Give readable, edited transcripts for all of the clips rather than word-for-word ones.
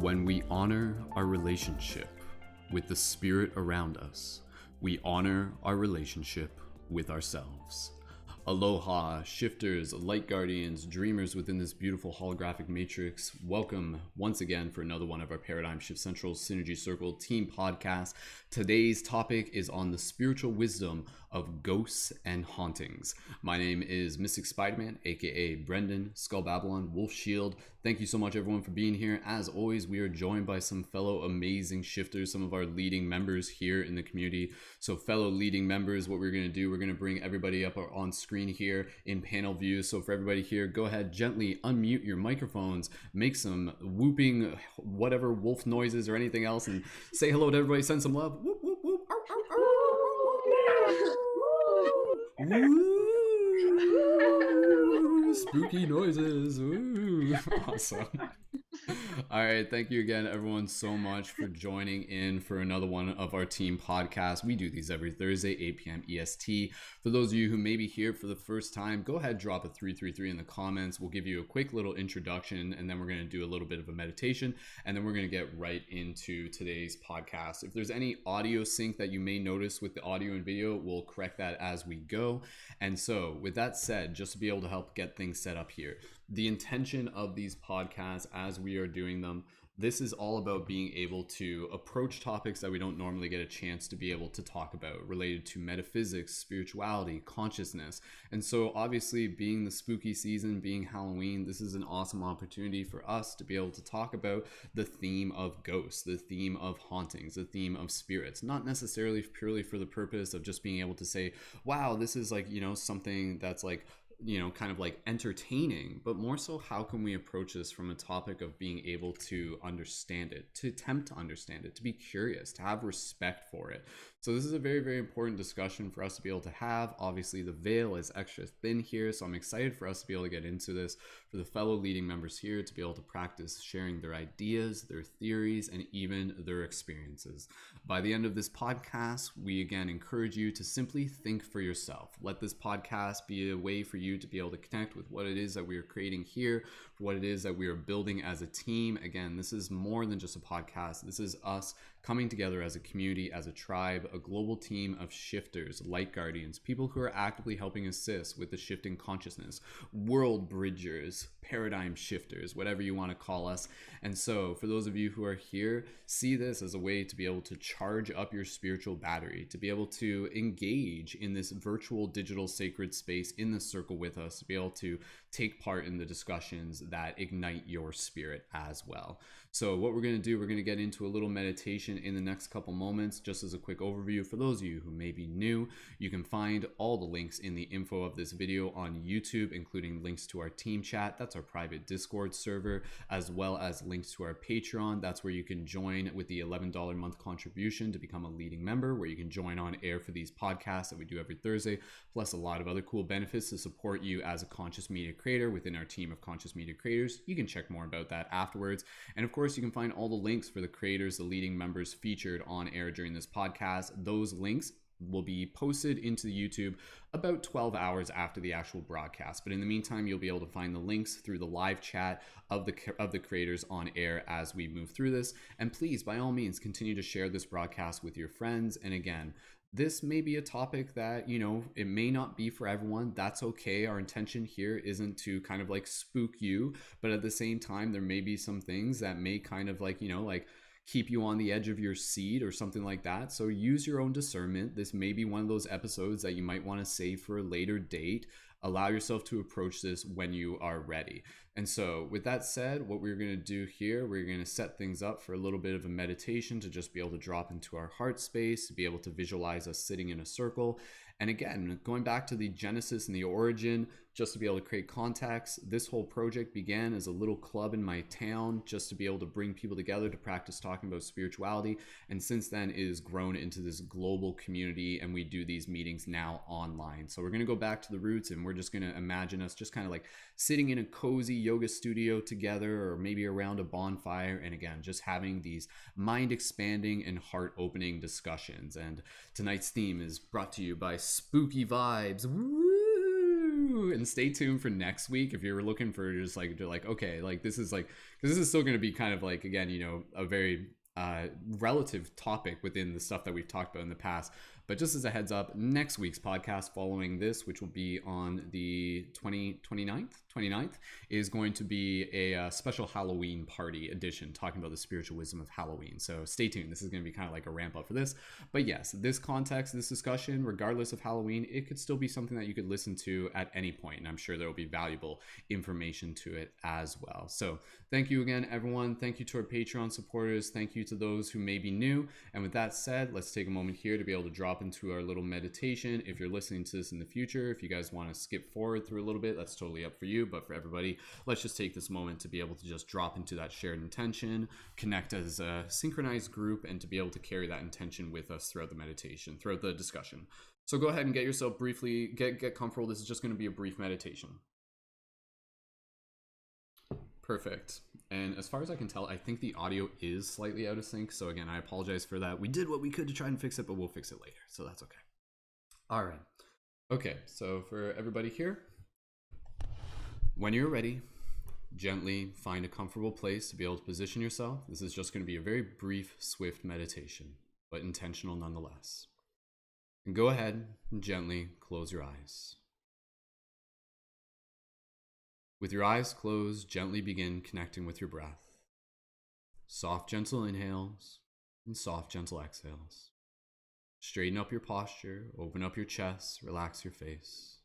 When we honor our relationship with the spirit around us, we honor our relationship with ourselves. Aloha, shifters, light guardians, dreamers within this beautiful holographic matrix. Welcome once again for another one of our Paradigm Shift Central Synergy Circle team podcasts. Today's topic is on the spiritual wisdom of ghosts and hauntings. My name is Mystic Spider-Man, aka Brendon, Skull Babylon, Wolf Shield. Thank you so much everyone for being here. As always, we are joined by some fellow amazing shifters, some of our leading members here in the community. So fellow leading members, what we're going to do, we're going to bring everybody up on screen here in panel view. So for everybody here, go ahead, gently unmute your microphones, make some whooping, whatever wolf noises or anything else, and say hello to everybody, send some love. Whoop, whoop, whoop. Ow, ow, ow. Ooh, spooky noises. Ooh. Awesome. All right, thank you again everyone so much for joining in for another one of our team podcasts. We do these every Thursday, 8 p.m. EST. For those of you who may be here for the first time, go ahead, drop a 333 in the comments. We'll give you a quick little introduction, and then we're going to do a little bit of a meditation, and then we're going to get right into today's podcast. If there's any audio sync that you may notice with the audio and video, we'll correct that as we go. And so with that said, just to be able to help get things set up here, the intention of these podcasts as we are doing them, this is all about being able to approach topics that we don't normally get a chance to be able to talk about, related to metaphysics, spirituality, consciousness. And so obviously, being the spooky season, being Halloween, this is an awesome opportunity for us to be able to talk about the theme of ghosts, the theme of hauntings, the theme of spirits, not necessarily purely for the purpose of just being able to say, wow, this is like, something that's like, kind of like entertaining, but more so how can we approach this from a topic of being able to understand it, to attempt to understand it, to be curious, to have respect for it. So this is a very, very important discussion for us to be able to have. Obviously the veil is extra thin here, so I'm excited for us to be able to get into this, for the fellow leading members here to be able to practice sharing their ideas, their theories, and even their experiences. By the end of this podcast, we again encourage you to simply think for yourself. Let this podcast be a way for you to be able to connect with what it is that we are creating here, for what it is that we are building as a team. Again, this is more than just a podcast. This is us coming together as a community, as a tribe, a global team of shifters, light guardians, people who are actively helping assist with the shifting consciousness, world bridgers, paradigm shifters, whatever you want to call us. And so for those of you who are here, see this as a way to be able to charge up your spiritual battery, to be able to engage in this virtual digital sacred space in the circle with us, to be able to take part in the discussions that ignite your spirit as well. So what we're going to do, we're going to get into a little meditation in the next couple moments. Just as a quick overview, for those of you who may be new, you can find all the links in the info of this video on YouTube, including links to our team chat, that's our private Discord server, as well as links to our Patreon. That's where you can join with the $11 a month contribution to become a leading member, where you can join on air for these podcasts that we do every Thursday, plus a lot of other cool benefits to support you as a conscious media creator within our team of conscious media creators. You can check more about that afterwards. And of course, you can find all the links for the creators, the leading members featured on air during this podcast. Those links will be posted into the YouTube about 12 hours after the actual broadcast. But in the meantime, you'll be able to find the links through the live chat of the creators on air as we move through this. And please, by all means, continue to share this broadcast with your friends. And again, this may be a topic that, it may not be for everyone. That's okay. Our intention here isn't to kind of like spook you, but at the same time, there may be some things that may kind of like, keep you on the edge of your seat or something like that. So use your own discernment. This may be one of those episodes that you might want to save for a later date. Allow yourself to approach this when you are ready. And so with that said, what we're going to do here, we're going to set things up for a little bit of a meditation to just be able to drop into our heart space, to be able to visualize us sitting in a circle. And again, going back to the genesis and the origin, just to be able to create context, this whole project began as a little club in my town, just to be able to bring people together to practice talking about spirituality. And since then, it has grown into this global community, and we do these meetings now online. So we're going to go back to the roots, and we're just going to imagine us just kind of like sitting in a cozy yoga studio together, or maybe around a bonfire. And again, just having these mind expanding and heart opening discussions. And tonight's theme is brought to you by Spooky Vibes. Woo! woo, and stay tuned for next week if you're looking for just like, okay, like this is like, because this is still going to be kind of like, again, you know, a very relative topic within the stuff that we've talked about in the past. But just as a heads up, next week's podcast following this, which will be on the 29th, is going to be a special Halloween party edition talking about the spiritual wisdom of Halloween. So stay tuned. This is going to be kind of like a ramp up for this. But yes, this context, this discussion, regardless of Halloween, it could still be something that you could listen to at any point. And I'm sure there will be valuable information to it as well. So thank you again, everyone. Thank you to our Patreon supporters. Thank you to those who may be new. And with that said, let's take a moment here to be able to drop into our little meditation. If you're listening to this in the future, if you guys want to skip forward through a little bit, that's totally up for you. But for everybody, let's just take this moment to be able to just drop into that shared intention, connect as a synchronized group, and to be able to carry that intention with us throughout the meditation, throughout the discussion. So go ahead and get yourself briefly, get comfortable. This is just going to be a brief meditation. Perfect. And as far as I can tell, I think the audio is slightly out of sync. So again, I apologize for that. We did what we could to try and fix it, but we'll fix it later. So that's okay. All right. Okay. So for everybody here, when you're ready, gently find a comfortable place to be able to position yourself. This is just going to be a very brief, swift meditation, but intentional nonetheless. And go ahead and gently close your eyes. With your eyes closed, gently begin connecting with your breath. Soft, gentle inhales and soft, gentle exhales. Straighten up your posture, open up your chest, relax your face.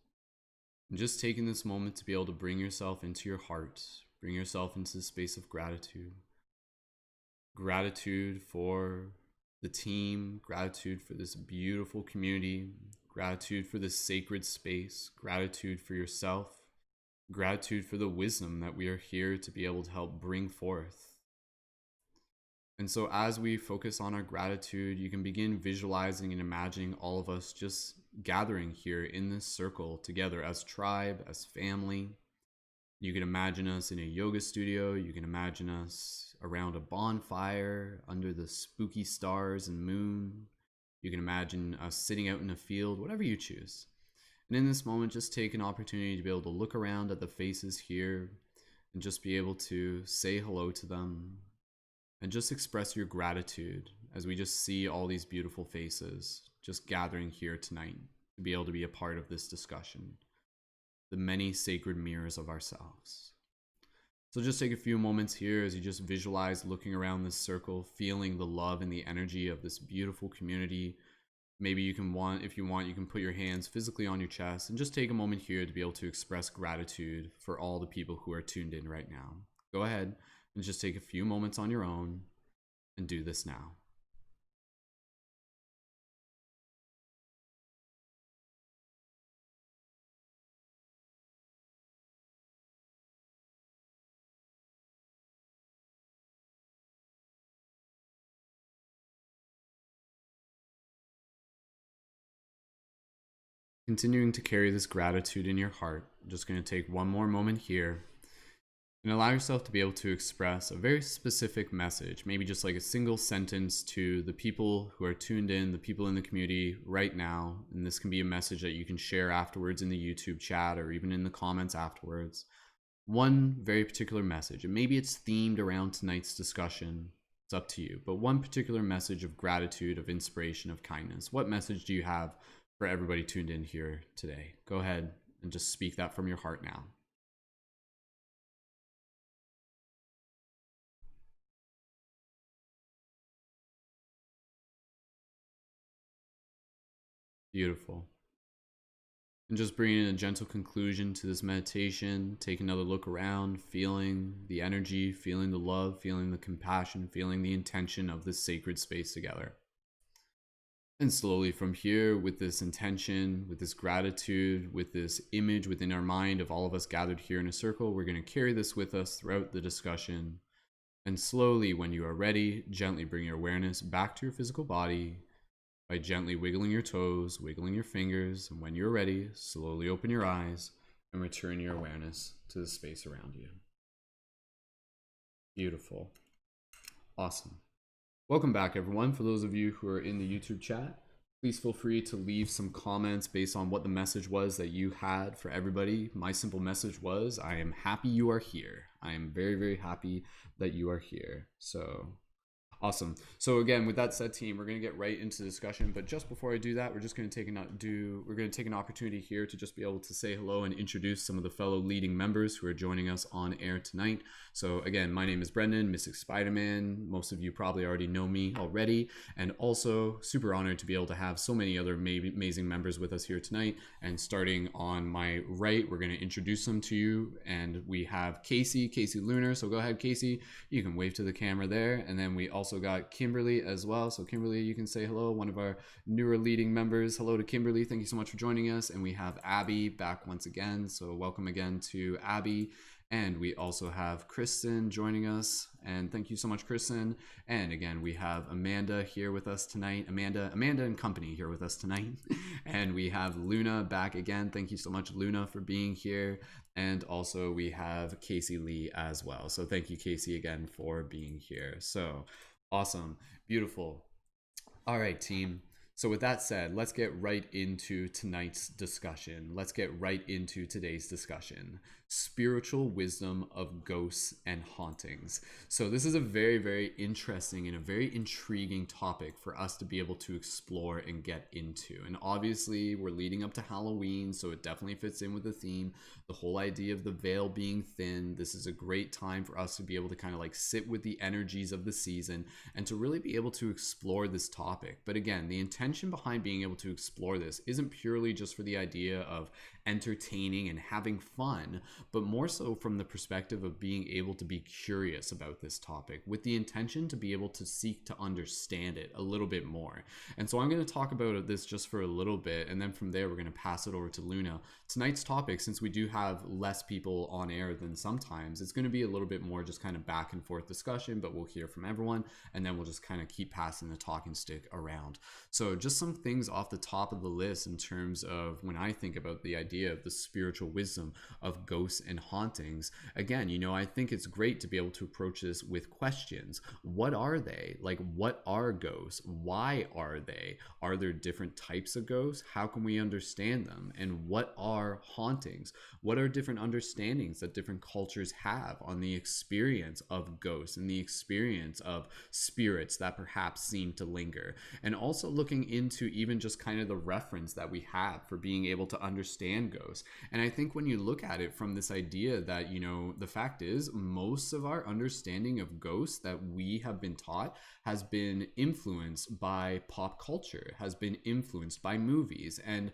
And just taking this moment to be able to bring yourself into your heart, bring yourself into the space of gratitude. Gratitude for the team, gratitude for this beautiful community, gratitude for this sacred space, gratitude for yourself. Gratitude for the wisdom that we are here to be able to help bring forth. And so as we focus on our gratitude, you can begin visualizing and imagining all of us just gathering here in this circle together as tribe, as family. You can imagine us in a yoga studio. You can imagine us around a bonfire under the spooky stars and moon. You can imagine us sitting out in a field, whatever you choose. And in this moment, just take an opportunity to be able to look around at the faces here and just be able to say hello to them and just express your gratitude as we just see all these beautiful faces just gathering here tonight to be able to be a part of this discussion, the many sacred mirrors of ourselves. So just take a few moments here as you just visualize looking around this circle, feeling the love and the energy of this beautiful community. Maybe if you want, you can put your hands physically on your chest and just take a moment here to be able to express gratitude for all the people who are tuned in right now. Go ahead and just take a few moments on your own and do this now. Continuing to carry this gratitude in your heart, I'm just going to take one more moment here and allow yourself to be able to express a very specific message, maybe just like a single sentence to the people who are tuned in, the people in the community right now. And this can be a message that you can share afterwards in the YouTube chat or even in the comments afterwards. One very particular message, and maybe it's themed around tonight's discussion. It's up to you, but one particular message of gratitude, of inspiration, of kindness. What message do you have for everybody tuned in here today? Go ahead and just speak that from your heart now. Beautiful. And just bringing a gentle conclusion to this meditation, take another look around, feeling the energy, feeling the love, feeling the compassion, feeling the intention of this sacred space together. And slowly from here, with this intention, with this gratitude, with this image within our mind of all of us gathered here in a circle, we're going to carry this with us throughout the discussion. And slowly, when you are ready, gently bring your awareness back to your physical body by gently wiggling your toes, wiggling your fingers. And when you're ready, slowly open your eyes and return your awareness to the space around you. Beautiful. Awesome. Welcome back, everyone. For those of you who are in the YouTube chat, Please feel free to leave some comments based on what the message was that you had for everybody. My simple message was, I am happy you are here. I am very, very happy that you are here. So awesome. So again, with that said, team, we're going to get right into the discussion. But just before I do that, we're just going to take an opportunity here to just be able to say hello and introduce some of the fellow leading members who are joining us on air tonight. So again, my name is Brendon, Mystic Spider-Man. Most of you probably already know me already, and also super honored to be able to have so many other amazing members with us here tonight. And starting on my right, we're going to introduce them to you. And we have Kaci Lunar. So go ahead, Kaci. You can wave to the camera there. And then we also got Kimberly as well. So Kimberly, you can say hello, one of our newer leading members. Hello to Kimberly. Thank you so much for joining us. And we have Abbey back once again. So welcome again to Abbey. And we also have Kristine joining us. And thank you so much, Kristine. And again, we have Amanda here with us tonight. Amanda and company here with us tonight. And we have Luna back again. Thank you so much, Luna, for being here. And also we have Kaci Lee as well. So thank you, Kaci, again for being here. So awesome. Beautiful. All right, team. So with that said, let's get right into tonight's discussion. Let's get right into today's discussion. Spiritual wisdom of ghosts and hauntings. So this is a very, very interesting and a very intriguing topic for us to be able to explore and get into. And obviously we're leading up to Halloween, so it definitely fits in with the theme. The whole idea of the veil being thin. This is a great time for us to be able to kind of like sit with the energies of the season and to really be able to explore this topic. But again, the intention behind being able to explore this isn't purely just for the idea of entertaining and having fun, but more so from the perspective of being able to be curious about this topic with the intention to be able to seek to understand it a little bit more. And so I'm going to talk about this just for a little bit, and then from there we're going to pass it over to Luna. Tonight's topic, since we do have less people on air than sometimes, it's going to be a little bit more just kind of back and forth discussion, but we'll hear from everyone, and then we'll just kind of keep passing the talking stick around. So just some things off the top of the list in terms of when I think about the idea of the spiritual wisdom of ghosts and hauntings. Again, you know, I think it's great to be able to approach this with questions. What are they? Like, what are ghosts? Why are they? Are there different types of ghosts? How can we understand them? And what are hauntings? What are different understandings that different cultures have on the experience of ghosts and the experience of spirits that perhaps seem to linger? And also looking into even just kind of the reference that we have for being able to understand ghosts. And I think when you look at it from this idea that, you know, the fact is most of our understanding of ghosts that we have been taught has been influenced by pop culture, has been influenced by movies. And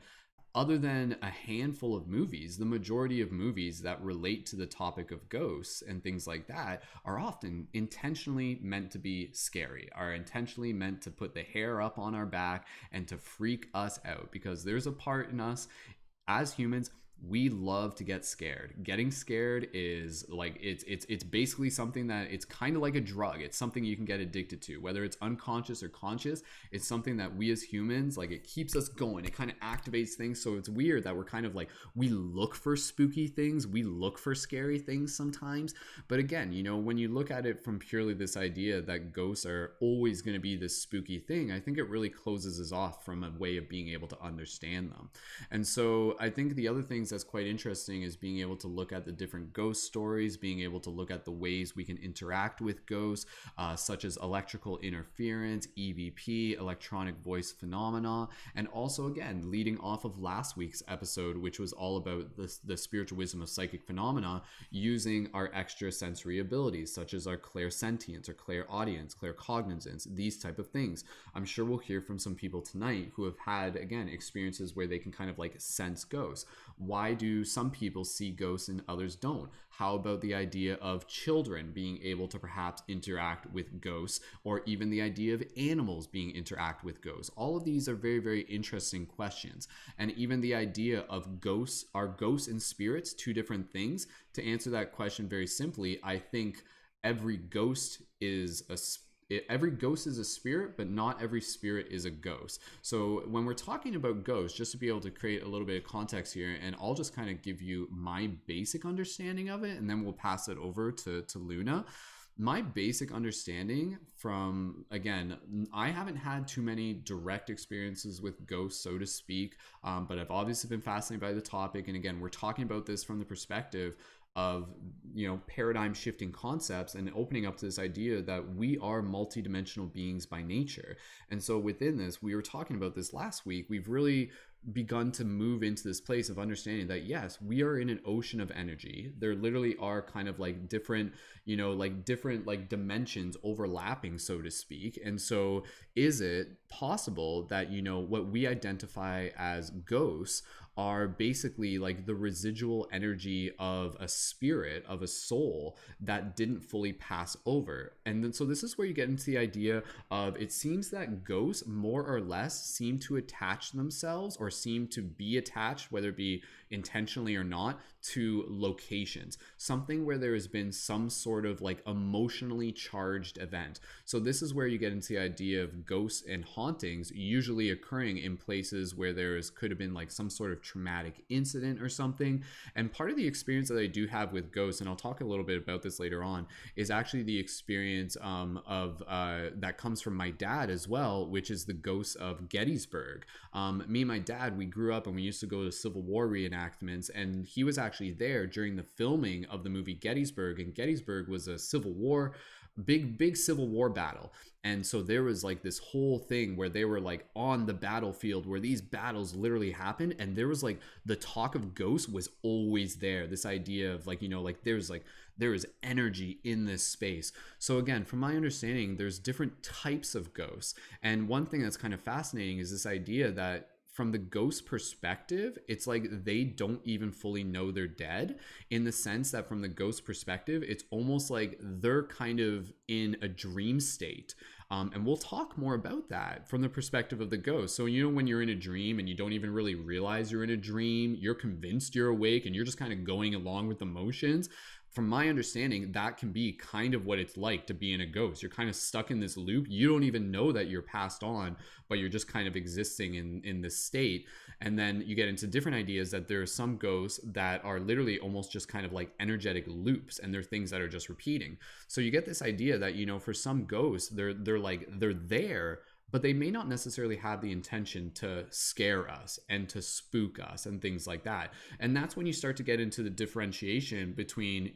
other than a handful of movies, the majority of movies that relate to the topic of ghosts and things like that are often intentionally meant to be scary, are intentionally meant to put the hair up on our back and to freak us out, because there's a part in us as humans, we love to get scared. Getting scared is like it's basically something that it's kind of like a drug. It's something you can get addicted to, whether it's unconscious or conscious. It's something that we as humans, like, it keeps us going. It kind of activates things. So it's weird that we're kind of like, we look for spooky things, we look for scary things sometimes. But again, you know, when you look at it from purely this idea that ghosts are always going to be this spooky thing, I think it really closes us off from a way of being able to understand them. And so I think the other things that's quite interesting is being able to look at the different ghost stories, being able to look at the ways we can interact with ghosts, such as electrical interference, EVP, electronic voice phenomena, and also, again, leading off of last week's episode, which was all about the spiritual wisdom of psychic phenomena, using our extrasensory abilities, such as our clairsentience or clairaudience, claircognizance, these type of things. I'm sure we'll hear from some people tonight who have had, again, experiences where they can kind of like sense ghosts. Why do some people see ghosts and others don't? How about the idea of children being able to perhaps interact with ghosts, or even the idea of animals being interact with ghosts? All of these are very, very interesting questions. And even the idea of ghosts, are ghosts and spirits two different things? To answer that question very simply, I think every ghost is a spirit, but not every spirit is a ghost. So when we're talking about ghosts, just to be able to create a little bit of context here, and I'll just kind of give you my basic understanding of it, and then we'll pass it over to Luna. My basic understanding from, again, I haven't had too many direct experiences with ghosts, so to speak, but I've obviously been fascinated by the topic. And again, we're talking about this from the perspective of, paradigm shifting concepts and opening up to this idea that we are multidimensional beings by nature. And so within this, we were talking about this last week, we've really begun to move into this place of understanding that yes, we are in an ocean of energy. There literally are kind of like different, different like dimensions overlapping, so to speak. And so is it possible that, what we identify as ghosts are basically like the residual energy of a spirit, of a soul that didn't fully pass over? And then so this is where you get into the idea of, it seems that ghosts more or less seem to attach themselves, or seem to be attached, whether it be intentionally or not, to locations, something where there has been some sort of like emotionally charged event. So this is where you get into the idea of ghosts and hauntings usually occurring in places where could have been like some sort of traumatic incident or something. And part of the experience that I do have with ghosts, and I'll talk a little bit about this later on, is actually the experience of that comes from my dad as well, which is the Ghost of Gettysburg. Me and my dad, we grew up and we used to go to Civil War reenactments, and he was actually there during the filming of the movie Gettysburg. And Gettysburg was a Civil War, big Civil War battle. And so there was like this whole thing where they were like on the battlefield where these battles literally happened, and there was like the talk of ghosts was always there. This idea of like, there is energy in this space. So again, from my understanding, there's different types of ghosts. And one thing that's kind of fascinating is this idea that from the ghost perspective, it's like they don't even fully know they're dead, in the sense that from the ghost perspective, it's almost like they're kind of in a dream state. And we'll talk more about that from the perspective of the ghost. So, when you're in a dream and you don't even really realize you're in a dream, you're convinced you're awake and you're just kind of going along with the motions. From my understanding, that can be kind of what it's like to be in a ghost. You're kind of stuck in this loop. You don't even know that you're passed on, but you're just kind of existing in this state. And then you get into different ideas that there are some ghosts that are literally almost just kind of like energetic loops, and they're things that are just repeating. So you get this idea that, for some ghosts, they're there, but they may not necessarily have the intention to scare us and to spook us and things like that. And that's when you start to get into the differentiation between,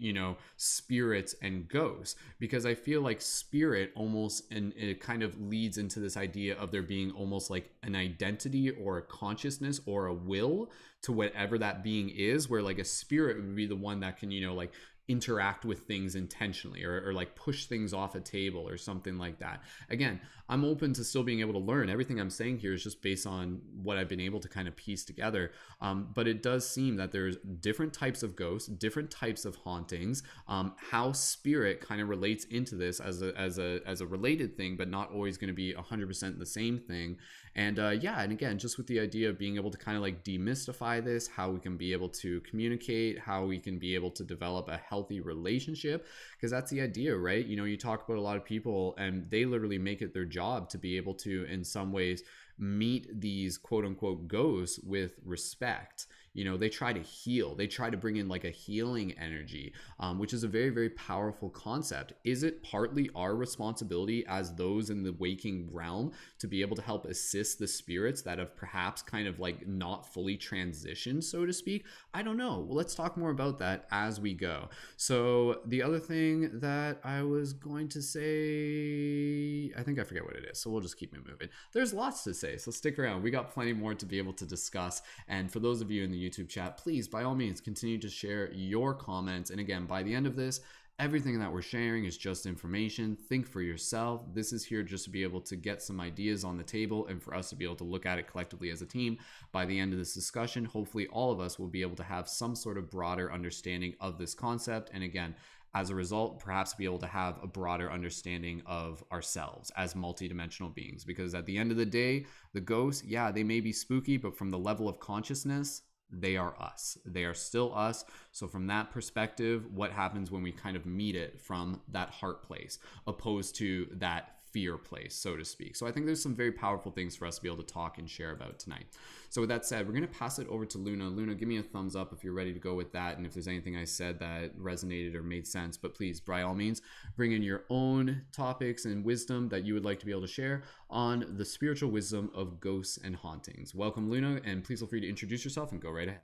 spirits and ghosts, because I feel like spirit almost, and it kind of leads into this idea of there being almost like an identity or a consciousness or a will to whatever that being is, where like a spirit would be the one that can, like interact with things intentionally, or like push things off a table or something like that. Again, I'm open to still being able to learn. Everything I'm saying here is just based on what I've been able to kind of piece together. But it does seem that there's different types of ghosts, different types of hauntings, how spirit kind of relates into this as a related thing, but not always going to be 100% the same thing. And and again, just with the idea of being able to kind of like demystify this, how we can be able to communicate, how we can be able to develop a healthy relationship, because that's the idea, right? You talk about a lot of people and they literally make it their job to be able to, in some ways, meet these quote unquote ghosts with respect. They try to heal. They try to bring in like a healing energy, which is a very, very powerful concept. Is it partly our responsibility as those in the waking realm to be able to help assist the spirits that have perhaps kind of like not fully transitioned, so to speak? I don't know. Well, let's talk more about that as we go. So the other thing that I was going to say, I think I forget what it is. So we'll just keep it moving. There's lots to say, so stick around. We got plenty more to be able to discuss. And for those of you in the YouTube chat, please, by all means, continue to share your comments. And again, by the end of this, everything that we're sharing is just information. Think for yourself. This is here just to be able to get some ideas on the table and for us to be able to look at it collectively as a team. By the end of this discussion, hopefully all of us will be able to have some sort of broader understanding of this concept. And again, as a result, perhaps be able to have a broader understanding of ourselves as multidimensional beings. Because at the end of the day, the ghosts, yeah, they may be spooky, but from the level of consciousness, they are us. They are still us. So from that perspective, what happens when we kind of meet it from that heart place, opposed to that fear place, so to speak. So I think there's some very powerful things for us to be able to talk and share about tonight. So with that said, we're going to pass it over to Luna. Luna, give me a thumbs up if you're ready to go with that, and if there's anything I said that resonated or made sense. But please, by all means, bring in your own topics and wisdom that you would like to be able to share on the spiritual wisdom of ghosts and hauntings. Welcome, Luna, and please feel free to introduce yourself and go right ahead.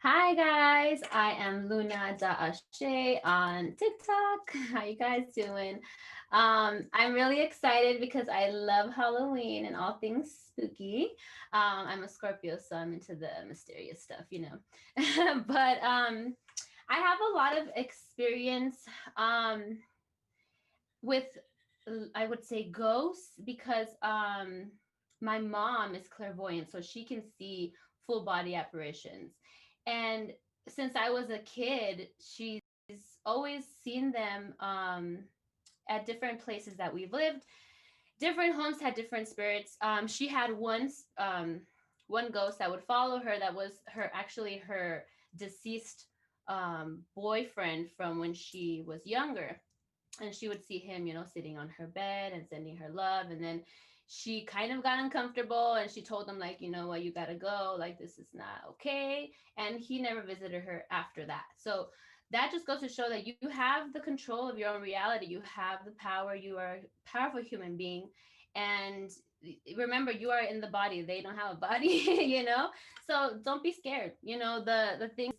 Hi guys, I am Luna Da'Ashe on TikTok. How you guys doing? I'm really excited because I love Halloween and all things spooky. I'm a Scorpio, so I'm into the mysterious stuff, you know. But I have a lot of experience with, I would say, ghosts because my mom is clairvoyant, so she can see full body apparitions. And since I was a kid, she's always seen them at different places that we've lived. Different homes had different spirits. She had one ghost that would follow her. That was her deceased boyfriend from when she was younger, and she would see him, you know, sitting on her bed and sending her love. And then she kind of got uncomfortable and she told him, like, you know what, you gotta go, like, this is not okay. And he never visited her after that. So that just goes to show that you have the control of your own reality. You have the power. You are a powerful human being. And remember, you are in the body. They don't have a body, you know? So don't be scared. You know, the things,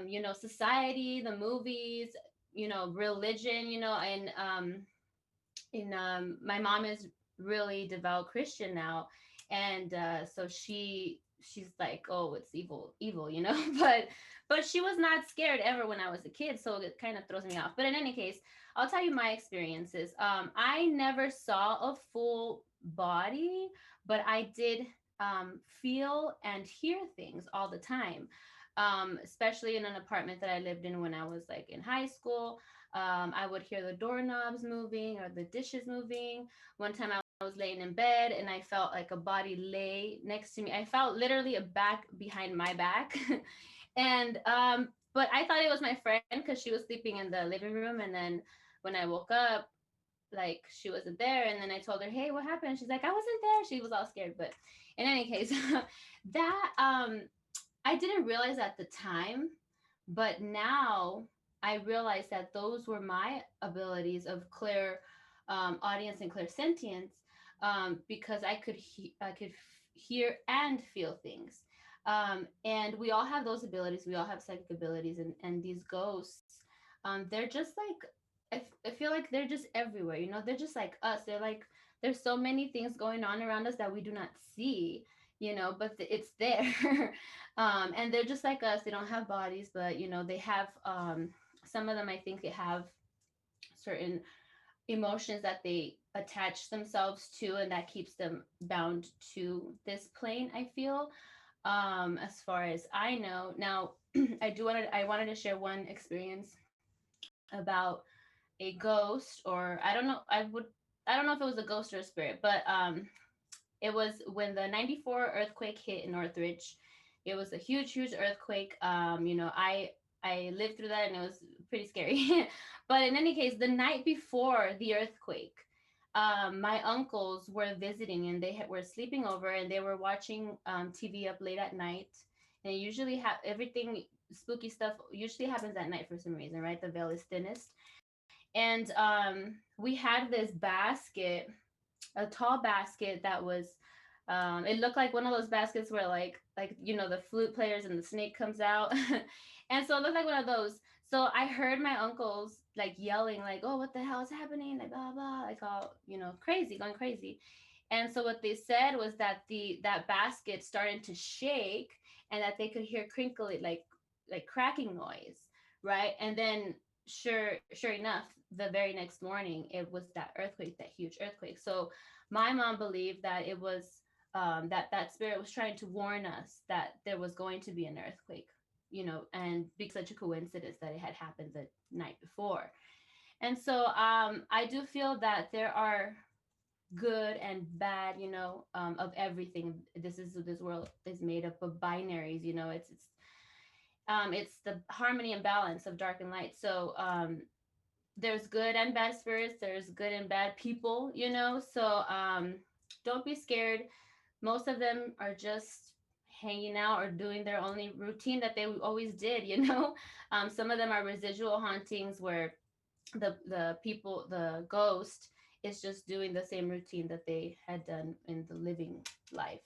you know, society, the movies, you know, religion, you know, and my mom is really devout Christian now, and so she's like, oh, it's evil, you know. But she was not scared ever when I was a kid, so it kind of throws me off. But in any case, I'll tell you my experiences. I never saw a full body, but I did feel and hear things all the time, especially in an apartment that I lived in when I was like in high school. I would hear the doorknobs moving or the dishes moving. One time I was laying in bed and I felt like a body lay next to me. I felt literally a back behind my back. And but I thought it was my friend because she was sleeping in the living room. And then when I woke up, like, she wasn't there. And then I told her, hey, what happened? She's like, I wasn't there. She was all scared. But in any case, that I didn't realize at the time, but now I realize that those were my abilities of clear audience and clear sentience, because I could hear and feel things. And we all have those abilities. We all have psychic abilities, and these ghosts, they're just like, I feel like they're just everywhere. You know, they're just like us. They're like, there's so many things going on around us that we do not see, you know, but it's there. And they're just like us. They don't have bodies, but you know, they have some of them, I think they have certain emotions that they attach themselves to, and that keeps them bound to this plane, I feel. As far as I know. Now, I wanted to share one experience about a ghost, or I don't know if it was a ghost or a spirit, but it was when the 94 earthquake hit in Northridge. It was a huge earthquake. You know, I lived through that and it was pretty scary. But in any case, the night before the earthquake, my uncles were visiting and they were sleeping over and they were watching TV up late at night. And usually have everything spooky stuff usually happens at night for some reason, right? The veil is thinnest. And we had this basket, a tall basket that was, it looked like one of those baskets where like you know, the flute players and the snake comes out. And so it looked like one of those. So I heard my uncles like yelling, like, oh, what the hell is happening, like blah blah, like all, you know, crazy, going crazy. And so what they said was that that basket started to shake and that they could hear crinkly, like cracking noise, right? And then sure enough, the very next morning it was that earthquake, that huge earthquake. So my mom believed that it was that spirit was trying to warn us that there was going to be an earthquake, you know, and be such a coincidence that it had happened the night before. And so I do feel that there are good and bad, you know, of everything. This world is made up of binaries, you know. It's the harmony and balance of dark and light. So there's good and bad spirits, there's good and bad people, you know. So don't be scared. Most of them are just hanging out or doing their only routine that they always did, you know. Some of them are residual hauntings where the people, the ghost is just doing the same routine that they had done in the living life.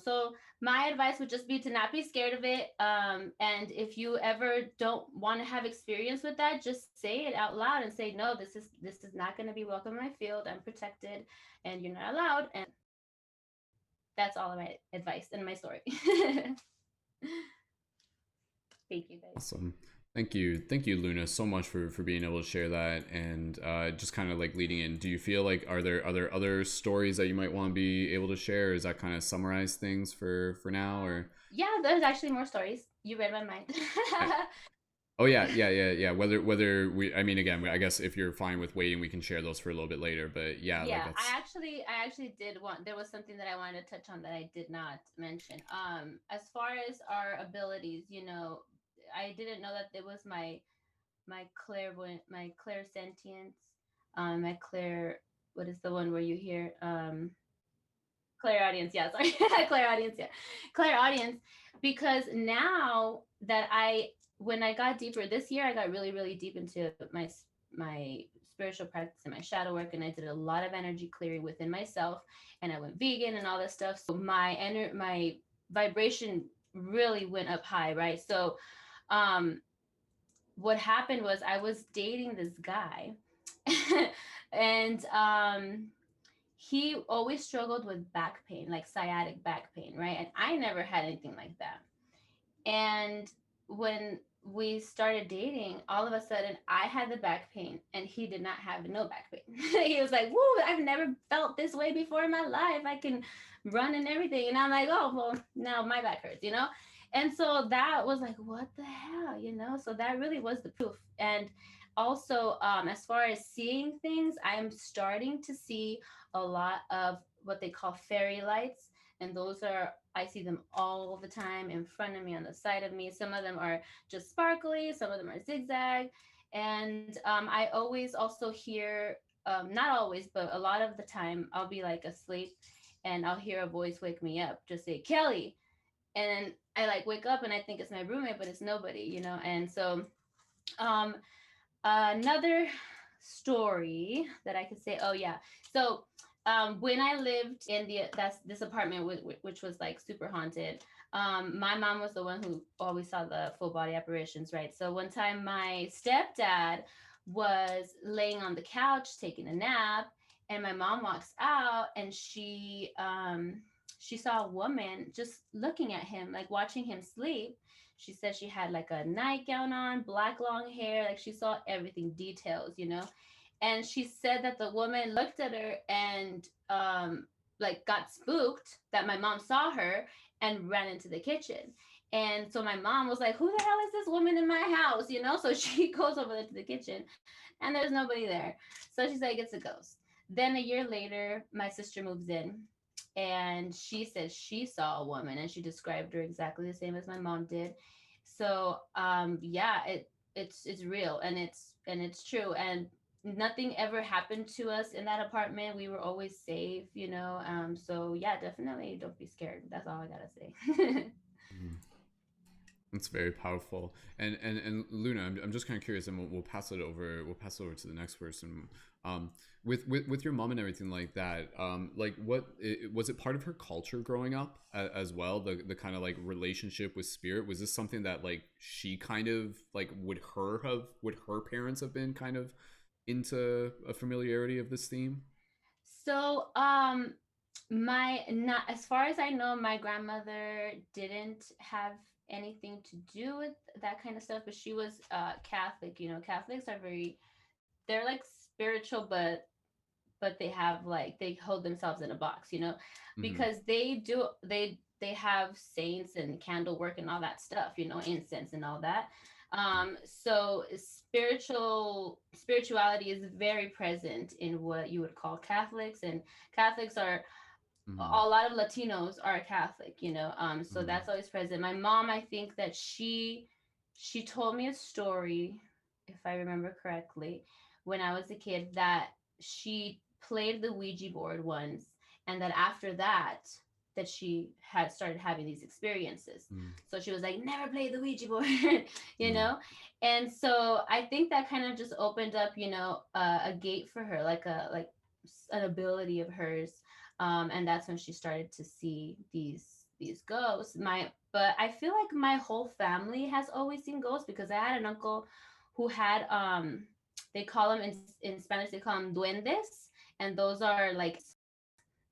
So my advice would just be to not be scared of it. And if you ever don't want to have experience with that, just say it out loud and say, no, this is not going to be welcome in my field. I'm protected, and you're not allowed. And that's all of my advice and my story. Thank you guys. Awesome. Thank you, Luna, so much for being able to share that. And just kind of like leading in, do you feel like are there other stories that you might want to be able to share? Or is that kind of summarize things for now, or? Yeah, there's actually more stories. You read my mind. Oh yeah. Whether we, I mean, again, I guess if you're fine with waiting, we can share those for a little bit later. But yeah, like Yeah, that's. I actually did want, there was something that I wanted to touch on that I did not mention. As far as our abilities, you know, I didn't know that it was my clairvoyant, my clairsentience, my clair, what is the one where you hear clairaudience, yeah, sorry. Clairaudience, yeah. Clairaudience, because now that when I got deeper this year, I got really, really deep into my spiritual practice and my shadow work, and I did a lot of energy clearing within myself, and I went vegan and all this stuff. So my vibration really went up high, right? So, um, what happened was I was dating this guy, and he always struggled with back pain, like sciatic back pain, right? And I never had anything like that. And when we started dating, all of a sudden I had the back pain and he did not have no back pain. He was like, "Woo, I've never felt this way before in my life. I can run and everything." And I'm like, "Oh, well, now my back hurts, you know?" And so that was like, what the hell, you know? So that really was the proof. And also, as far as seeing things, I'm starting to see a lot of what they call fairy lights, and those are, I see them all the time in front of me, on the side of me. Some of them are just sparkly, some of them are zigzag. And I always also hear, not always, but a lot of the time, I'll be like asleep and I'll hear a voice wake me up, just say, "Kelly." And I like wake up and I think it's my roommate, but it's nobody, you know? And so, um, another story that I could say, oh yeah. So when I lived in this apartment, which was like super haunted, my mom was the one who always saw the full body apparitions, right? So one time my stepdad was laying on the couch taking a nap, and my mom walks out and she saw a woman just looking at him, like watching him sleep. She said she had like a nightgown on, black long hair, like she saw everything, details, you know. And she said that the woman looked at her and like got spooked that my mom saw her and ran into the kitchen. And so my mom was like, "Who the hell is this woman in my house?" You know? So she goes over there to the kitchen and there's nobody there. So she's like, "It's a ghost." Then a year later, my sister moves in and she says she saw a woman and she described her exactly the same as my mom did. So yeah, it's real, and it's true, and nothing ever happened to us in that apartment. We were always safe, you know. So yeah, definitely don't be scared. That's all I gotta say. Mhm. It's very powerful. And Luna, I'm just kind of curious, and we'll pass it over. We'll pass it over to the next person. Um, with your mom and everything like that. Like was it part of her culture growing up as well? The kind of like relationship with spirit. Was this something that like she kind of like would her parents have been kind of into a familiarity of this theme? So my, not as far as I know, my grandmother didn't have anything to do with that kind of stuff, but she was Catholic. You know, Catholics are very, they're like spiritual, but they have like, they hold themselves in a box, you know, Mm-hmm. because they have saints and candle work and all that stuff, you know, incense and all that. So spirituality is very present in what you would call Catholics, and Catholics are, Mm-hmm. a lot of Latinos are Catholic, you know. So Mm-hmm. that's always present. My mom, I think that she told me a story, if I remember correctly, when I was a kid, that she played the Ouija board once, and that after that, that she had started having these experiences. Mm, So she was like, never play the Ouija board, you mm, know? And so I think that kind of just opened up, a gate for her, like an ability of hers. And that's when she started to see these ghosts. But I feel like my whole family has always seen ghosts, because I had an uncle who had they call them in Spanish, they call them duendes, and those are like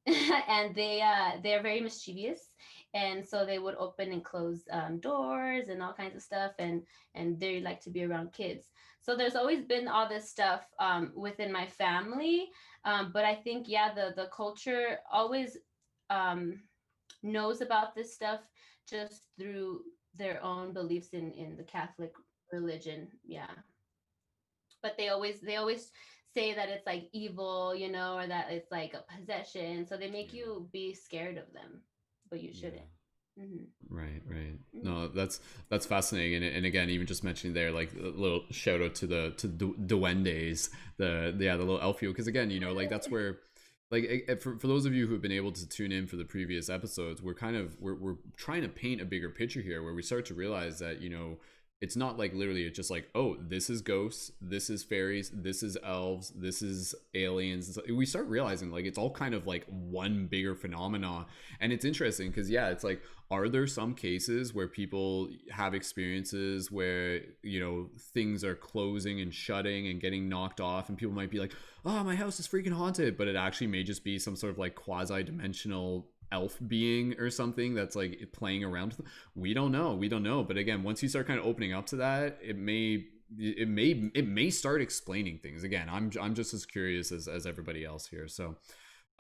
and they're very mischievous, and so they would open and close doors and all kinds of stuff, and they like to be around kids. So there's always been all this stuff within my family, but I think, yeah, the culture always um, knows about this stuff just through their own beliefs in the Catholic religion. Yeah, but they always say that it's like evil, or that it's like a possession, so they make yeah. you be scared of them, but you Yeah. shouldn't. Mm-hmm. Right, right. Mm-hmm. No, that's fascinating, and again, even just mentioning there, like a little shout out to the duendes, the little elf people, because again, like that's where, like for those of you who have been able to tune in for the previous episodes, we're trying to paint a bigger picture here, where we start to realize that it's not like literally it's just like, oh, this is ghosts, this is fairies, this is elves, this is aliens. We start realizing like it's all kind of like one bigger phenomena. And it's interesting because, yeah, it's like, are there some cases where people have experiences where things are closing and shutting and getting knocked off, and people might be like, oh, my house is freaking haunted, but it actually may just be some sort of like quasi-dimensional elf being or something that's like playing around with them? We don't know, but again, once you start kind of opening up to that, it may start explaining things. Again, I'm just as curious as everybody else here. So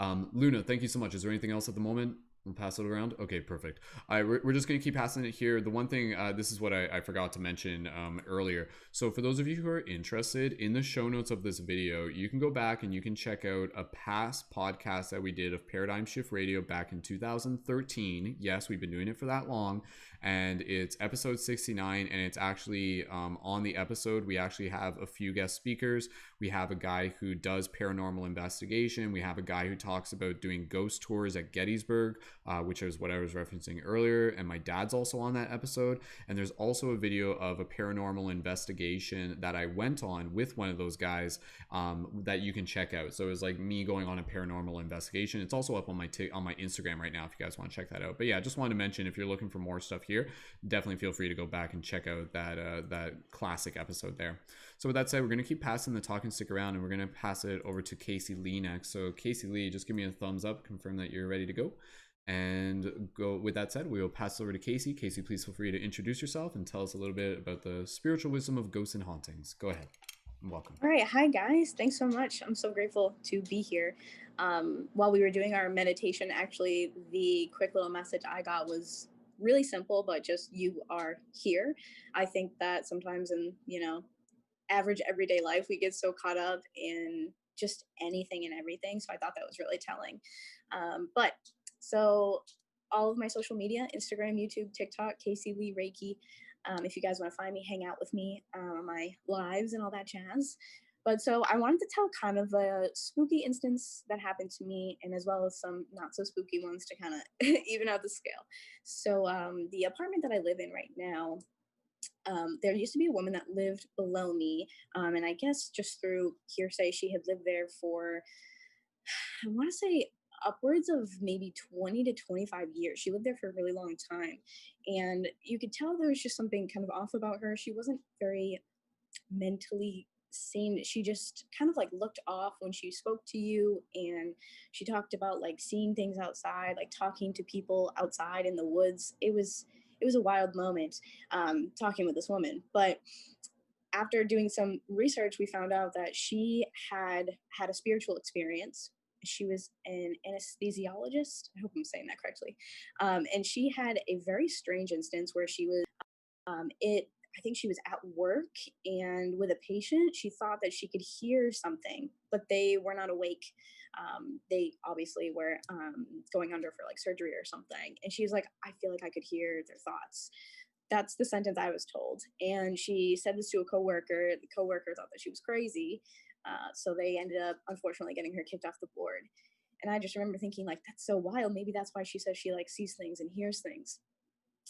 Luna, thank you so much. Is there anything else at the moment? We'll pass it around. Okay, perfect. All right, we're just going to keep passing it here. The one thing, this is what I forgot to mention earlier. So for those of you who are interested, in the show notes of this video, you can go back and you can check out a past podcast that we did of Paradigm Shift Radio back in 2013. Yes, we've been doing it for that long. And it's episode 69. And it's actually on the episode, we actually have a few guest speakers. We have a guy who does paranormal investigation. We have a guy who talks about doing ghost tours at Gettysburg, which is what I was referencing earlier. And my dad's also on that episode. And there's also a video of a paranormal investigation that I went on with one of those guys that you can check out. So it was like me going on a paranormal investigation. It's also up on my Instagram right now if you guys want to check that out. But yeah, I just wanted to mention, if you're looking for more stuff here, definitely feel free to go back and check out that classic episode there. So with that said, we're going to keep passing the talk and stick around, and we're going to pass it over to Kaci Lee next. So Kaci Lee, just give me a thumbs up, confirm that you're ready to go. And go. With that said, we will pass it over to Kaci. Kaci, please feel free to introduce yourself and tell us a little bit about the spiritual wisdom of ghosts and hauntings. Go ahead. Welcome. All right. Hi, guys. Thanks so much. I'm so grateful to be here. While we were doing our meditation, actually, the quick little message I got was really simple, but just, you are here. I think that sometimes in, average everyday life, we get so caught up in just anything and everything. So I thought that was really telling. But so all of my social media, Instagram, YouTube, TikTok, Kaci Lee Reiki. If you guys want to find me, hang out with me on my lives and all that jazz. But so I wanted to tell kind of a spooky instance that happened to me, and as well as some not so spooky ones to kind of even out the scale. So the apartment that I live in right now, there used to be a woman that lived below me. And I guess just through hearsay, she had lived there for, I want to say, upwards of maybe 20 to 25 years. She lived there for a really long time. And you could tell there was just something kind of off about her. She wasn't very mentally sane. She just kind of like looked off when she spoke to you. And she talked about like seeing things outside, like talking to people outside in the woods. It was a wild moment talking with this woman. But after doing some research, we found out that she had a spiritual experience. She was an anesthesiologist. I hope I'm saying that correctly. And she had a very strange instance where she was, I think she was at work and with a patient. She thought that she could hear something, but they were not awake. They obviously were going under for like surgery or something. And she was like, I feel like I could hear their thoughts. That's the sentence I was told. And she said this to a coworker. The coworker thought that she was crazy. So they ended up, unfortunately, getting her kicked off the board. And I just remember thinking, like, that's so wild. Maybe that's why she says she like sees things and hears things.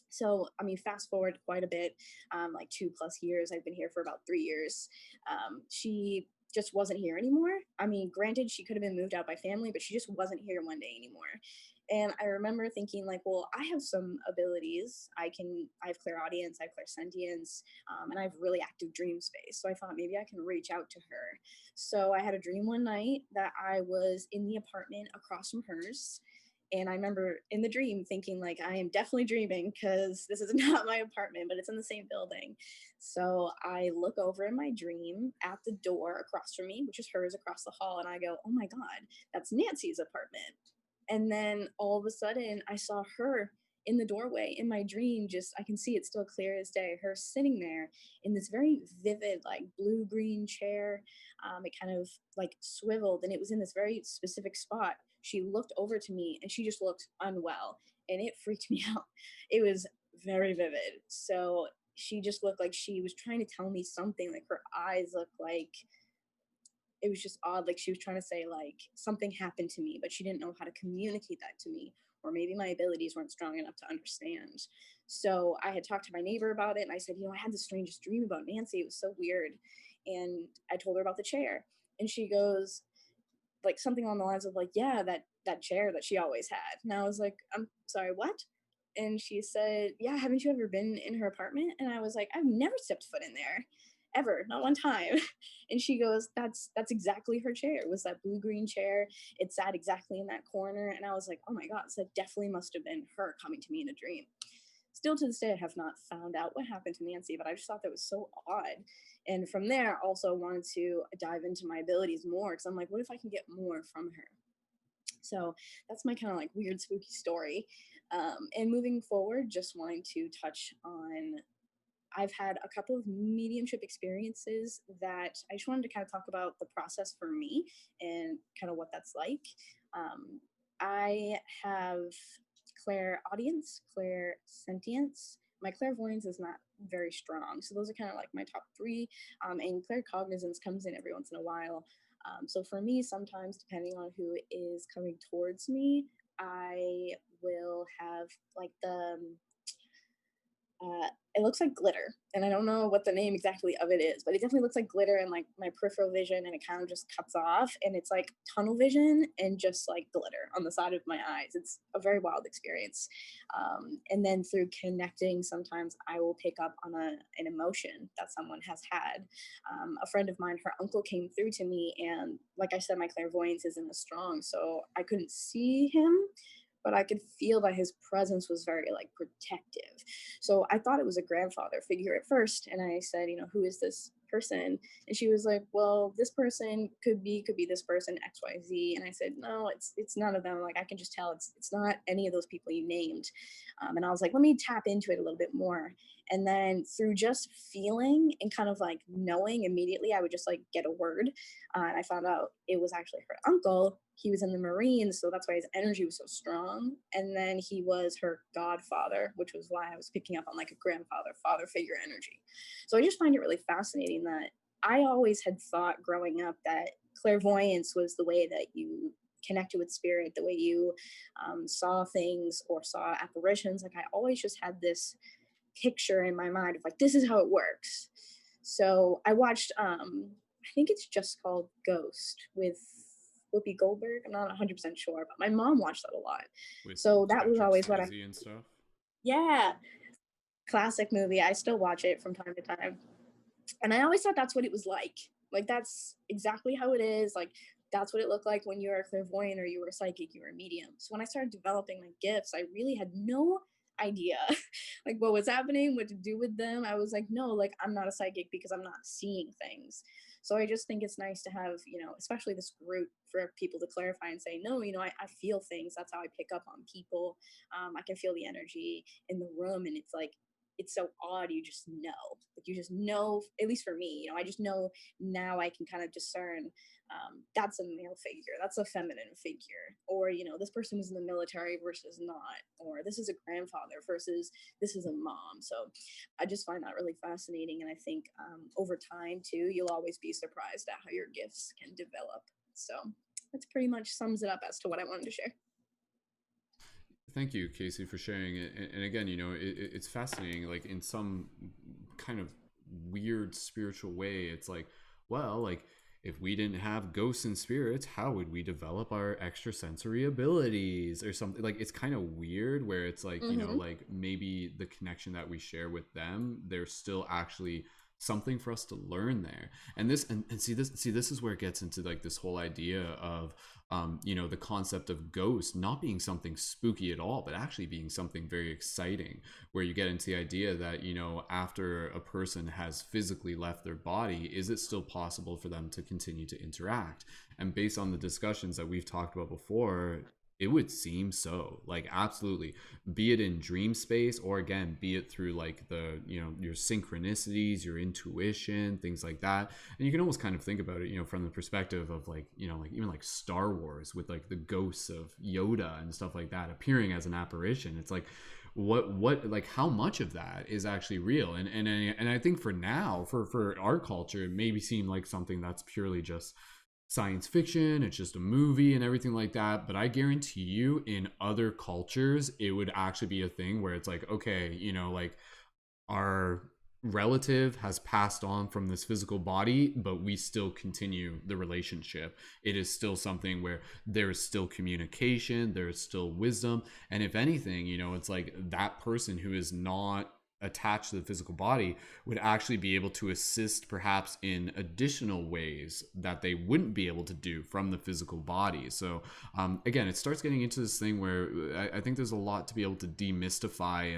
So, I mean, fast forward quite a bit, like 2+ years. I've been here for about 3 years. She just wasn't here anymore. I mean, granted, she could have been moved out by family, but she just wasn't here one day anymore. And I remember thinking, like, well, I have some abilities. I have clairaudience, I have clairsentience, and I have really active dream space. So I thought maybe I can reach out to her. So I had a dream one night that I was in the apartment across from hers. And I remember in the dream thinking, like, I am definitely dreaming because this is not my apartment, but it's in the same building. So I look over in my dream at the door across from me, which is hers across the hall. And I go, oh my God, that's Nancy's apartment. And then all of a sudden I saw her in the doorway in my dream. Just, I can see it still clear as day, her sitting there in this very vivid, like blue-green chair. It kind of like swiveled and it was in this very specific spot. She looked over to me and she just looked unwell and it freaked me out. It was very vivid. So she just looked like she was trying to tell me something. Like her eyes looked like, it was just odd. Like she was trying to say like something happened to me, but she didn't know how to communicate that to me, or maybe my abilities weren't strong enough to understand. So I had talked to my neighbor about it and I said, I had the strangest dream about Nancy. It was so weird. And I told her about the chair and she goes like something along the lines of like, yeah, that chair that she always had. And I was like, I'm sorry, what? And she said, yeah, haven't you ever been in her apartment? And I was like, I've never stepped foot in there ever, not one time. And she goes, that's exactly her chair. It was that blue-green chair. It sat exactly in that corner. And I was like, oh my God, so that definitely must have been her coming to me in a dream. Still to this day, I have not found out what happened to Nancy, but I just thought that was so odd. And from there, also wanted to dive into my abilities more because I'm like, what if I can get more from her? So that's my kind of like weird, spooky story. And moving forward, just wanting to touch on, I've had a couple of mediumship experiences that I just wanted to kind of talk about the process for me and kind of what that's like. I have clairaudience, clairsentience. My clairvoyance is not very strong. So those are kind of like my top three. And claircognizance comes in every once in a while. So for me, sometimes depending on who is coming towards me, I will have like it looks like glitter, and I don't know what the name exactly of it is, but it definitely looks like glitter in like my peripheral vision, and it kind of just cuts off, and it's like tunnel vision and just like glitter on the side of my eyes. It's a very wild experience. And then through connecting, sometimes I will pick up on an emotion that someone has had. A friend of mine, her uncle came through to me, and like I said, my clairvoyance isn't as strong, so I couldn't see him, but I could feel that his presence was very like protective. So I thought it was a grandfather figure at first. And I said, who is this person? And she was like, well, this person could be this person, XYZ. And I said, no, it's none of them. Like I can just tell it's not any of those people you named. And I was like, let me tap into it a little bit more. And then through just feeling and kind of like knowing immediately, I would just like get a word. And I found out it was actually her uncle. He was in the Marines, so that's why his energy was so strong. And then he was her godfather, which was why I was picking up on like a grandfather, father figure energy. So I just find it really fascinating that I always had thought growing up that clairvoyance was the way that you connected with spirit, the way you saw things or saw apparitions. Like I always just had this picture in my mind of like, this is how it works. So I watched, I think it's just called Ghost with Whoopi Goldberg. I'm not 100% sure, but my mom watched that a lot. With So that was Patrick always what I, Swayze and stuff. yeah, classic movie. I still watch it from time to time. And I always thought that's what it was like. Like, that's exactly how it is. Like, that's what it looked like when you were a clairvoyant or you were a psychic, you were a medium. So when I started developing my gifts, I really had no idea like what was happening, what to do with them. I was like, no, like I'm not a psychic because I'm not seeing things. So I just think it's nice to have, especially this group for people to clarify and say, no, I feel things. That's how I pick up on people. I can feel the energy in the room. And it's like, it's so odd. You just know, like, you just know, at least for me, I just know now. I can kind of discern, that's a male figure, that's a feminine figure, or this person was in the military versus not, or this is a grandfather versus this is a mom. So I just find that really fascinating, and I think, over time too, you'll always be surprised at how your gifts can develop. So that's pretty much sums it up as to what I wanted to share. Thank you, Kaci, for sharing it. And again, it's fascinating. Like in some kind of weird spiritual way, it's like, well, like if we didn't have ghosts and spirits, how would we develop our extrasensory abilities or something? Like it's kind of weird where it's like, like maybe the connection that we share with them, there's still actually something for us to learn there. And this and see this is where it gets into like this whole idea of the concept of ghosts not being something spooky at all, but actually being something very exciting, where you get into the idea that after a person has physically left their body, is it still possible for them to continue to interact? And based on the discussions that we've talked about before, it would seem so. Like absolutely, be it in dream space, or again, be it through like the your synchronicities, your intuition, things like that. And you can almost kind of think about it from the perspective of like like even like Star Wars with like the ghosts of Yoda and stuff like that appearing as an apparition. It's like what like how much of that is actually real? And I think for now, for our culture, it maybe seem like something that's purely just science fiction, it's just a movie and everything like that. But I guarantee you in other cultures it would actually be a thing where it's like, okay, like our relative has passed on from this physical body, but we still continue the relationship. It is still something where there is still communication, there is still wisdom, and if anything, it's like that person who is not attached to the physical body would actually be able to assist perhaps in additional ways that they wouldn't be able to do from the physical body. So again, it starts getting into this thing where I think there's a lot to be able to demystify.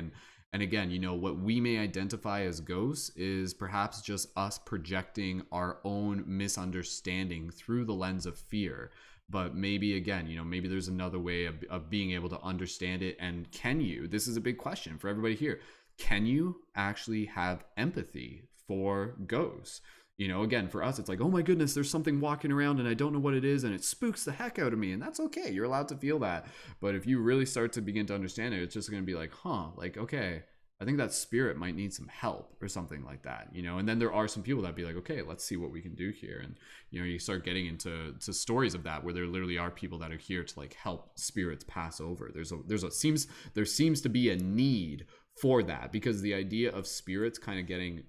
And again, what we may identify as ghosts is perhaps just us projecting our own misunderstanding through the lens of fear. But maybe again, maybe there's another way of being able to understand it. And this is a big question for everybody here, can you actually have empathy for ghosts? Again, for us, it's like, oh my goodness, there's something walking around and I don't know what it is and it spooks the heck out of me. And that's okay. You're allowed to feel that. But if you really start to begin to understand it, it's just going to be like, like, okay, I think that spirit might need some help or something like that, and then there are some people that be like, okay, let's see what we can do here. And, you start getting into stories of that where there literally are people that are here to like help spirits pass over. There seems to be a need for that, because the idea of spirits kind of getting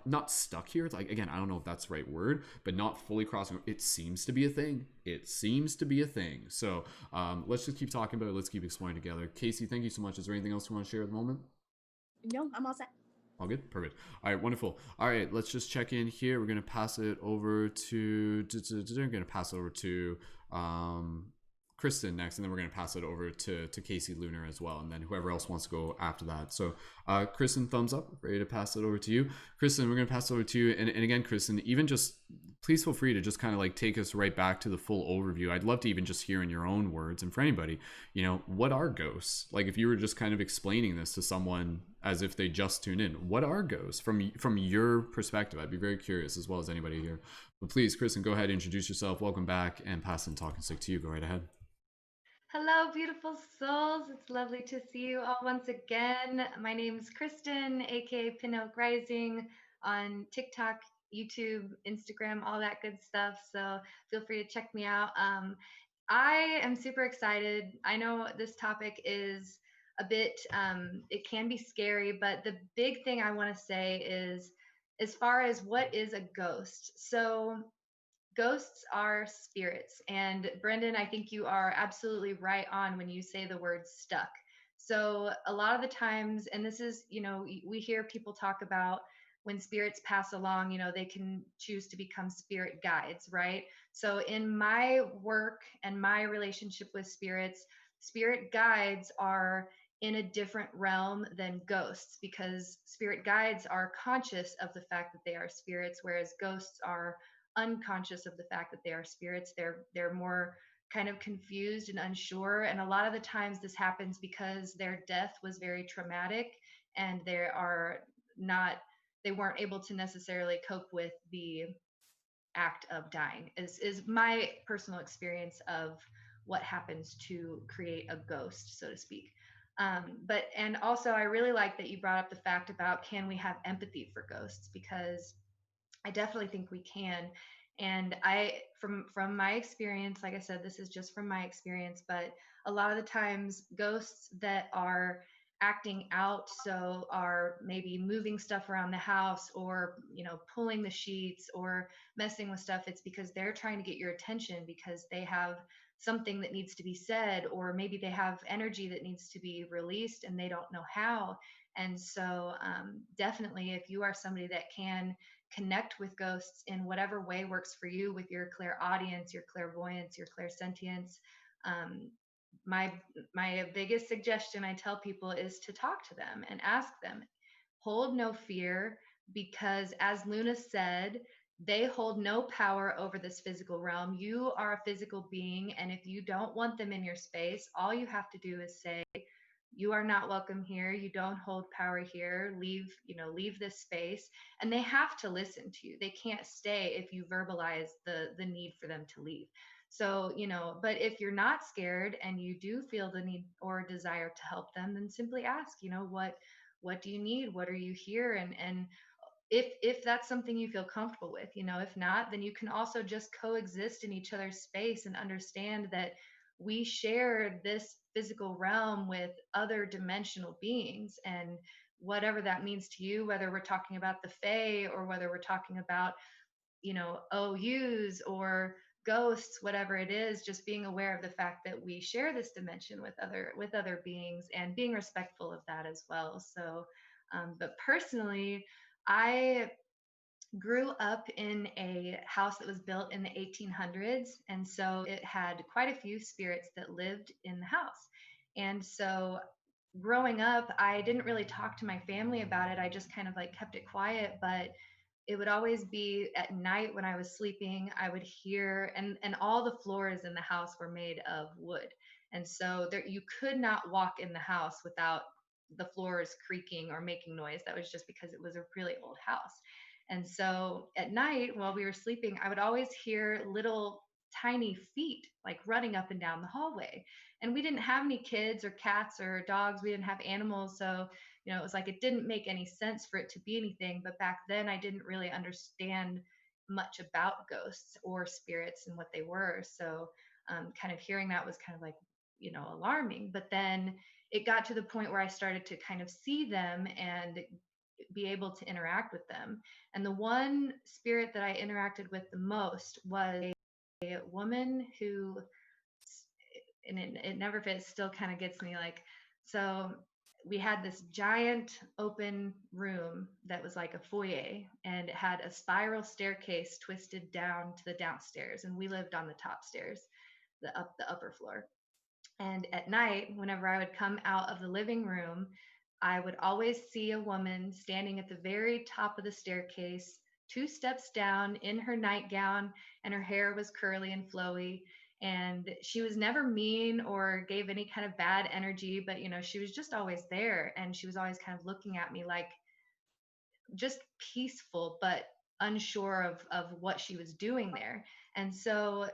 not stuck here, it's like, again, I don't know if that's the right word, but not fully crossing, it seems to be a thing. So let's just keep talking about it, let's keep exploring together. Kaci, thank you so much. Is there anything else you want to share at the moment? No, I'm all set. All good? Perfect. All right, wonderful. All right, let's just check in here. We're going to pass it over to Kristine next, and then we're going to pass it over to Kaci Lunar as well, and then whoever else wants to go after that. So Kristine, thumbs up, ready to pass it over to you. Kristine, we're going to pass it over to you. And again, Kristine, even just please feel free to just kind of like take us right back to the full overview. I'd love to even just hear in your own words, and for anybody, what are ghosts? Like if you were just kind of explaining this to someone as if they just tuned in, what are ghosts from your perspective? I'd be very curious, as well as anybody here. But please, Kristine, go ahead, introduce yourself, welcome back, and pass the talking stick to you. Go right ahead. Hello, beautiful souls. It's lovely to see you all once again. My name is Kristine, aka Pin Oak Rising, on TikTok, YouTube, Instagram, all that good stuff. So feel free to check me out. I am super excited. I know this topic is a bit, it can be scary, but the big thing I want to say is, as far as what is a ghost. So ghosts are spirits. And Brendon, I think you are absolutely right on when you say the word stuck. So a lot of the times, and this is, we hear people talk about when spirits pass along, they can choose to become spirit guides, right? So in my work and my relationship with spirits, spirit guides are in a different realm than ghosts, because spirit guides are conscious of the fact that they are spirits, whereas ghosts are unconscious of the fact that they are spirits. They're more kind of confused and unsure, and a lot of the times this happens because their death was very traumatic, and they weren't able to necessarily cope with the act of dying, is my personal experience of what happens to create a ghost, so to speak. And also I really like that you brought up the fact about, can we have empathy for ghosts? Because I definitely think we can. And from my experience, like I said, this is just from my experience, but a lot of the times ghosts that are acting out, so are maybe moving stuff around the house, or pulling the sheets or messing with stuff, it's because they're trying to get your attention, because they have something that needs to be said, or maybe they have energy that needs to be released and they don't know how. And so definitely, if you are somebody that can connect with ghosts in whatever way works for you, with your clairaudience, your clairvoyance, your clairsentience, um, my biggest suggestion I tell people is to talk to them and ask them. Hold no fear, because as Luna said, they hold no power over this physical realm. You are a physical being, and if you don't want them in your space, all you have to do is say, you are not welcome here, you don't hold power here, leave this space. And they have to listen to you. They can't stay if you verbalize the need for them to leave. So, but if you're not scared and you do feel the need or desire to help them, then simply ask, what do you need? What are you here? And if that's something you feel comfortable with, if not, then you can also just coexist in each other's space and understand that we share this physical realm with other dimensional beings. And whatever that means to you, whether we're talking about the Fae or whether we're talking about, OUs or ghosts, whatever it is, just being aware of the fact that we share this dimension with other beings, and being respectful of that as well. So, but personally, I grew up in a house that was built in the 1800s. And so it had quite a few spirits that lived in the house. And so growing up, I didn't really talk to my family about it. I just kind of like kept it quiet. But it would always be at night when I was sleeping, I would hear, and all the floors in the house were made of wood. And so you could not walk in the house without the floors creaking or making noise. That was just because it was a really old house. And so at night while we were sleeping, I would always hear little tiny feet like running up and down the hallway. And we didn't have any kids or cats or dogs. We didn't have animals. So, it was like it didn't make any sense for it to be anything. But back then I didn't really understand much about ghosts or spirits and what they were. So kind of hearing that was kind of like, alarming. But then it got to the point where I started to kind of see them and be able to interact with them. And the one spirit that I interacted with the most was a woman who, and it never fits, still kind of gets me like, so we had this giant open room that was like a foyer, and it had a spiral staircase twisted down to the downstairs, and we lived on the top stairs, the upper floor. And at night, whenever I would come out of the living room, I would always see a woman standing at the very top of the staircase, 2 steps down, in her nightgown, and her hair was curly and flowy. And she was never mean or gave any kind of bad energy, but she was just always there. And she was always kind of looking at me like just peaceful, but unsure of what she was doing there. And so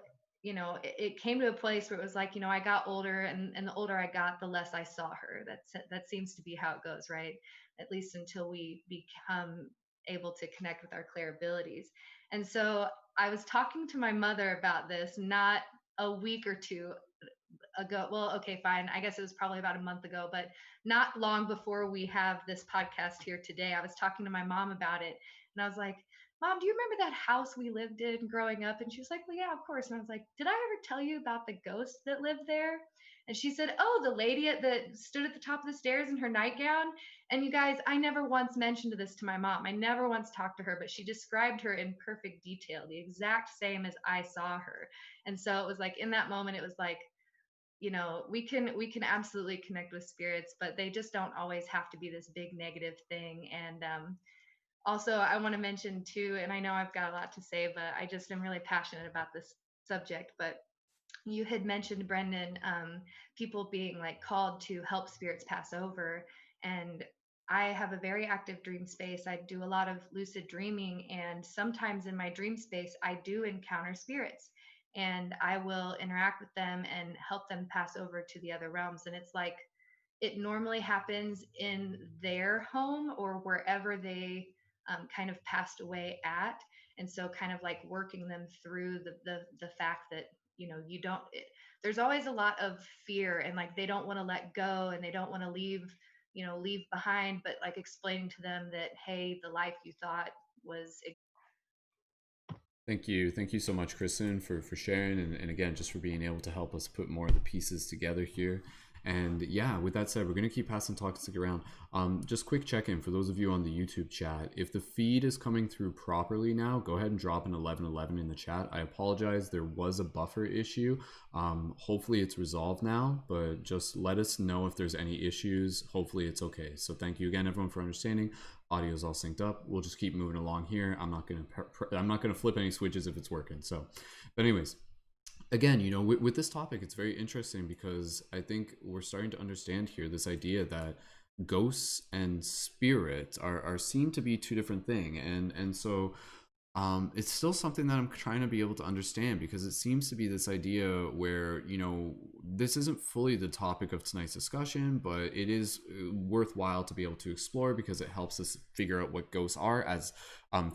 it came to a place where it was like, I got older, and the older I got, the less I saw her. That seems to be how it goes, right? At least until we become able to connect with our clair abilities. And so I was talking to my mother about this not a week or two ago. Well, okay, fine. I guess it was probably about a month ago, but not long before we have this podcast here today. I was talking to my mom about it, and I was like, Mom, do you remember that house we lived in growing up? And she was like, well, yeah, of course. And I was like, did I ever tell you about the ghost that lived there? And she said, oh, the lady that stood at the top of the stairs in her nightgown. And you guys, I never once mentioned this to my mom. I never once talked to her, but she described her in perfect detail, the exact same as I saw her. And so it was like, in that moment, it was like, we can absolutely connect with spirits, but they just don't always have to be this big negative thing. And also, I want to mention too, and I know I've got a lot to say, but I just am really passionate about this subject. But you had mentioned, Brendon, people being like called to help spirits pass over. And I have a very active dream space. I do a lot of lucid dreaming, and sometimes in my dream space, I do encounter spirits, and I will interact with them and help them pass over to the other realms. And it's like it normally happens in their home or wherever they kind of passed away at. And so, kind of like working them through the fact that you don't. There's always a lot of fear, and like they don't want to let go, and they don't want to leave behind, but like explaining to them that, hey, the life you thought was. Thank you so much, Kristen, for sharing, and again, just for being able to help us put more of the pieces together here. And yeah, with that said, we're going to keep passing toxic around. Just quick check-in for those of you on the YouTube chat. If the feed is coming through properly now, go ahead and drop an 1111 in the chat. I apologize, there was a buffer issue. Hopefully it's resolved now, but just let us know if there's any issues. Hopefully it's okay. So thank you again, everyone, for understanding. Audio is all synced up. We'll just keep moving along here. I'm not gonna flip any switches if it's working. So, but anyways, again, with this topic, it's very interesting because I think we're starting to understand here this idea that ghosts and spirits are seen to be two different things, and so it's still something that I'm trying to be able to understand, because it seems to be this idea where, this isn't fully the topic of tonight's discussion, but it is worthwhile to be able to explore, because it helps us figure out what ghosts are as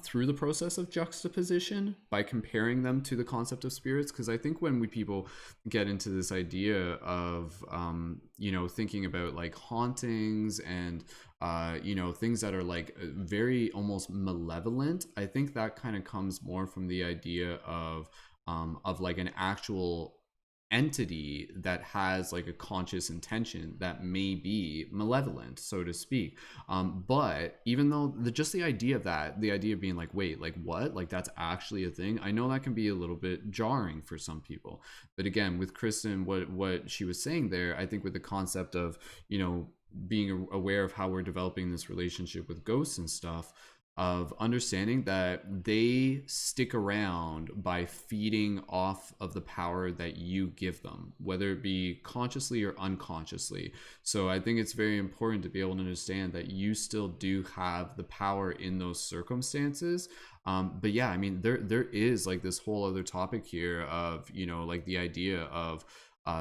through the process of juxtaposition by comparing them to the concept of spirits. Because I think when people get into this idea of thinking about like hauntings and things that are like very almost malevolent, I think that kind of comes more from the idea of like an actual entity that has like a conscious intention that may be malevolent, so to speak. But even though just the idea of being like, wait, like what, like that's actually a thing, I know that can be a little bit jarring for some people. But again, with Kristen, what she was saying there, I think with the concept of being aware of how we're developing this relationship with ghosts and stuff, of understanding that they stick around by feeding off of the power that you give them, whether it be consciously or unconsciously. So I think it's very important to be able to understand that you still do have the power in those circumstances. But yeah, I mean, there is like this whole other topic here of, like the idea of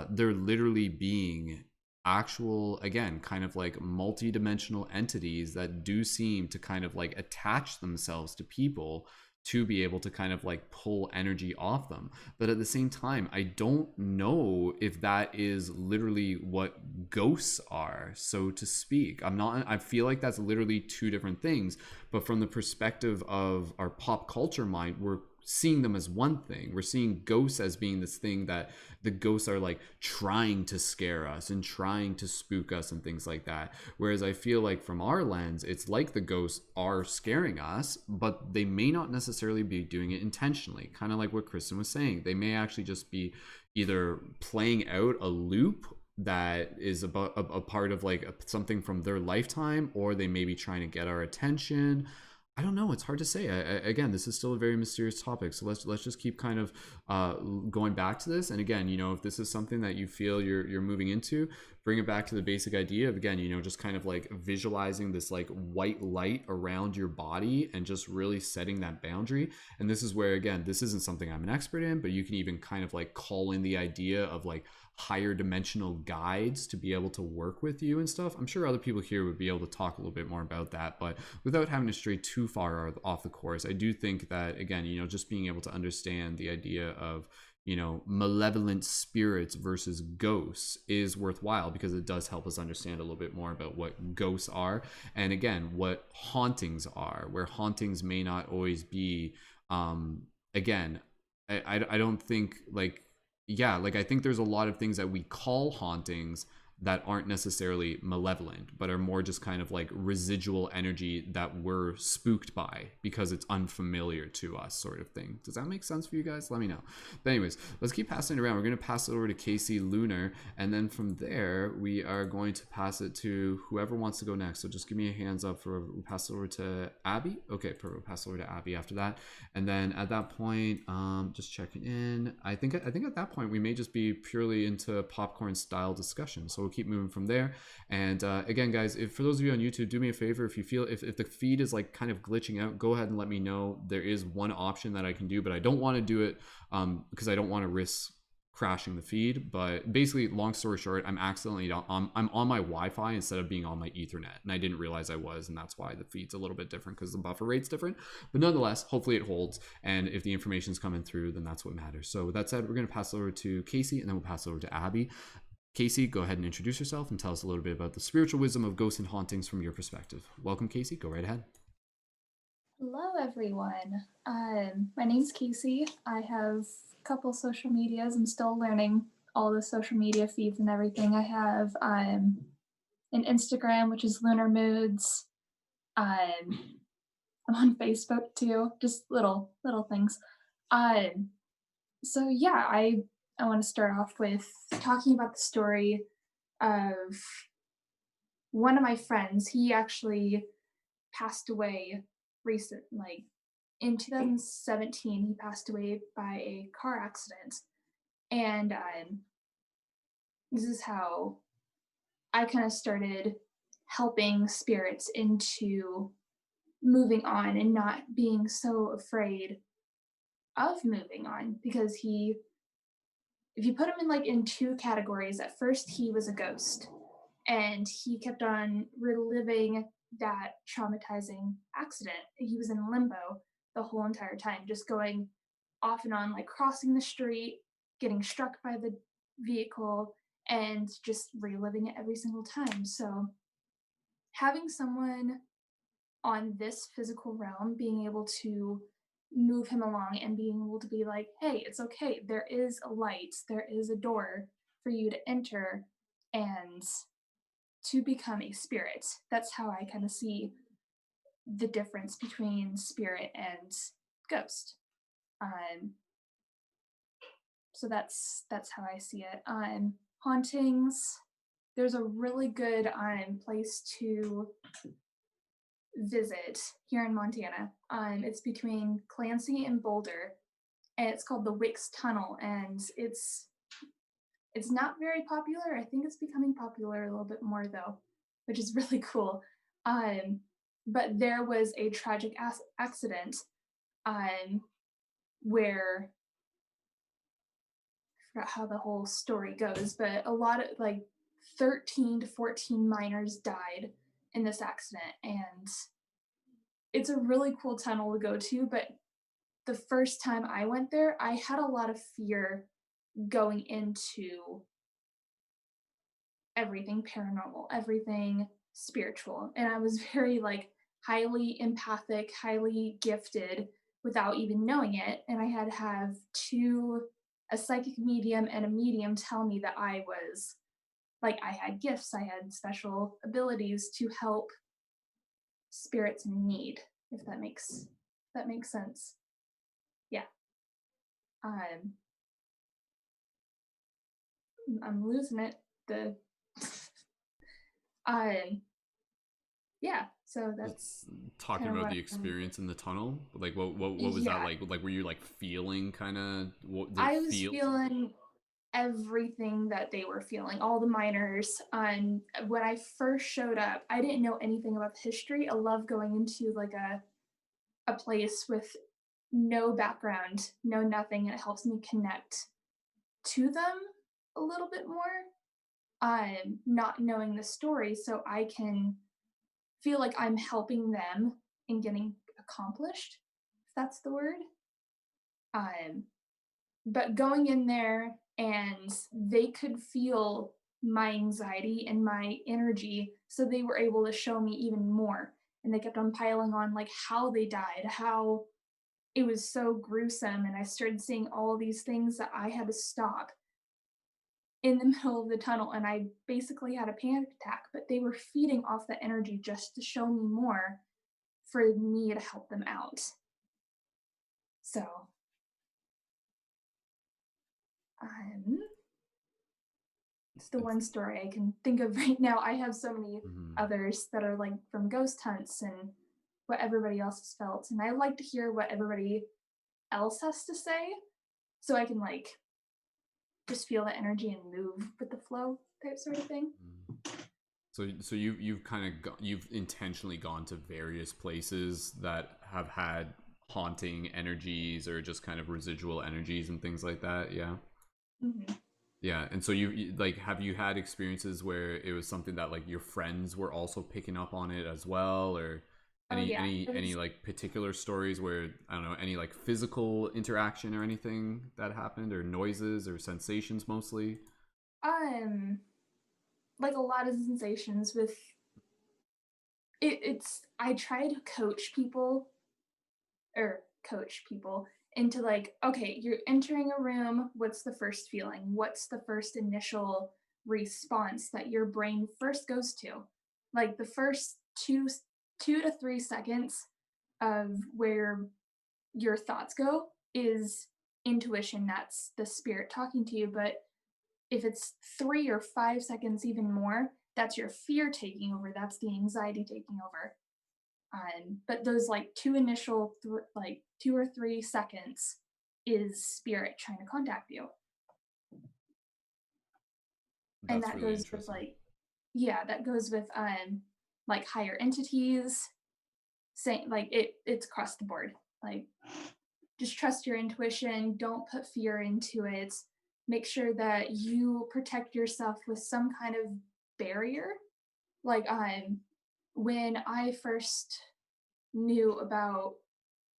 there literally being actual, again, kind of like multi-dimensional entities that do seem to kind of like attach themselves to people to be able to kind of like pull energy off them. But at the same time, I don't know if that is literally what ghosts are, so to speak. I feel like that's literally two different things. But from the perspective of our pop culture mind, we're seeing them as one thing. We're seeing ghosts as being this thing that the ghosts are like trying to scare us and trying to spook us and things like that. Whereas I feel like from our lens, it's like the ghosts are scaring us, but they may not necessarily be doing it intentionally. Kind of like what Kristen was saying. They may actually just be either playing out a loop that is about a part of like something from their lifetime, or they may be trying to get our attention. I don't know. It's hard to say. Again, this is still a very mysterious topic. So let's just keep kind of going back to this. And again, if this is something that you feel you're moving into, bring it back to the basic idea of, again, just kind of like visualizing this like white light around your body and just really setting that boundary. And this is where, again, this isn't something I'm an expert in, but you can even kind of like call in the idea of like higher dimensional guides to be able to work with you and stuff. I'm sure other people here would be able to talk a little bit more about that, but without having to stray too far off the course, I do think that, again, just being able to understand the idea of malevolent spirits versus ghosts is worthwhile, because it does help us understand a little bit more about what ghosts are, and again, what hauntings are, where hauntings may not always be again, I don't think like, yeah, like I think there's a lot of things that we call hauntings that aren't necessarily malevolent, but are more just kind of like residual energy that we're spooked by because it's unfamiliar to us, sort of thing. Does that make sense for you guys? Let me know. But anyways, let's keep passing it around. We're going to pass it over to Kaci Lunar, and then from there we are going to pass it to whoever wants to go next. So just give me a hands up for, we'll pass it over to Abbey. Okay, perfect. We'll pass it over to Abbey after that. And then at that point, just checking in. I think at that point we may just be purely into popcorn style discussion. So we'll keep moving from there. And again, guys, if for those of you on YouTube, do me a favor, if you feel if the feed is like kind of glitching out, go ahead and let me know. There is one option that I can do, but I don't want to do it because I don't want to risk crashing the feed. But basically, long story short, I'm accidentally I'm on my Wi-Fi instead of being on my Ethernet, and I didn't realize I was, and that's why the feed's a little bit different, because the buffer rate's different. But nonetheless, hopefully it holds, and if the information's coming through, then that's what matters. So with that said, we're going to pass it over to Kaci, and then we'll pass it over to Abbey. Kaci, go ahead and introduce yourself and tell us a little bit about the spiritual wisdom of ghosts and hauntings from your perspective. Welcome, Kaci. Go right ahead. Hello, everyone. My name's Kaci. I have a couple social medias. I'm still learning all the social media feeds and everything. I have an Instagram, which is Lunar Moods. I'm on Facebook too, just little things. So yeah, I want to start off with talking about the story of one of my friends. He actually passed away recently. In 2017, he passed away by a car accident. And this is how I kind of started helping spirits into moving on and not being so afraid of moving on, because if you put him in two categories, at first he was a ghost and he kept on reliving that traumatizing accident. He was in limbo the whole entire time, just going off and on, like crossing the street, getting struck by the vehicle, and just reliving it every single time. So having someone on this physical realm being able to move him along and being able to be like, hey, it's okay, there is a light, there is a door for you to enter and to become a spirit. That's how I kind of see the difference between spirit and ghost. So that's how I see it. Hauntings, there's a really good place to visit here in Montana. It's between Clancy and Boulder, and it's called the Wicks Tunnel, and it's not very popular. I think it's becoming popular a little bit more though, which is really cool. But there was a tragic accident where, I forgot how the whole story goes, but a lot of 13 to 14 miners died in this accident, and it's a really cool tunnel to go to. But the first time I went there, I had a lot of fear going into everything paranormal, everything spiritual, and I was very highly empathic, highly gifted without even knowing it, and I had to have a psychic medium and a medium tell me that I was I had gifts, I had special abilities to help spirits in need, if that makes sense. Yeah. I'm losing it. Yeah, so that's talking about the experience in the tunnel. What was that like? Were you feeling kind of what did I was feeling everything that they were feeling, all the miners. When I first showed up, I didn't know anything about the history. I love going into a place with no background, no nothing, and it helps me connect to them a little bit more, not knowing the story, so I can feel like I'm helping them in getting accomplished, if that's the word. But going in there, and they could feel my anxiety and my energy, so they were able to show me even more. And they kept on piling on how they died, how it was so gruesome, and I started seeing all these things that I had to stop in the middle of the tunnel, and I basically had a panic attack, but they were feeding off the energy just to show me more for me to help them out. So it's the one story I can think of right now. I have so many others that are from ghost hunts and what everybody else has felt, and I like to hear what everybody else has to say, so I can just feel the energy and move with the flow type sort of thing. So you've kind of you've intentionally gone to various places that have had haunting energies or just kind of residual energies and things like that. Yeah. Mm-hmm. Yeah. And so you like, have you had experiences where it was something that like your friends were also picking up on it as well, or any like particular stories where, I don't know, any like physical interaction or anything that happened, or noises or sensations mostly? Like a lot of sensations with it's I try to coach people into like, okay, you're entering a room, what's the first feeling? What's the first initial response that your brain first goes to? Like the first 2 to 3 seconds of where your thoughts go is intuition, that's the spirit talking to you. But if it's 3 or 5 seconds, even more, that's your fear taking over, that's the anxiety taking over. But those like 2 or 3 seconds is spirit trying to contact you. And that really goes with that goes with like higher entities, saying like it's across the board. Like just trust your intuition, don't put fear into it. Make sure that you protect yourself with some kind of barrier. Like when I first knew about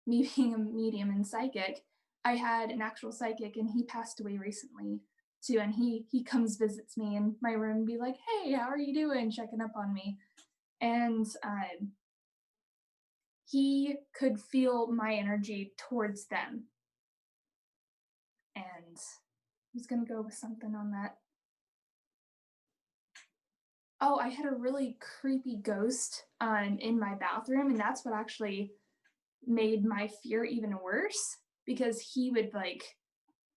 me being a medium and psychic, I had an actual psychic and he passed away recently too. And he comes visits me in my room and be like, hey, how are you doing? Checking up on me. And he could feel my energy towards them. And I was going to go with something on that. Oh, I had a really creepy ghost in my bathroom, and that's what actually made my fear even worse, because he would like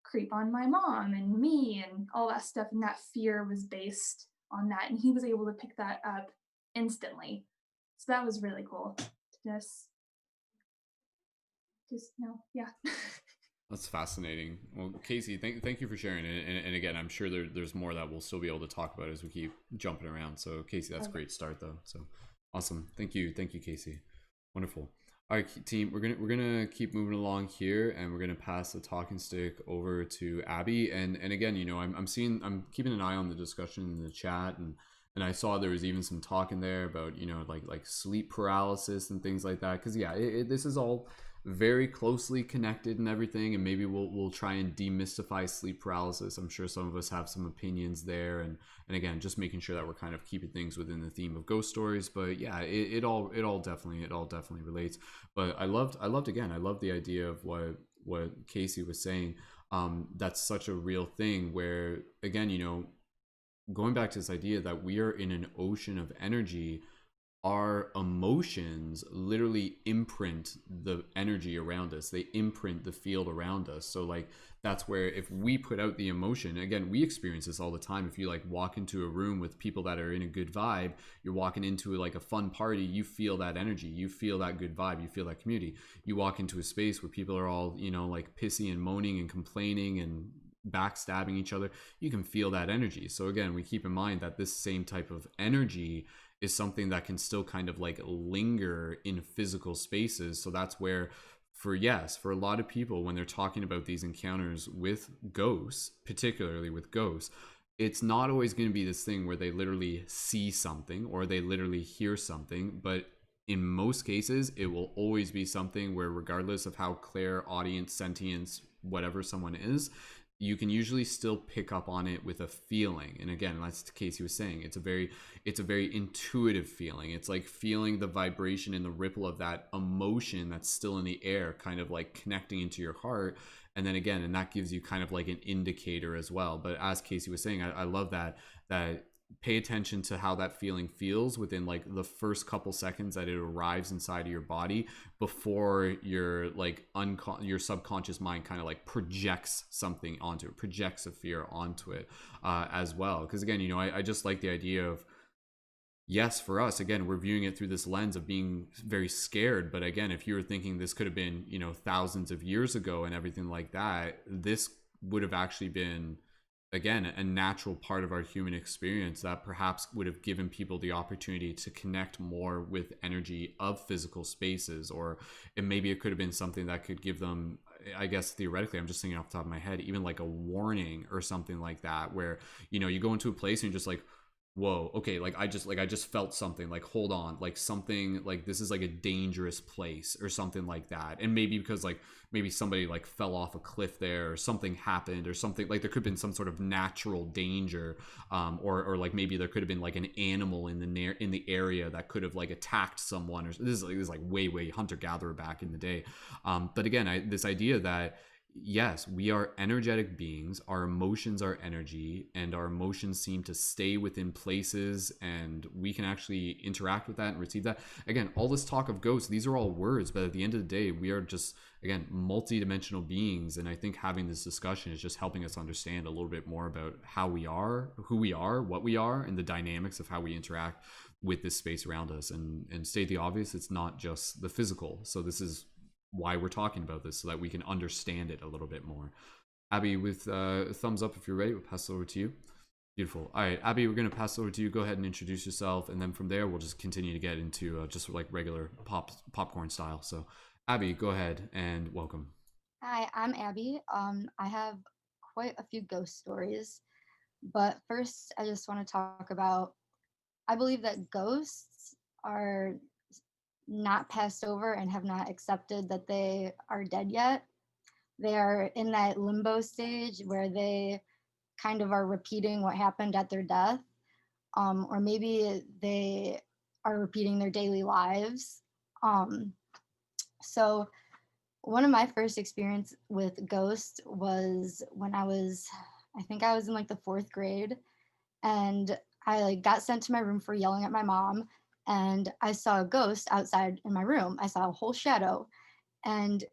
creep on my mom and me and all that stuff, and that fear was based on that, and he was able to pick that up instantly. So that was really cool to just know. Yeah. That's fascinating. Well, Kaci, thank you for sharing it. And again, I'm sure there's more that we'll still be able to talk about as we keep jumping around. So Kaci, that's a great start though. So awesome. Thank you, Kaci. Wonderful. All right, team, we're gonna keep moving along here, and we're gonna pass the talking stick over to Abbey. And again, you know, I'm keeping an eye on the discussion in the chat, and I saw there was even some talk in there about, you know, like sleep paralysis and things like that. Because yeah, this is all very closely connected and everything, and maybe we'll try and demystify sleep paralysis. I'm sure some of us have some opinions there, and again, just making sure that we're kind of keeping things within the theme of ghost stories. But yeah, it all definitely relates. But I loved the idea of what Kaci was saying. That's such a real thing, where again, you know, going back to this idea that we are in an ocean of energy. Our emotions literally imprint the energy around us. They imprint the field around us. So like, that's where if we put out the emotion, again, we experience this all the time. If you like walk into a room with people that are in a good vibe, you're walking into like a fun party, you feel that energy, you feel that good vibe, you feel that community. You walk into a space where people are all, you know, like pissy and moaning and complaining and backstabbing each other, you can feel that energy. So again, we keep in mind that this same type of energy is something that can still kind of like linger in physical spaces. So that's where for a lot of people, when they're talking about these encounters with ghosts, particularly with ghosts, it's not always going to be this thing where they literally see something or they literally hear something, but in most cases, it will always be something where, regardless of how clairaudient, sentience, whatever someone is, you can usually still pick up on it with a feeling. And again, that's the case he was saying. It's a very intuitive feeling. It's like feeling the vibration and the ripple of that emotion that's still in the air, kind of like connecting into your heart. And then again, and that gives you kind of like an indicator as well. But as Kaci was saying, I love that pay attention to how that feeling feels within like the first couple seconds that it arrives inside of your body, before your like your subconscious mind kind of like projects something onto it, projects a fear onto it as well. Because again, you know, I just like the idea of, yes, for us, again, we're viewing it through this lens of being very scared. But again, if you were thinking this could have been, you know, thousands of years ago and everything like that, this would have actually been again, a natural part of our human experience that perhaps would have given people the opportunity to connect more with energy of physical spaces, or maybe it could have been something that could give them, I guess theoretically, I'm just thinking off the top of my head, even like a warning or something like that, where you go into a place and you're just like, whoa, okay, like I just felt something, like hold on, like something, like this is like a dangerous place or something like that. And maybe because like maybe somebody like fell off a cliff there, or something happened, or something, like there could have been some sort of natural danger, or like maybe there could have been like an animal in the area that could have like attacked someone, or this is like way hunter gatherer back in the day. But again, this idea that yes, we are energetic beings. Our emotions are energy, and our emotions seem to stay within places, and we can actually interact with that and receive that. Again, all this talk of ghosts, these are all words, but at the end of the day, we are just, again, multidimensional beings. And I think having this discussion is just helping us understand a little bit more about how we are, who we are, what we are, and the dynamics of how we interact with this space around us. And state the obvious, it's not just the physical. So this is why we're talking about this, so that we can understand it a little bit more. Abbey, with thumbs up if you're ready, we'll pass it over to you. Beautiful. All right, Abbey, we're going to pass it over to you. Go ahead and introduce yourself, and then from there we'll just continue to get into just like regular popcorn style. So Abbey, go ahead and welcome. Hi, I'm Abbey. I have quite a few ghost stories, but first I just want to talk about, I believe that ghosts are not passed over and have not accepted that they are dead yet. They are in that limbo stage where they kind of are repeating what happened at their death, or maybe they are repeating their daily lives. So one of my first experience with ghosts was when I think I was in like the 4th grade, and I like got sent to my room for yelling at my mom, and I saw a ghost outside in my room. I saw a whole shadow, and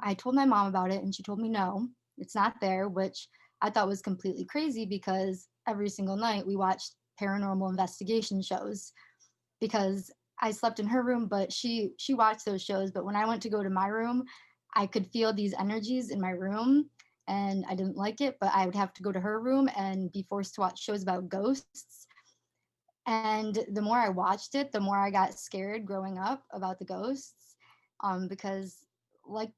I told my mom about it, and she told me no, it's not there, which I thought was completely crazy because every single night we watched paranormal investigation shows, because I slept in her room, but she watched those shows. But when I went to go to my room, I could feel these energies in my room, and I didn't like it, but I would have to go to her room and be forced to watch shows about ghosts. And the more I watched it, the more I got scared growing up about the ghosts, because like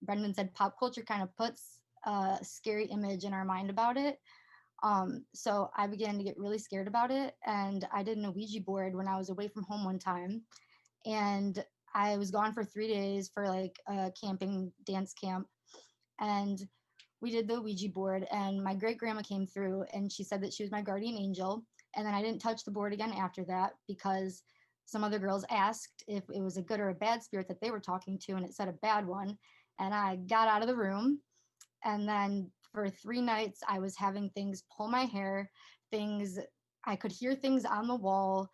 Brendon said, pop culture kind of puts a scary image in our mind about it. So I began to get really scared about it, and I did an Ouija board when I was away from home one time, and I was gone for 3 days for like a camping dance camp, and we did the Ouija board, and my great grandma came through, and she said that she was my guardian angel. And then I didn't touch the board again after that, because some other girls asked if it was a good or a bad spirit that they were talking to, and it said a bad one. And I got out of the room, and then for 3 nights I was having things pull my hair, things, I could hear things on the wall.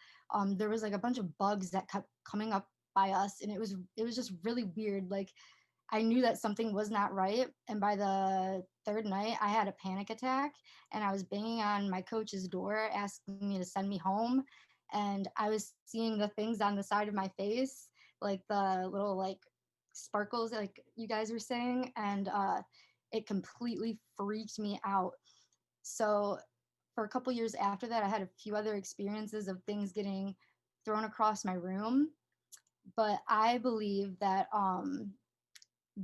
There was like a bunch of bugs that kept coming up by us, and it was just really weird. Like, I knew that something was not right. And by the 3rd night, I had a panic attack, and I was banging on my coach's door asking me to send me home. And I was seeing the things on the side of my face, like the little like sparkles, like you guys were saying. And it completely freaked me out. So for a couple years after that, I had a few other experiences of things getting thrown across my room. But I believe that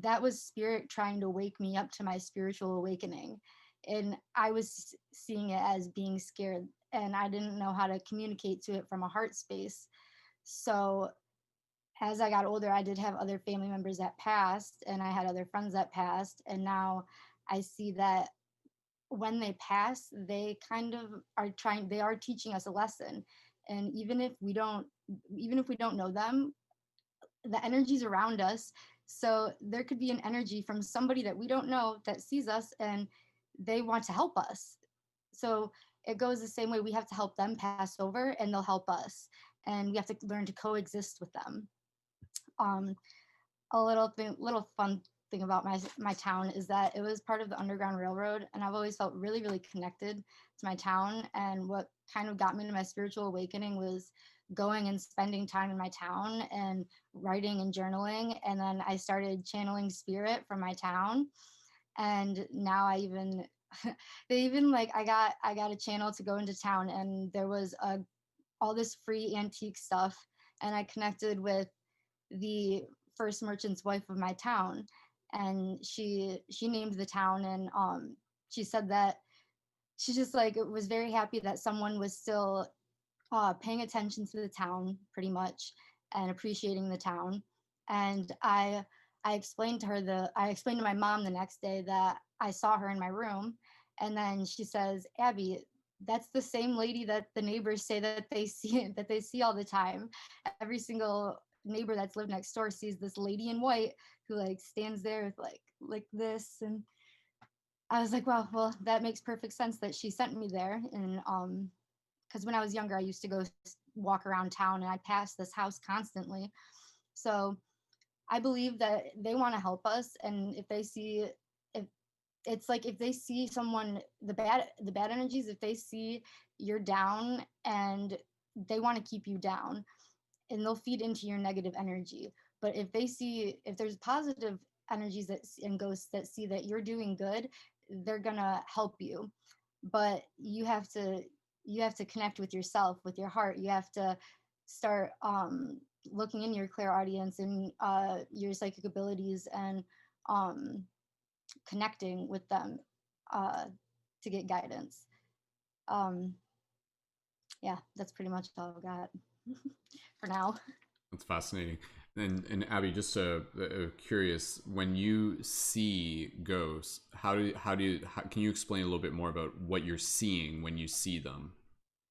that was spirit trying to wake me up to my spiritual awakening. And I was seeing it as being scared, and I didn't know how to communicate to it from a heart space. So as I got older, I did have other family members that passed, and I had other friends that passed. And now I see that when they pass, they kind of they are teaching us a lesson. And even if we don't know them, the energies around us. So there could be an energy from somebody that we don't know that sees us, and they want to help us. So it goes the same way. We have to help them pass over, and they'll help us. And we have to learn to coexist with them. Um, a little fun thing about my town is that it was part of the Underground Railroad, and I've always felt really, really connected to my town. And what kind of got me to my spiritual awakening was going and spending time in my town and writing and journaling. And then I started channeling spirit from my town. And now I even they even like I got a channel to go into town, and there was all this free antique stuff, and I connected with the first merchant's wife of my town, and she named the town, and she said that she just like was very happy that someone was still paying attention to the town pretty much and appreciating the town. And I explained to her I explained to my mom the next day that I saw her in my room, and then she says, Abby, that's the same lady that the neighbors say that they see that they see all the time. Every single neighbor that's lived next door sees this lady in white who like stands there with like this. And I was like, well, that makes perfect sense that she sent me there. And because when I was younger, I used to go walk around town, and I passed this house constantly. So I believe that they want to help us, and if they see, if it's like if they see someone, the bad energies, if they see you're down and they want to keep you down, and they'll feed into your negative energy. But if there's positive energies and ghosts that see that you're doing good, they're gonna help you. But you have to connect with yourself, with your heart. You have to start looking in your clairaudience and your psychic abilities, and um, connecting with them to get guidance. Um, yeah, that's pretty much all I've got for now. That's fascinating. And Abby, just curious, when you see ghosts, how can you explain a little bit more about what you're seeing when you see them?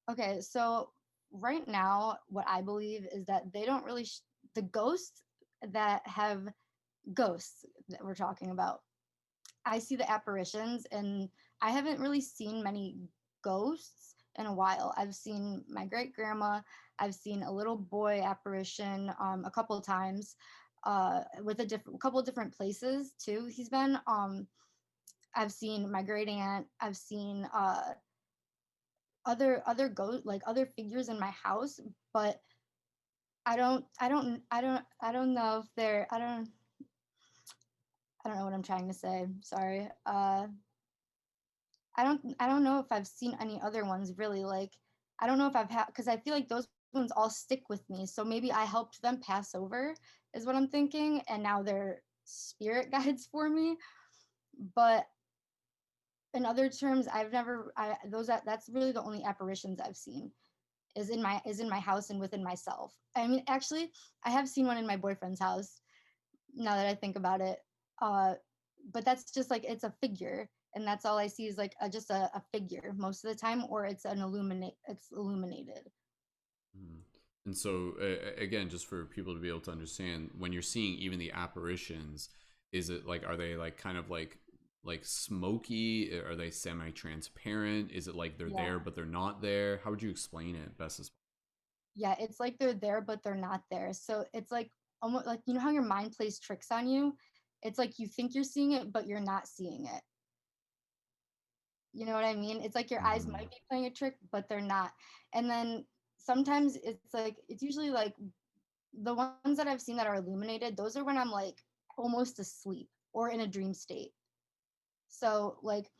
Okay, so right now, what I believe is that they don't really the ghosts that have ghosts that we're talking about. I see the apparitions, and I haven't really seen many ghosts in a while. I've seen my great grandma. I've seen a little boy apparition a couple of times, with a couple of different places too. He's been. I've seen my great aunt. I've seen other ghost like other figures in my house, but I don't know if they're I don't know what I'm trying to say. Sorry. I don't know if I've seen any other ones really. Like I don't know if I've had, because I feel like those ones all stick with me. So maybe I helped them pass over is what I'm thinking, and now they're spirit guides for me. But in other terms, I've never that's really the only apparitions I've seen is in my house and within myself. I mean, actually, I have seen one in my boyfriend's house. Now that I think about it, uh, but that's just like it's a figure, and that's all I see is like just a figure most of the time, or it's illuminated. Mhm. And so, again, just for people to be able to understand, when you're seeing even the apparitions, is it like, are they like kind of like smoky? Are they semi-transparent? Is it like they're Yeah, there but they're not there? How would you explain it best as yeah, it's like they're there but they're not there. So it's like almost like, you know how your mind plays tricks on you. It's like you think you're seeing it but you're not seeing it. You know what I mean? It's like your eyes Mhm. might be playing a trick but they're not. And then sometimes it's usually like the ones that I've seen that are illuminated, those are when I'm like almost asleep or in a dream state. So like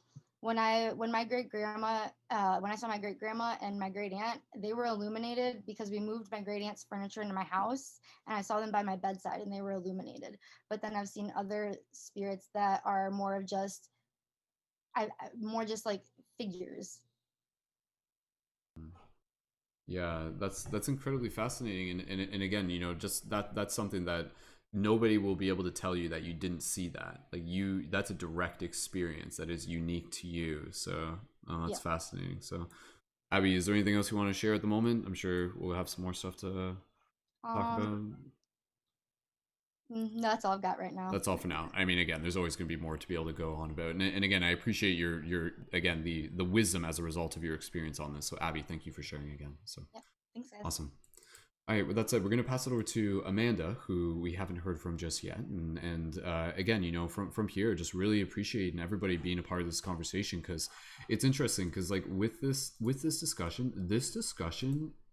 when my great grandma when I saw my great grandma and my great aunt, they were illuminated because we moved my great aunt's furniture into my house, and I saw them by my bedside and they were illuminated. But then I've seen other spirits that are more of just more just like figures. Yeah, that's incredibly fascinating, and again, just that's something that nobody will be able to tell you that you didn't see that. Like that's a direct experience that is unique to you. So that's Yeah. fascinating. So, Abby, is there anything else you want to share at the moment? I'm sure we'll have some more stuff to talk about. No, that's all I've got right now. That's all for now. I mean, again, there's always going to be more to be able to go on about, and again, I appreciate your again the wisdom as a result of your experience on this. So, Abby, thank you for sharing again. So Yeah, thanks guys. awesome. All right, with that said, we're going to pass it over to Amanda, who we haven't heard from just yet. And again, from here, just really appreciating everybody being a part of this conversation, because it's interesting. Because like with this discussion,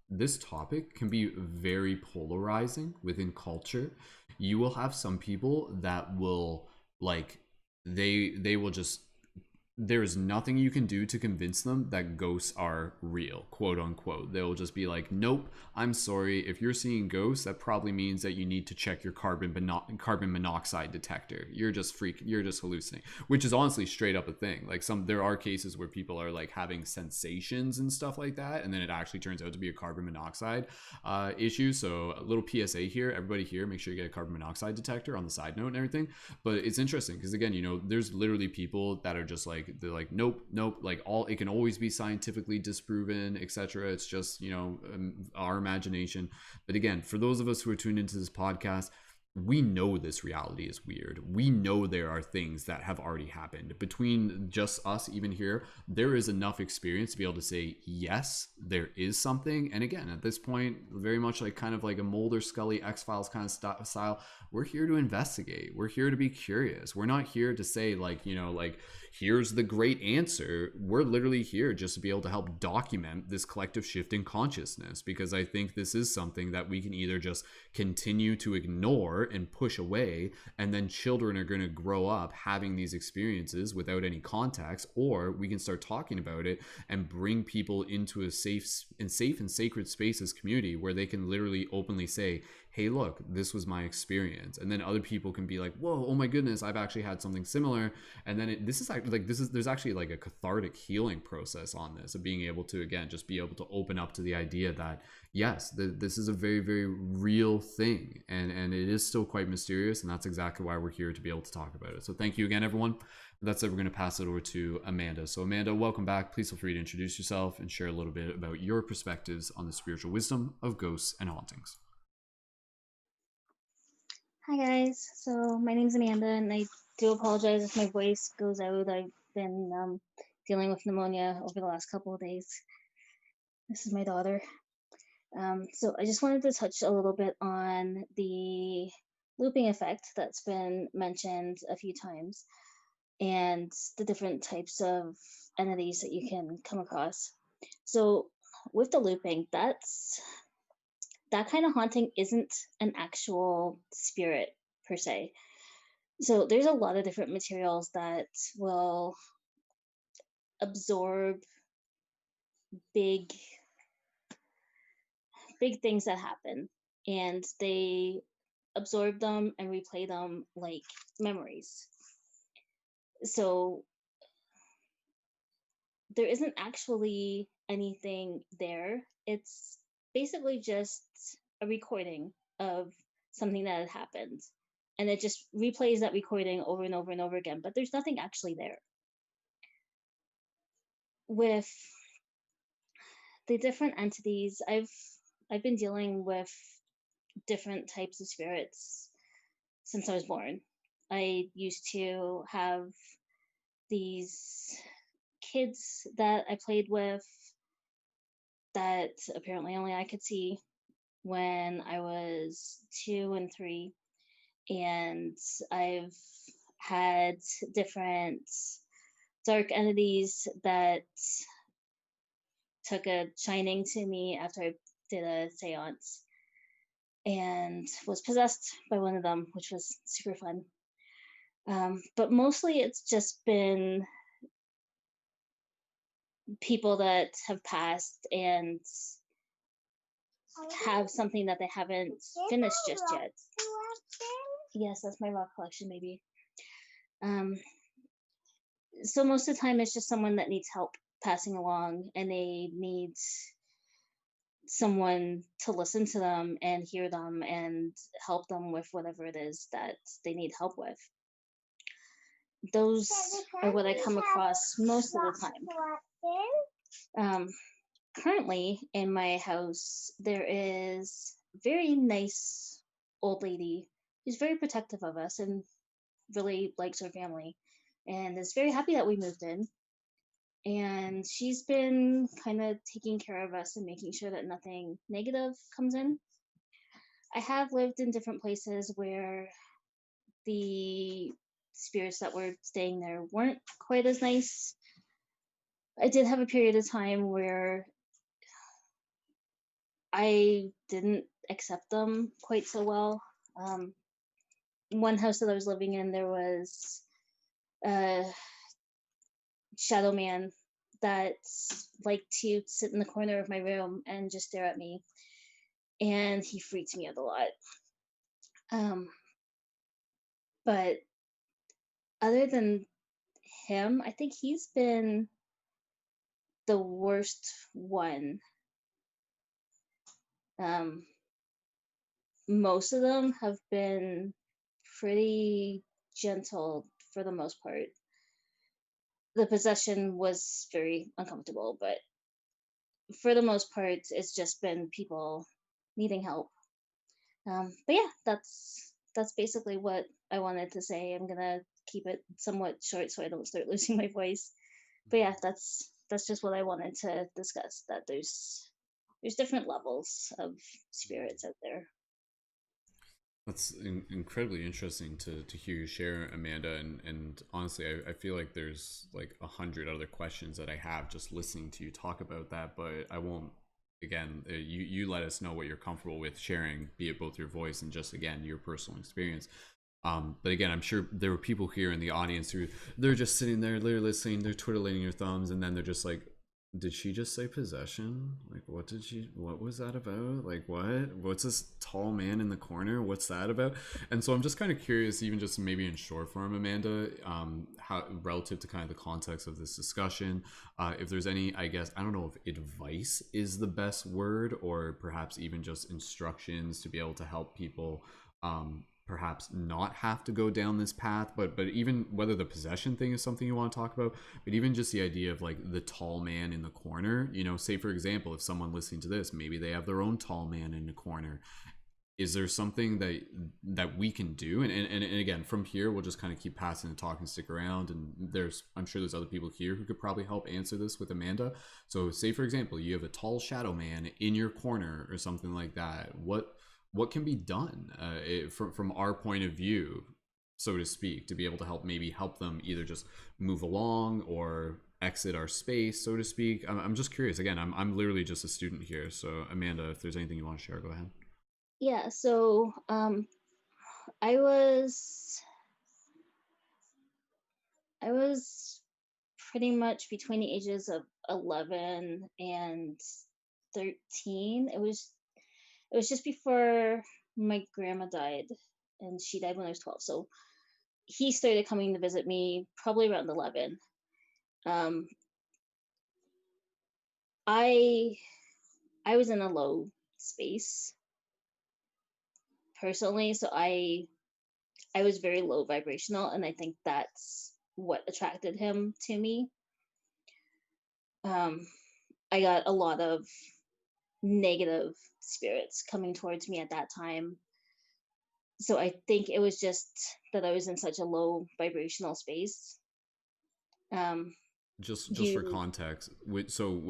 this topic can be very polarizing within culture. You will have some people that will like they will just there's nothing you can do to convince them that ghosts are real, quote unquote. They'll just be like, nope, I'm sorry. If you're seeing ghosts, that probably means that you need to check your carbon monoxide detector. You're just hallucinating, which is honestly straight up a thing. Like there are cases where people are like having sensations and stuff like that, and then it actually turns out to be a carbon monoxide issue. So a little PSA here, everybody here, make sure you get a carbon monoxide detector on the side note and everything. But it's interesting because again, there's literally people that are just like, they're like, nope, like it can always be scientifically disproven, etc. It's just our imagination. But again, for those of us who are tuned into this podcast, we know this reality is weird. We know there are things that have already happened. Between just us, even here, there is enough experience to be able to say, yes, there is something. And again, at this point, very much like kind of like a Mulder, Scully, X-Files kind of style, we're here to investigate. We're here to be curious. We're not here to say like, here's the great answer. We're literally here just to be able to help document this collective shift in consciousness, because I think this is something that we can either just continue to ignore and push away, and then children are going to grow up having these experiences without any context, or we can start talking about it and bring people into a safe and sacred spaces community where they can literally openly say, hey, look, this was my experience. And then other people can be like, whoa, oh my goodness, I've actually had something similar. And then there's actually like a cathartic healing process on this, of being able to, again, just be able to open up to the idea that, yes, this is a very, very real thing. And it is still quite mysterious. And that's exactly why we're here, to be able to talk about it. So thank you again, everyone. That's it. We're going to pass it over to Amanda. So Amanda, welcome back. Please feel free to introduce yourself and share a little bit about your perspectives on the spiritual wisdom of ghosts and hauntings. Hi guys, so my name's Amanda, and I do apologize if my voice goes out. I've been dealing with pneumonia over the last couple of days. This is my daughter. So I just wanted to touch a little bit on the looping effect that's been mentioned a few times, and the different types of entities that you can come across. So with the looping, that kind of haunting isn't an actual spirit per se. So there's a lot of different materials that will absorb big things that happen, and they absorb them and replay them like memories. So there isn't actually anything there. It's basically just a recording of something that had happened, and it just replays that recording over and over and over again, but there's nothing actually there. With the different entities, I've been dealing with different types of spirits since I was born. I used to have these kids that I played with that apparently only I could see when I was 2 and 3. And I've had different dark entities that took a shining to me after I did a seance, and was possessed by one of them, which was super fun. But mostly it's just been people that have passed and have something that they haven't finished just yet. Yes, that's my rock collection, baby. So most of the time it's just someone that needs help passing along, and they need someone to listen to them and hear them and help them with whatever it is that they need help with. Those are what I come across most of the time. Currently in my house, there is a very nice old lady who's very protective of us and really likes our family, and is very happy that we moved in. And she's been kind of taking care of us and making sure that nothing negative comes in. I have lived in different places where the spirits that were staying there weren't quite as nice. I did have a period of time where I didn't accept them quite so well. One house that I was living in, there was shadow man that liked to sit in the corner of my room and just stare at me, and he freaked me out a lot. But other than him, I think he's been the worst one. Most of them have been pretty gentle for the most part. The possession was very uncomfortable, but for the most part, it's just been people needing help. But yeah, that's basically what I wanted to say. I'm gonna keep it somewhat short so I don't start losing my voice. But yeah, that's just what I wanted to discuss. That there's different levels of spirits out there. That's incredibly interesting to hear you share, Amanda. And honestly, I feel like there's like 100 other questions that I have just listening to you talk about that, but I won't. Again, you let us know what you're comfortable with sharing, be it both your voice and just, again, your personal experience. But again, I'm sure there were people here in the audience who they're just sitting there, they're listening, they're twiddling their thumbs, and then they're just like, did she just say possession? Like, what was that about? Like, what's this tall man in the corner? What's that about? And so I'm just kind of curious, even just maybe in short form, Amanda, how, relative to kind of the context of this discussion, if there's any, I guess, I don't know if advice is the best word, or perhaps even just instructions to be able to help people, perhaps not have to go down this path, but even whether the possession thing is something you want to talk about, but even just the idea of like the tall man in the corner, say for example, if someone listening to this, maybe they have their own tall man in the corner, is there something that we can do? And again, from here we'll just kind of keep passing the talk and stick around, and I'm sure there's other people here who could probably help answer this with Amanda. So say for example, you have a tall shadow man in your corner or something like that, what can be done from our point of view, so to speak, to be able to help them either just move along or exit our space, so to speak? I'm just curious. Again, I'm literally just a student here. So Amanda, if there's anything you want to share, go ahead. Yeah, so I was pretty much between the ages of 11 and 13. It was just before my grandma died, and she died when I was 12. So he started coming to visit me probably around 11. I was in a low space personally, so I was very low vibrational, and I think that's what attracted him to me. I got a lot of negative spirits coming towards me at that time. So I think it was just that I was in such a low vibrational space. Just for context, so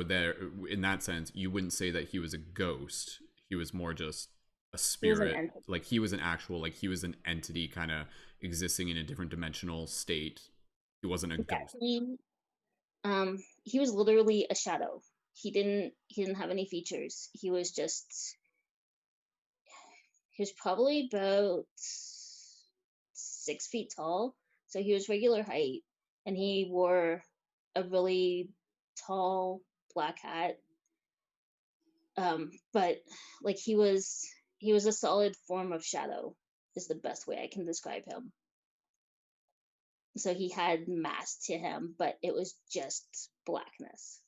there, in that sense, you wouldn't say that he was a ghost. He was more just a spirit. Like he was an actual, like he was an entity kind of existing in a different dimensional state. He wasn't a ghost. He was literally a shadow. He didn't have any features. He was probably about 6 feet tall, so he was regular height, and he wore a really tall black hat. But like he was a solid form of shadow, is the best way I can describe him. So he had mass to him, but it was just blackness.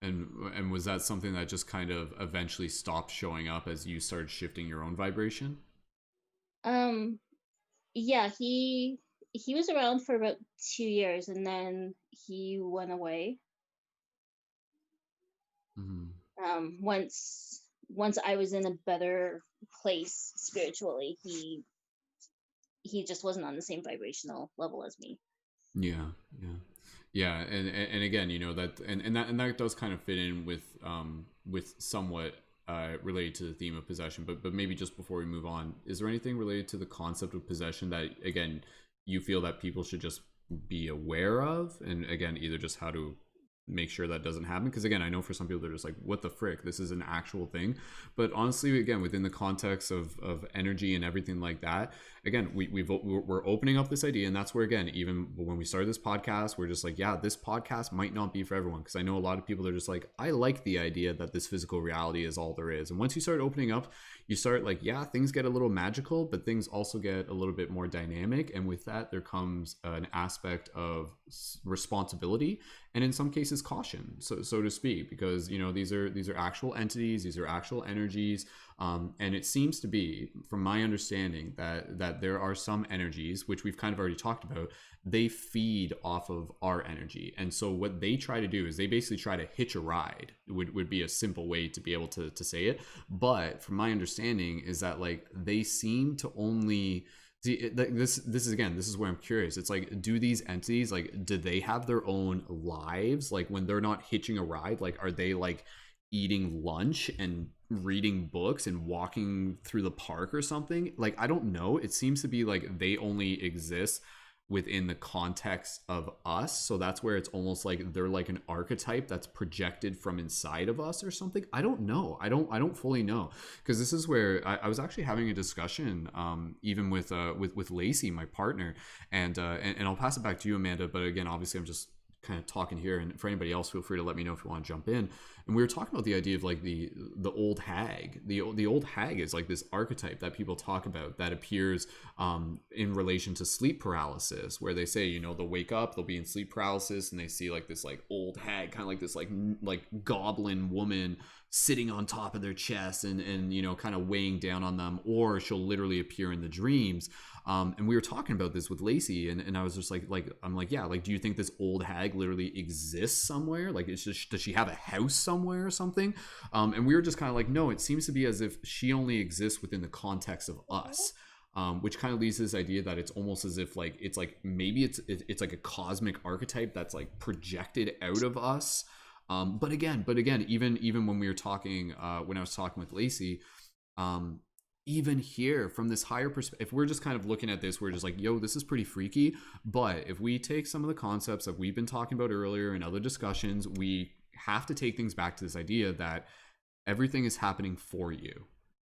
And was that something that just kind of eventually stopped showing up as you started shifting your own vibration? Yeah, he was around for about 2 years, and then he went away. Mm-hmm. Once I was in a better place spiritually, he just wasn't on the same vibrational level as me. Yeah. And again, that and that does kind of fit in with somewhat related to the theme of possession, but maybe just before we move on, is there anything related to the concept of possession that, again, you feel that people should just be aware of, and again, either just how to make sure that doesn't happen. Because again, I know for some people they're just like, what the frick, this is an actual thing. But honestly, again, within the context of energy and everything like that, again, we're opening up this idea. And that's where, again, even when we started this podcast, we're just like, yeah, this podcast might not be for everyone. Because I know a lot of people are just like, I like the idea that this physical reality is all there is. And once you start opening up, you start like, yeah, things get a little magical, but things also get a little bit more dynamic. And with that, there comes an aspect of responsibility, and in some cases caution, so to speak, because these are actual entities, these are actual energies, and it seems to be, from my understanding, that there are some energies, which we've kind of already talked about, they feed off of our energy. And so what they try to do is they basically try to hitch a ride, would be a simple way to be able to say it. But from my understanding is that like they seem to only see, this is where I'm curious. It's like, do these entities, like, do they have their own lives? Like when they're not hitching a ride, like are they like eating lunch and reading books and walking through the park or something? Like, I don't know. It seems to be like they only exist within the context of us, so that's where it's almost like they're like an archetype that's projected from inside of us or something. I don't know. I don't fully know, because this is where I was actually having a discussion even with Lacey, my partner, and I'll pass it back to you, Amanda, but again, obviously I'm just kind of talking here, and for anybody else, feel free to let me know if you want to jump in. And we were talking about the idea of like the old hag. The old hag is like this archetype that people talk about that appears in relation to sleep paralysis, where they say, they'll wake up, they'll be in sleep paralysis, and they see like this like old hag, kind of like this like goblin woman sitting on top of their chest and kind of weighing down on them, or she'll literally appear in the dreams. And we were talking about this with Lacey, and I was just like, I'm like, yeah, like, do you think this old hag literally exists somewhere? Like, does she have a house somewhere or something? And we were just kind of like, no, it seems to be as if she only exists within the context of us. Which kind of leads to this idea that it's almost as if like it's like maybe it's like a cosmic archetype that's like projected out of us. But again, even when we were talking, when I was talking with Lacey, even here from this higher perspective, if we're just kind of looking at this, we're just like, yo, this is pretty freaky. But if we take some of the concepts that we've been talking about earlier in other discussions, we have to take things back to this idea that everything is happening for you.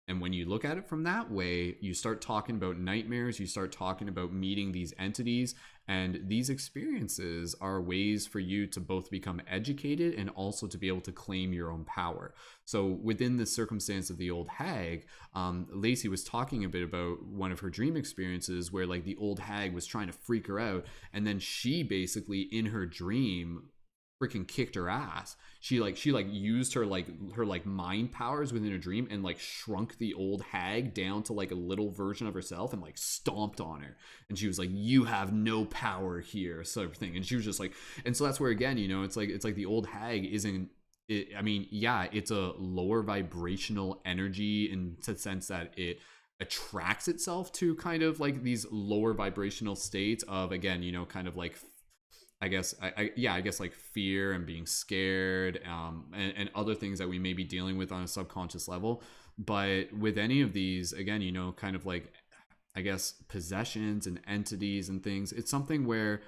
And when you look at it from that way, you start talking about nightmares, you start talking about meeting these entities, and these experiences are ways for you to both become educated and also to be able to claim your own power. So within the circumstance of the old hag, Lacey was talking a bit about one of her dream experiences where like the old hag was trying to freak her out, and then she basically in her dream freaking kicked her ass. She used her mind powers within a dream and like shrunk the old hag down to like a little version of herself and like stomped on her, and she was like, you have no power here, sort of thing. And she was just like, and so that's where again, it's like the old hag isn't it, I mean, yeah, it's a lower vibrational energy in the sense that it attracts itself to kind of like these lower vibrational states of, again, kind of like I guess like fear and being scared, and other things that we may be dealing with on a subconscious level. But with any of these, again, kind of like, I guess, possessions and entities and things, it's something where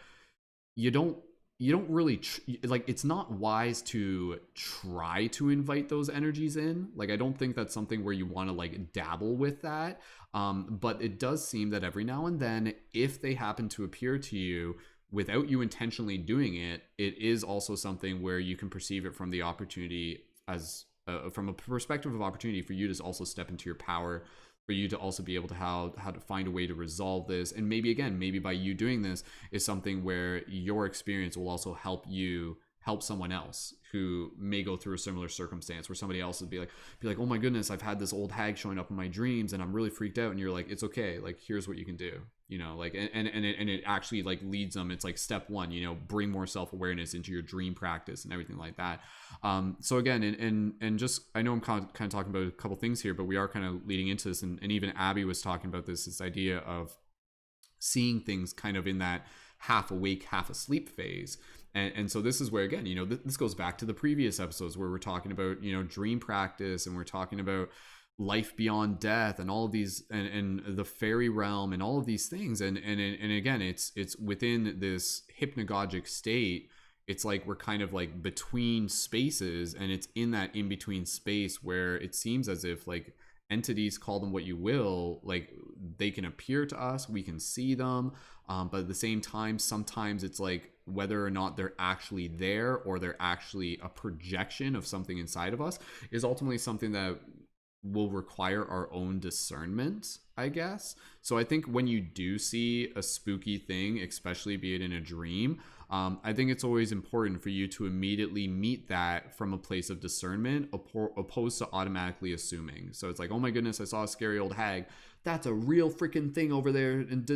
you don't really like, it's not wise to try to invite those energies in. Like, I don't think that's something where you want to like dabble with that. But it does seem that every now and then, if they happen to appear to you without you intentionally doing it, it is also something where you can perceive it from the opportunity as from a perspective of opportunity for you to also step into your power, for you to also be able to how to find a way to resolve this. And maybe by you doing this is something where your experience will also help you help someone else who may go through a similar circumstance, where somebody else would be like, oh my goodness, I've had this old hag showing up in my dreams and I'm really freaked out. And you're like, it's okay. Like, here's what you can do, like, and it actually like leads them. It's like step one, bring more self-awareness into your dream practice and everything like that. So again, and just, I know I'm kind of talking about a couple things here, but we are kind of leading into this. And even Abbey was talking about this idea of seeing things kind of in that half awake, half asleep phase. And so this is where, again, this goes back to the previous episodes where we're talking about, dream practice, and we're talking about life beyond death and all of these, and the fairy realm and all of these things. And again, it's within this hypnagogic state. it's like we're kind of like between spaces, and it's in that in between space where it seems as if like entities, call them what you will, like they can appear to us, we can see them, but at the same time sometimes it's like whether or not they're actually there or they're actually a projection of something inside of us is ultimately something that will require our own discernment, I guess. So I think when you do see a spooky thing, especially be it in a dream, I think it's always important for you to immediately meet that from a place of discernment, opposed to automatically assuming. So it's like, oh my goodness, I saw a scary old hag. That's a real freaking thing over there. And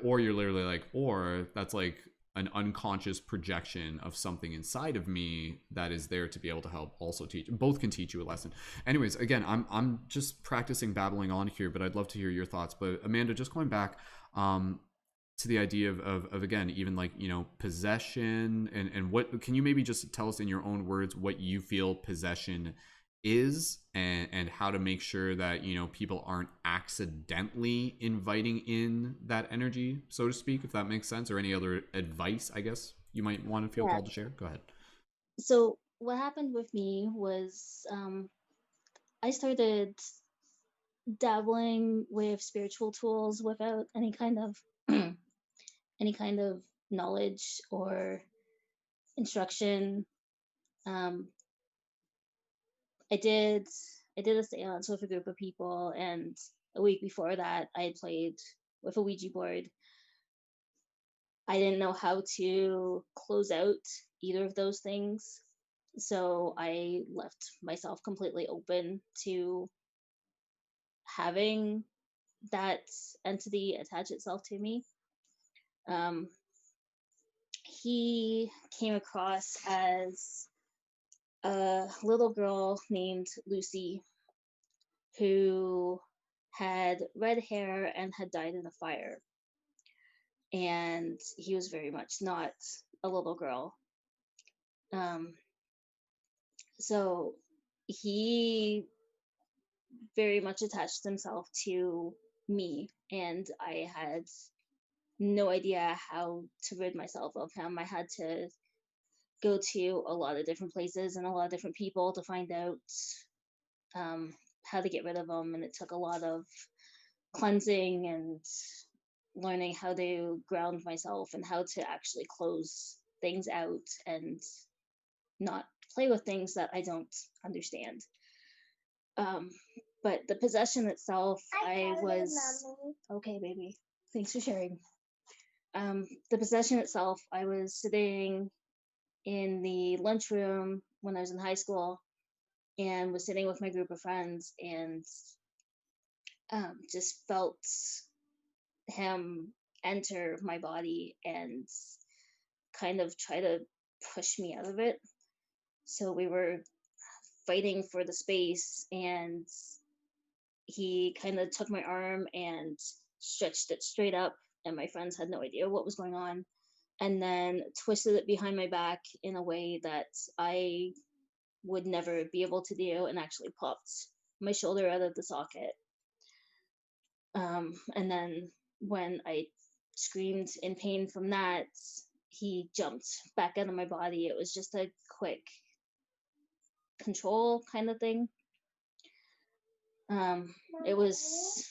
or you're literally like, or that's like an unconscious projection of something inside of me that is there to be able to help also teach. Both can teach you a lesson. Anyways, again, I'm just practicing babbling on here, but I'd love to hear your thoughts. But Amanda, just going back to the idea of again, even like, you know, possession, and what can you maybe just tell us in your own words what you feel possession is, and how to make sure that, you know, people aren't accidentally inviting in that energy, so to speak, if that makes sense, or any other advice I guess you might want to feel called to share. Go ahead. So what happened with me was I started dabbling with spiritual tools without any kind of any kind of knowledge or instruction. I did a seance with a group of people, and a week before that I had played with a Ouija board. I didn't know how to close out either of those things, so I left myself completely open to having that entity attach itself to me. He came across as a little girl named Lucy who had red hair and had died in a fire. And he was very much not a little girl. So he very much attached himself to me, and I had no idea how to rid myself of him. I had to go to a lot of different places and a lot of different people to find out how to get rid of him, and it took a lot of cleansing and learning how to ground myself and how to actually close things out and not play with things that I don't understand. But the possession itself, I was okay, baby. Thanks for sharing. The possession itself, I was sitting in the lunchroom when I was in high school and was sitting with my group of friends, and just felt him enter my body and kind of try to push me out of it. So we were fighting for the space, and he kind of took my arm and stretched it straight up, and my friends had no idea what was going on, and then twisted it behind my back in a way that I would never be able to do, and actually popped my shoulder out of the socket. And then when I screamed in pain from that, he jumped back out of my body. It was just a quick control kind of thing. It was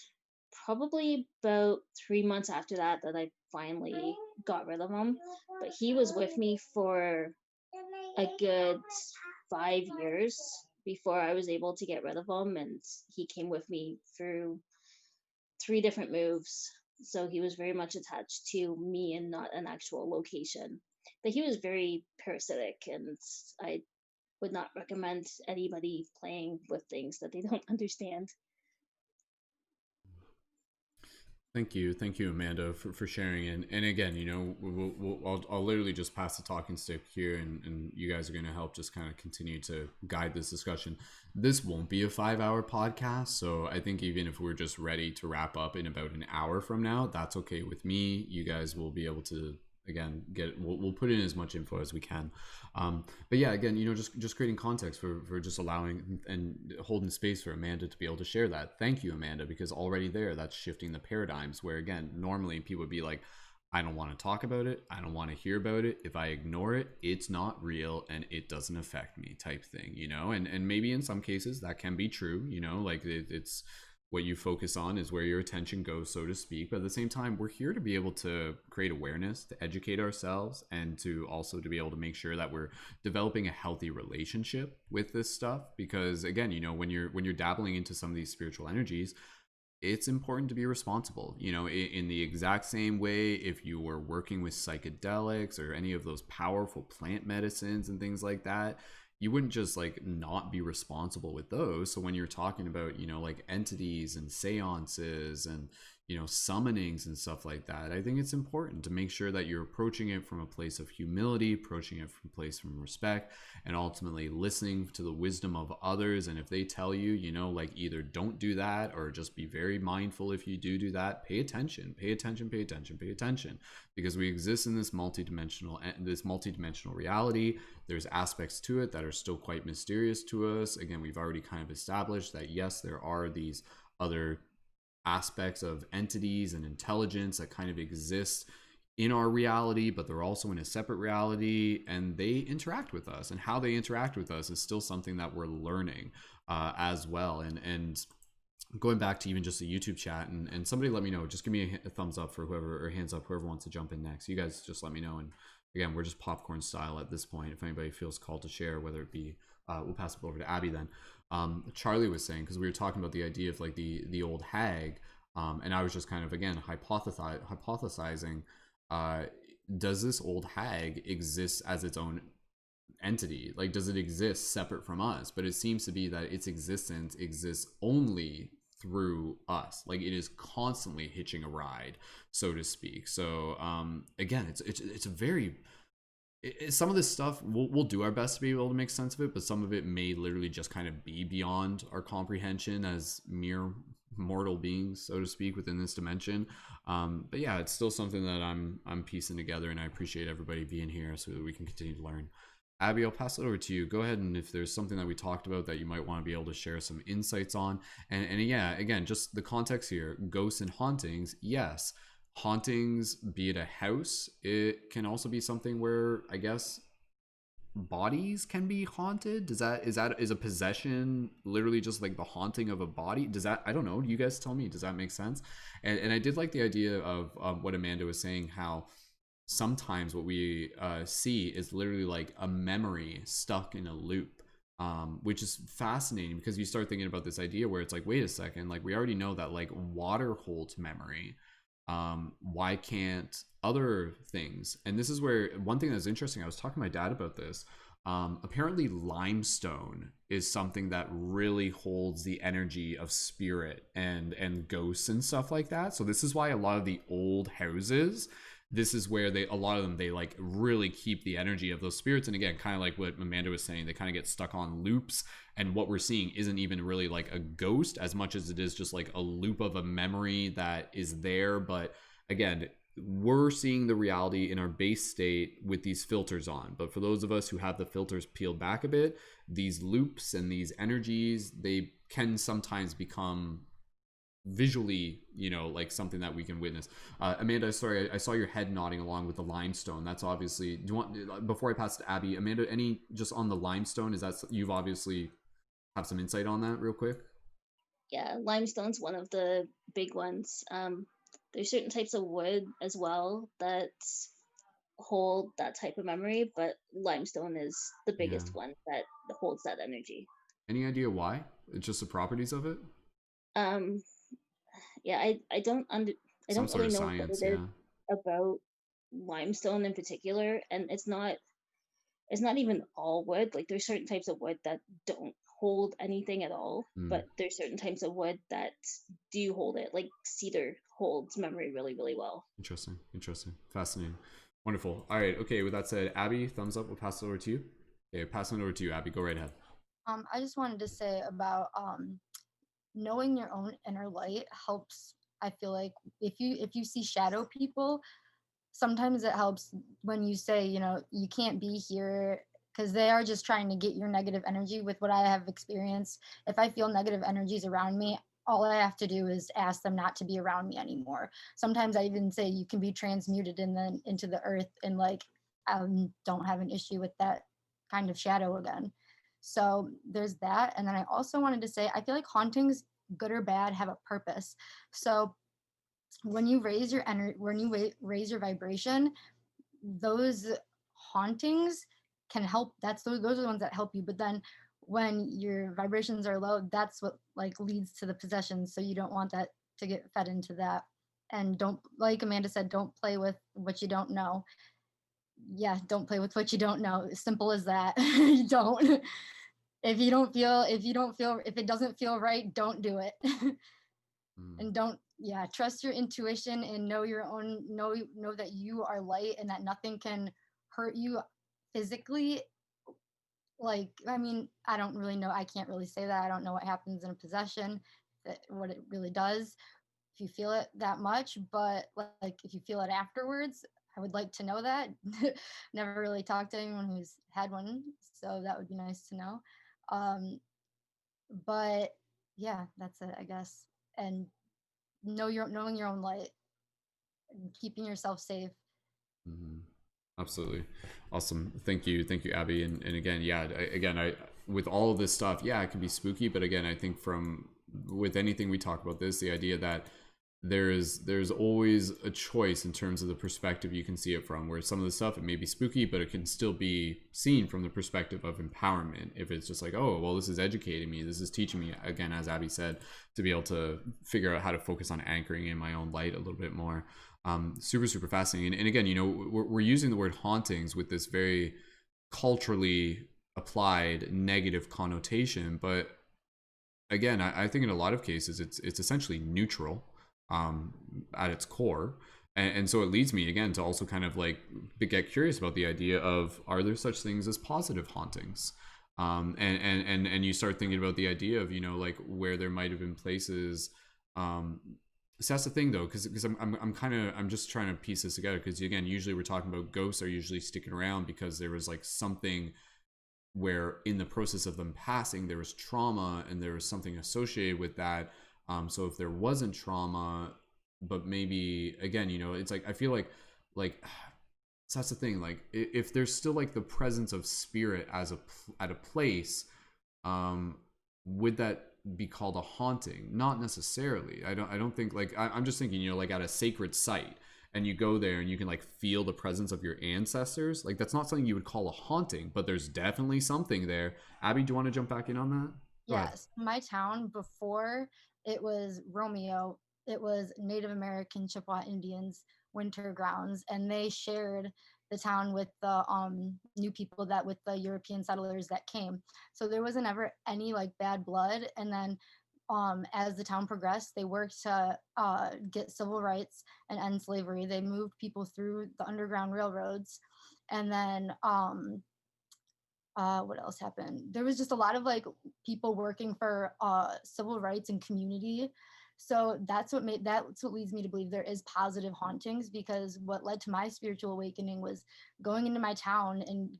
probably about 3 months after that that I finally got rid of him. But he was with me for a good 5 years before I was able to get rid of him, and he came with me through 3 different moves. So he was very much attached to me and not an actual location. But he was very parasitic, and I would not recommend anybody playing with things that they don't understand. Thank you, Amanda, for sharing. And again, you know, I'll literally just pass the talking stick here, and you guys are going to help just kind of continue to guide this discussion. This won't be a 5-hour podcast, so I think even if we're just ready to wrap up in about an hour from now, that's okay with me. You guys will be able to, again, we'll put in as much info as we can. But yeah, again, you know, just creating context for just allowing and holding space for Amanda to be able to share that. Thank you, Amanda, because already there, that's shifting the paradigms where, again, normally people would be like, I don't want to talk about it. I don't want to hear about it. If I ignore it, it's not real and it doesn't affect me, type thing, you know? And maybe in some cases that can be true, you know, like it's what you focus on is where your attention goes, so to speak. But at the same time, we're here to be able to create awareness, to educate ourselves, and to also to be able to make sure that we're developing a healthy relationship with this stuff. Because again, you know, when you're dabbling into some of these spiritual energies, it's important to be responsible, you know, in the exact same way if you were working with psychedelics or any of those powerful plant medicines and things like that, you wouldn't just like not be responsible with those. So when you're talking about, you know, like entities and seances and, you know, summonings and stuff like that, I think it's important to make sure that you're approaching it from a place of humility, approaching it from a place from respect, and ultimately listening to the wisdom of others. And if they tell you, you know, like either don't do that or just be very mindful if you do that, pay attention, pay attention, pay attention, pay attention, because we exist in this multidimensional reality. There's aspects to it that are still quite mysterious to us. Again, we've already kind of established that yes, there are these other aspects of entities and intelligence that kind of exist in our reality, but they're also in a separate reality, and they interact with us, and how they interact with us is still something that we're learning as well. And going back to even just the YouTube chat, and somebody let me know, just give me a thumbs up for whoever, or hands up, whoever wants to jump in next. You guys just let me know. And again, we're just popcorn style at this point. If anybody feels called to share, whether it be, we'll pass it over to Abbey then. Charlie was saying, because we were talking about the idea of like the old hag, and I was just kind of, again, hypothesizing, does this old hag exist as its own entity? Like, does it exist separate from us? But it seems to be that its existence exists only through us. Like, it is constantly hitching a ride, so to speak. So again, it's a very some of this stuff we'll do our best to be able to make sense of it, but some of it may literally just kind of be beyond our comprehension as mere mortal beings, so to speak, within this dimension. But yeah, it's still something that I'm piecing together, and I appreciate everybody being here so that we can continue to learn. Abbey, I'll pass it over to you. Go ahead, and if there's something that we talked about that you might want to be able to share some insights on. And yeah, again, just the context here, ghosts and hauntings, yes. Hauntings, be it a house, it can also be something where, I guess, bodies can be haunted. Is a possession literally just like the haunting of a body? Does that, I don't know, you guys tell me, does that make sense? And I did like the idea of what Amanda was saying, how sometimes what we see is literally like a memory stuck in a loop, which is fascinating, because you start thinking about this idea where it's like, wait a second, like we already know that like water holds memory. Why can't other things? And this is where one thing that's interesting, I was talking to my dad about this. Apparently limestone is something that really holds the energy of spirit and ghosts and stuff like that. So this is why a lot of the old houses, this is where a lot of them, they like really keep the energy of those spirits. And again, kind of like what Amanda was saying, they kind of get stuck on loops, and what we're seeing isn't even really like a ghost as much as it is just like a loop of a memory that is there. But again, we're seeing the reality in our base state with these filters on, but for those of us who have the filters peeled back a bit, these loops and these energies, they can sometimes become visually, you know, like something that we can witness. Amanda, sorry, I saw your head nodding along with the limestone. That's obviously, do you want, before I pass to Abbey, Amanda, any just on the limestone, is that, you've obviously have some insight on that real quick? Yeah, limestone's one of the big ones. There's certain types of wood as well that hold that type of memory, but limestone is the biggest one that holds that energy. Any idea why? It's just the properties of it? Yeah, I don't really know science, what it is about limestone in particular, and it's not even all wood. Like there's certain types of wood that don't hold anything at all, but there's certain types of wood that do hold it. Like cedar holds memory really, really well. Interesting, fascinating, wonderful. All right, okay, with that said, Abbey, thumbs up. We'll pass it over to you. Okay, passing it over to you, Abbey, go right ahead. I just wanted to say about knowing your own inner light helps. I feel like if you see shadow people, sometimes it helps when you say, you know, you can't be here, because they are just trying to get your negative energy. With what I have experienced, if I feel negative energies around me, all I have to do is ask them not to be around me anymore. Sometimes I even say you can be transmuted and then into the earth, and like I don't have an issue with that kind of shadow again. So there's that. And then I also wanted to say I feel like hauntings, good or bad, have a purpose. So when you raise your energy, when you raise your vibration, those hauntings can help. Those are the ones that help you. But then when your vibrations are low, that's what like leads to the possession. So you don't want that to get fed into that. And don't, like Amanda said, don't play with what you don't know. Yeah, don't play with what you don't know. Simple as that. You don't. If it doesn't feel right, don't do it. And don't, yeah, trust your intuition and know your own, know that you are light and that nothing can hurt you physically. Like, I mean, I don't really know. I can't really say that. I don't know what happens in a possession, what it really does, if you feel it that much. But like, if you feel it afterwards, I would like to know that. Never really talked to anyone who's had one, so that would be nice to know. But yeah, that's it, I guess. And knowing your own light and keeping yourself safe. Mm-hmm. Absolutely. Awesome. Thank you, Abby. And again, yeah, I with all of this stuff, yeah, it can be spooky, but again, I think with anything we talk about this, the idea that there's always a choice in terms of the perspective you can see it from, where some of the stuff, it may be spooky, but it can still be seen from the perspective of empowerment. If it's just like, oh, well, this is educating me, this is teaching me, again, as Abby said, to be able to figure out how to focus on anchoring in my own light a little bit more. Super fascinating. And again, we're using the word hauntings with this very culturally applied negative connotation, but again, I think in a lot of cases it's essentially neutral at its core. And so it leads me again to also kind of like get curious about the idea of, are there such things as positive hauntings? And you start thinking about the idea of, like where there might have been places. So that's the thing though, because I'm just trying to piece this together, because again, usually we're talking about ghosts are usually sticking around because there was like something where in the process of them passing there was trauma and there was something associated with that. So if there wasn't trauma, but maybe again, it's like I feel like so that's the thing, like if there's still like the presence of spirit at a place, would that be called a haunting? Not necessarily. I don't think, like I'm just thinking, like at a sacred site and you go there and you can like feel the presence of your ancestors, like that's not something you would call a haunting, but there's definitely something there. Abby, do you want to jump back in on that? Yes, my town before it was Romeo, it was Native American Chippewa Indians winter grounds, and they shared the town with the new people with the European settlers that came. So there wasn't ever any like bad blood. And then as the town progressed, they worked to get civil rights and end slavery. They moved people through the Underground Railroads. And then what else happened? There was just a lot of like people working for civil rights and community. So that's what leads me to believe there is positive hauntings, because what led to my spiritual awakening was going into my town and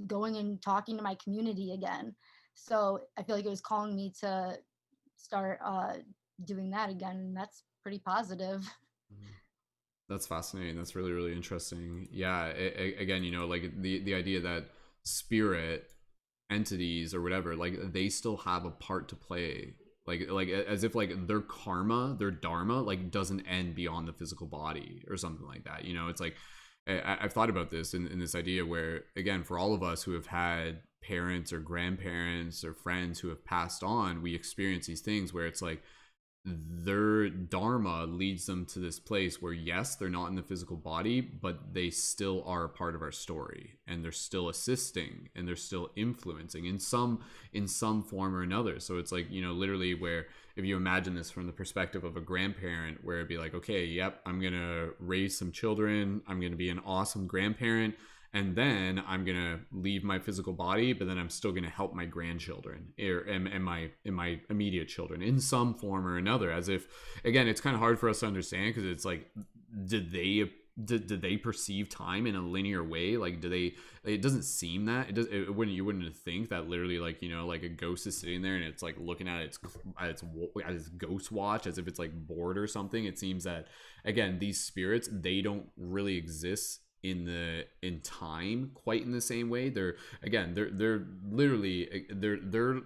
going and talking to my community again. So I feel like it was calling me to start doing that again, and that's pretty positive. That's fascinating. That's really, really interesting. Yeah. Again, like the idea that spirit entities or whatever, like they still have a part to play, like as if like their karma, their dharma, like doesn't end beyond the physical body or something like that. It's like I've thought about this in this idea where, again, for all of us who have had parents or grandparents or friends who have passed on, we experience these things where it's like their dharma leads them to this place where, yes, they're not in the physical body, but they still are a part of our story, and they're still assisting and they're still influencing in some form or another. So it's like, literally, where if you imagine this from the perspective of a grandparent, where it'd be like, okay, yep, I'm gonna raise some children, I'm gonna be an awesome grandparent, and then I'm gonna leave my physical body, but then I'm still gonna help my grandchildren and my immediate children in some form or another. As if, again, it's kind of hard for us to understand, because it's like, did they do they perceive time in a linear way? Like, do they? It doesn't seem that you wouldn't think that literally, like, you know, like a ghost is sitting there and it's like looking at its ghost watch as if it's like bored or something. It seems that, again, these spirits, they don't really exist in time quite in the same way. They're literally they're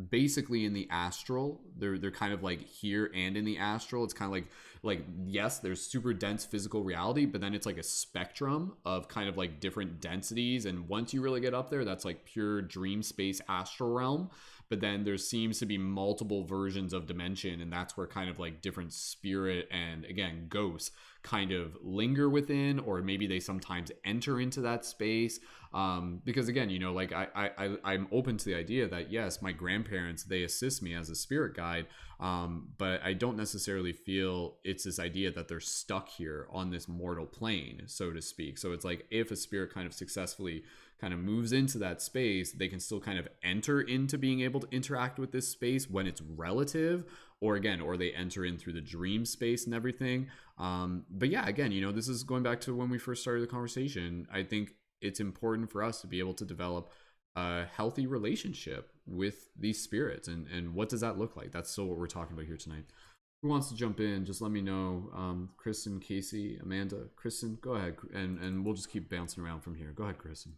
basically in the astral. They're kind of like here and in the astral. It's kind of like yes, there's super dense physical reality, but then it's like a spectrum of kind of like different densities, and once you really get up there, that's like pure dream space astral realm. But then there seems to be multiple versions of dimension, and that's where kind of like different spirit and, again, ghosts kind of linger within, or maybe they sometimes enter into that space. Because, again, you know, like I'm open to the idea that, yes, my grandparents, they assist me as a spirit guide, but I don't necessarily feel it's this idea that they're stuck here on this mortal plane, so to speak. So it's like, if a spirit kind of successfully kind of moves into that space, they can still kind of enter into being able to interact with this space when it's relative, or they enter in through the dream space and everything. But yeah, again, you know, this is going back to when we first started the conversation. I think it's important for us to be able to develop a healthy relationship with these spirits, and what does that look like? That's still what we're talking about here tonight. Who wants to jump in? Just let me know. Kristen, Kaci, Amanda. Kristen, go ahead, and we'll just keep bouncing around from here. Go ahead, Kristen.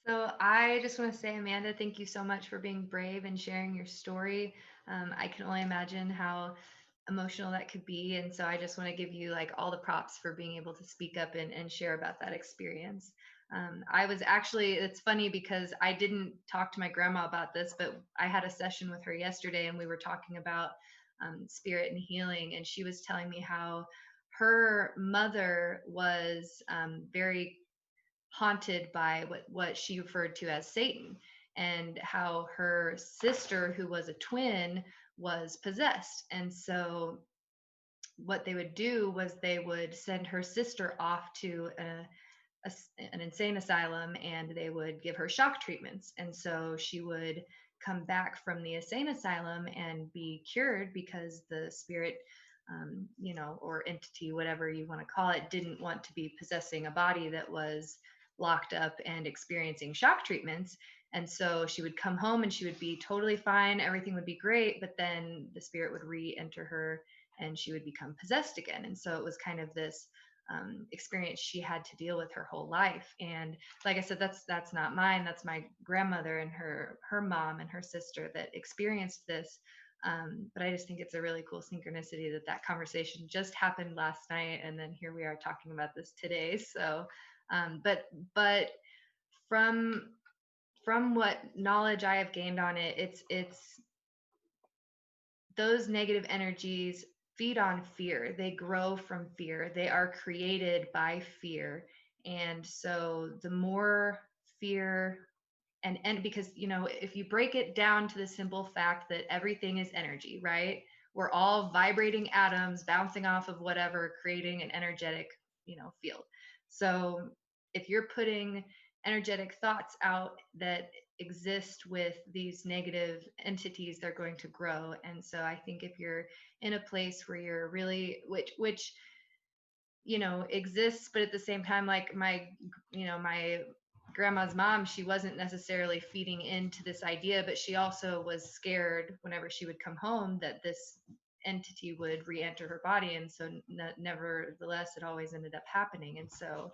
So I just want to say, Amanda, thank you so much for being brave and sharing your story. I can only imagine how emotional that could be. And so I just want to give you like all the props for being able to speak up and share about that experience. I was actually, it's funny because I didn't talk to my grandma about this, but I had a session with her yesterday and we were talking about spirit and healing. And she was telling me how her mother was very haunted by what she referred to as Satan, and how her sister, who was a twin, was possessed. And so what they would do was they would send her sister off to an insane asylum, and they would give her shock treatments. And so she would come back from the insane asylum and be cured, because the spirit, you know, or entity, whatever you want to call it, didn't want to be possessing a body that was locked up and experiencing shock treatments. And so she would come home and she would be totally fine. Everything would be great. But then the spirit would re-enter her and she would become possessed again. And so it was kind of this experience she had to deal with her whole life. And like I said, that's not mine. That's my grandmother and her mom and her sister that experienced this. But I just think it's a really cool synchronicity that conversation just happened last night, and then here we are talking about this today. So, but from what knowledge I have gained on it, it's those negative energies feed on fear. They grow from fear. They are created by fear. And so the more fear, and because, you know, if you break it down to the simple fact that everything is energy, right? We're all vibrating atoms bouncing off of whatever, creating an energetic, you know, field. So if you're putting energetic thoughts out that exist with these negative entities, they're going to grow. And so I think if you're in a place where you're really, which you know exists, but at the same time, like my grandma's mom, she wasn't necessarily feeding into this idea, but she also was scared whenever she would come home that this entity would re-enter her body. And so nevertheless, it always ended up happening. And so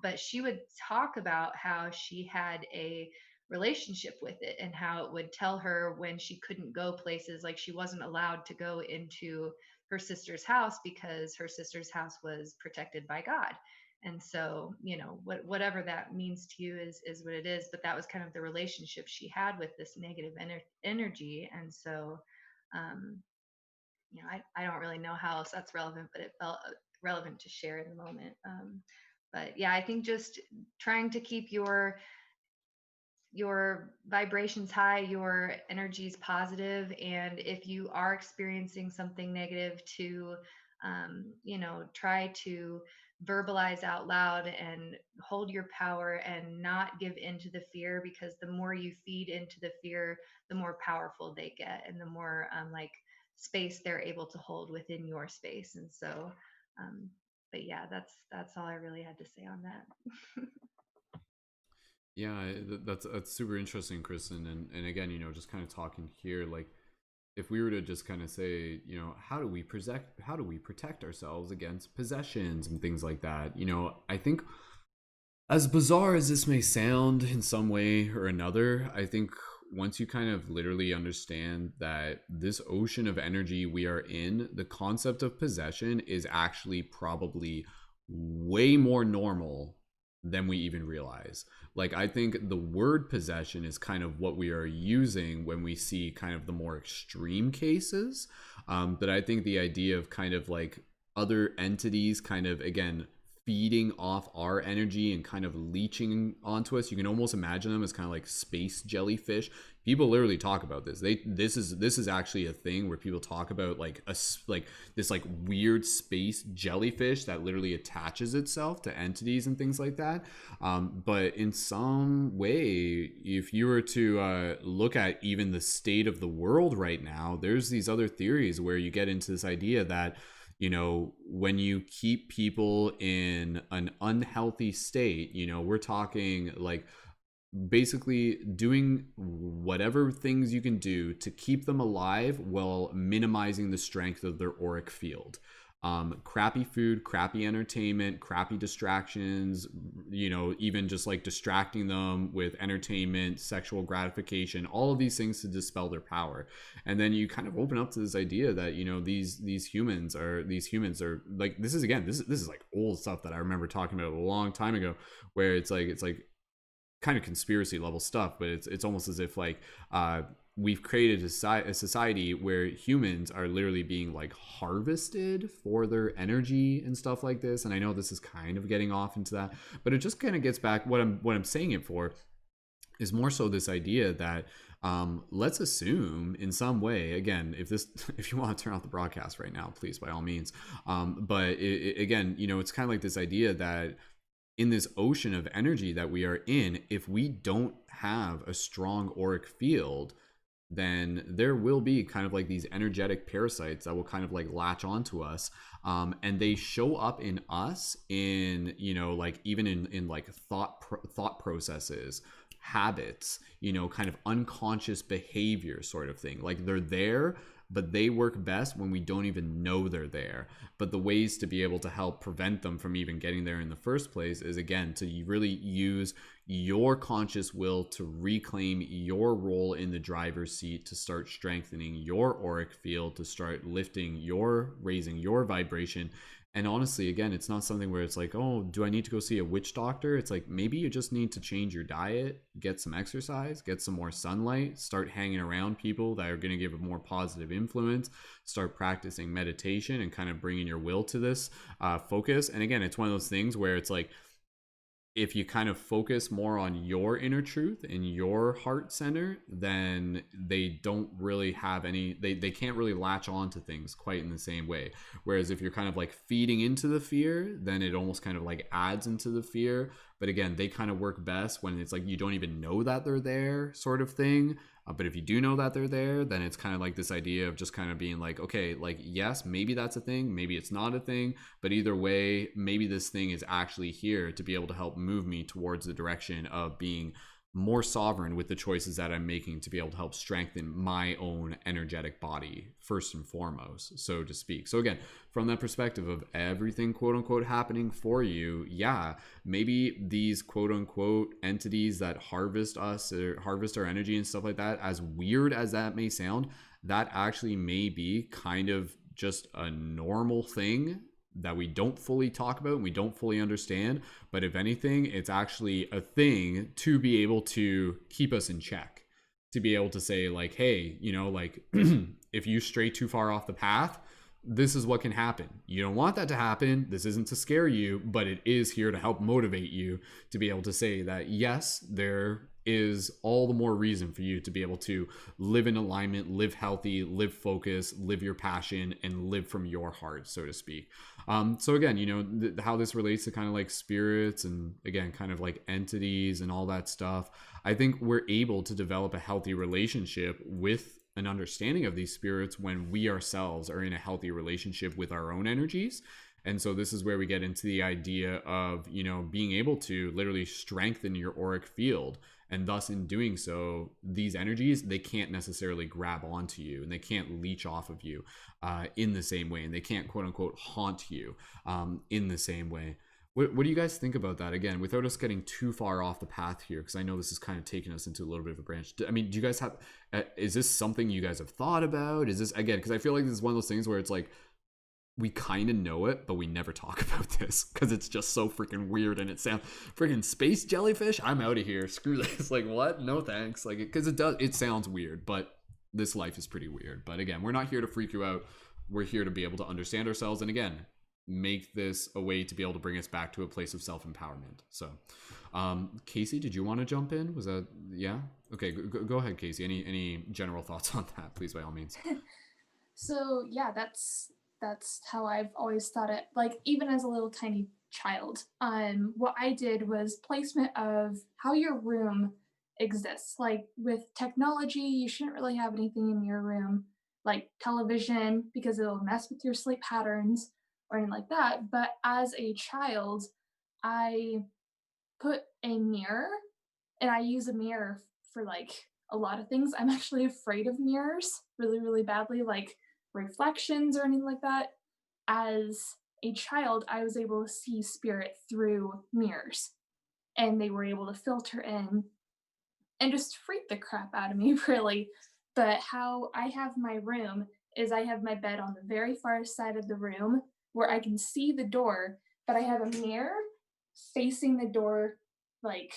but she would talk about how she had a relationship with it, and how it would tell her when she couldn't go places, like she wasn't allowed to go into her sister's house because her sister's house was protected by God. And so, you know, whatever that means to you is what it is. But that was kind of the relationship she had with this negative energy. And so, you know, I don't really know how else that's relevant, but it felt relevant to share in the moment. But yeah, I think just trying to keep your vibrations high, your energies positive, and if you are experiencing something negative, to you know, try to verbalize out loud and hold your power and not give into the fear, because the more you feed into the fear, the more powerful they get, and the more like space they're able to hold within your space. And so yeah, that's all I really had to say on that. Yeah, that's super interesting, Kristen. And again, just kind of talking here, like if we were to just kind of say, how do we protect ourselves against possessions and things like that? I think, as bizarre as this may sound in some way or another, I think once you kind of literally understand that this ocean of energy we are in, the concept of possession is actually probably way more normal than we even realize. Like, I think the word possession is kind of what we are using when we see kind of the more extreme cases. But I think the idea of kind of like other entities kind of, again, feeding off our energy and kind of leeching onto us. You can almost imagine them as kind of like space jellyfish. People literally talk about this. This is actually a thing where people talk about like this like weird space jellyfish that literally attaches itself to entities and things like that. But in some way, if you were to look at even the state of the world right now, there's these other theories where you get into this idea that when you keep people in an unhealthy state, we're talking like basically doing whatever things you can do to keep them alive while minimizing the strength of their auric field. Crappy food, crappy entertainment, crappy distractions, even just like distracting them with entertainment, sexual gratification, all of these things to dispel their power. And then you kind of open up to this idea that, these humans are like, this is like old stuff that I remember talking about a long time ago, where it's like kind of conspiracy level stuff, but it's almost as if like, we've created a society where humans are literally being like harvested for their energy and stuff like this. And I know this is kind of getting off into that, but it just kind of gets back what I'm saying it for is more so this idea that let's assume in some way, again, if you want to turn off the broadcast right now, please, by all means. But again, it's kind of like this idea that in this ocean of energy that we are in, if we don't have a strong auric field, then there will be kind of like these energetic parasites that will kind of like latch onto us. And they show up in us in, like even in like thought processes, habits, kind of unconscious behavior sort of thing. Like they're there, but they work best when we don't even know they're there. But the ways to be able to help prevent them from even getting there in the first place is, again, to really use your conscious will to reclaim your role in the driver's seat, to start strengthening your auric field, to start raising your vibration. And honestly, again, it's not something where it's like, oh, do I need to go see a witch doctor? It's like, maybe you just need to change your diet, get some exercise, get some more sunlight, start hanging around people that are going to give a more positive influence, start practicing meditation and kind of bringing your will to this focus. And again, it's one of those things where it's like, if you kind of focus more on your inner truth and your heart center, then they don't really have they can't really latch on to things quite in the same way. Whereas if you're kind of like feeding into the fear, then it almost kind of like adds into the fear. But again, they kind of work best when it's like you don't even know that they're there sort of thing. But if you do know that they're there, then it's kind of like this idea of just kind of being like, okay, like, yes, maybe that's a thing, maybe it's not a thing, but either way, maybe this thing is actually here to be able to help move me towards the direction of being more sovereign with the choices that I'm making, to be able to help strengthen my own energetic body first and foremost, so to speak. So again, from that perspective of everything quote unquote happening for you, yeah, maybe these quote unquote entities that harvest us or harvest our energy and stuff like that, as weird as that may sound, that actually may be kind of just a normal thing that we don't fully talk about and we don't fully understand. But if anything, it's actually a thing to be able to keep us in check, to be able to say like, hey, like if you stray too far off the path, this is what can happen. You don't want that to happen. This isn't to scare you, but it is here to help motivate you to be able to say that, yes, there is all the more reason for you to be able to live in alignment, live healthy, live focused, live your passion, and live from your heart, so to speak. So again, how this relates to kind of like spirits and again, kind of like entities and all that stuff, I think we're able to develop a healthy relationship with an understanding of these spirits when we ourselves are in a healthy relationship with our own energies. And so this is where we get into the idea of, you know, being able to literally strengthen your auric field. And thus, in doing so, these energies, they can't necessarily grab onto you, and they can't leech off of you in the same way, and they can't, quote unquote, haunt you in the same way. What do you guys think about that? Again, without us getting too far off the path here, because I know this is kind of taking us into a little bit of a branch. I mean, do you guys have, is this something you guys have thought about? Is this, again, because I feel like this is one of those things where it's like, we kind of know it, but we never talk about this because it's just so freaking weird, and it sounds freaking space jellyfish. I'm out of here. Screw this. Like, what? No thanks. Like, because it sounds weird, but this life is pretty weird. But again, we're not here to freak you out. We're here to be able to understand ourselves, and again, make this a way to be able to bring us back to a place of self-empowerment. So, Kaci, did you want to jump in? Was that, yeah? Okay, go ahead, Kaci. Any general thoughts on that, please, by all means. So yeah, that's how I've always thought it, like even as a little tiny child. What I did was placement of how your room exists. Like with technology, you shouldn't really have anything in your room like television because it'll mess with your sleep patterns or anything like that. But as a child, I put a mirror, and I use a mirror for like a lot of things. I'm actually afraid of mirrors really, really badly, like reflections or anything like that. As a child, I was able to see spirit through mirrors, and they were able to filter in and just freak the crap out of me, really. But how I have my room is I have my bed on the very far side of the room where I can see the door, but I have a mirror facing the door, like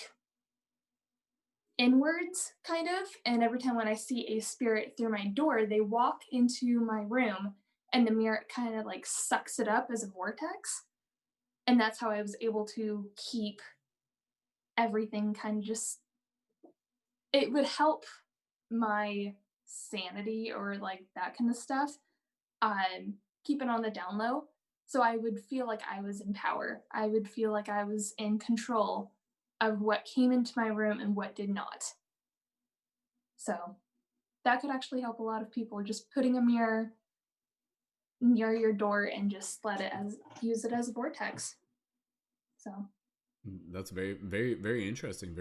inwards kind of, and every time when I see a spirit through my door, they walk into my room, and the mirror kind of like sucks it up as a vortex. And that's how I was able to keep everything kind of just, it would help my sanity or like that kind of stuff, keep it on the down low. So I would feel like I was in power. I would feel like I was in control of what came into my room and what did not. So that could actually help a lot of people, just putting a mirror near your door and just use it as a vortex. So that's very, very, very interesting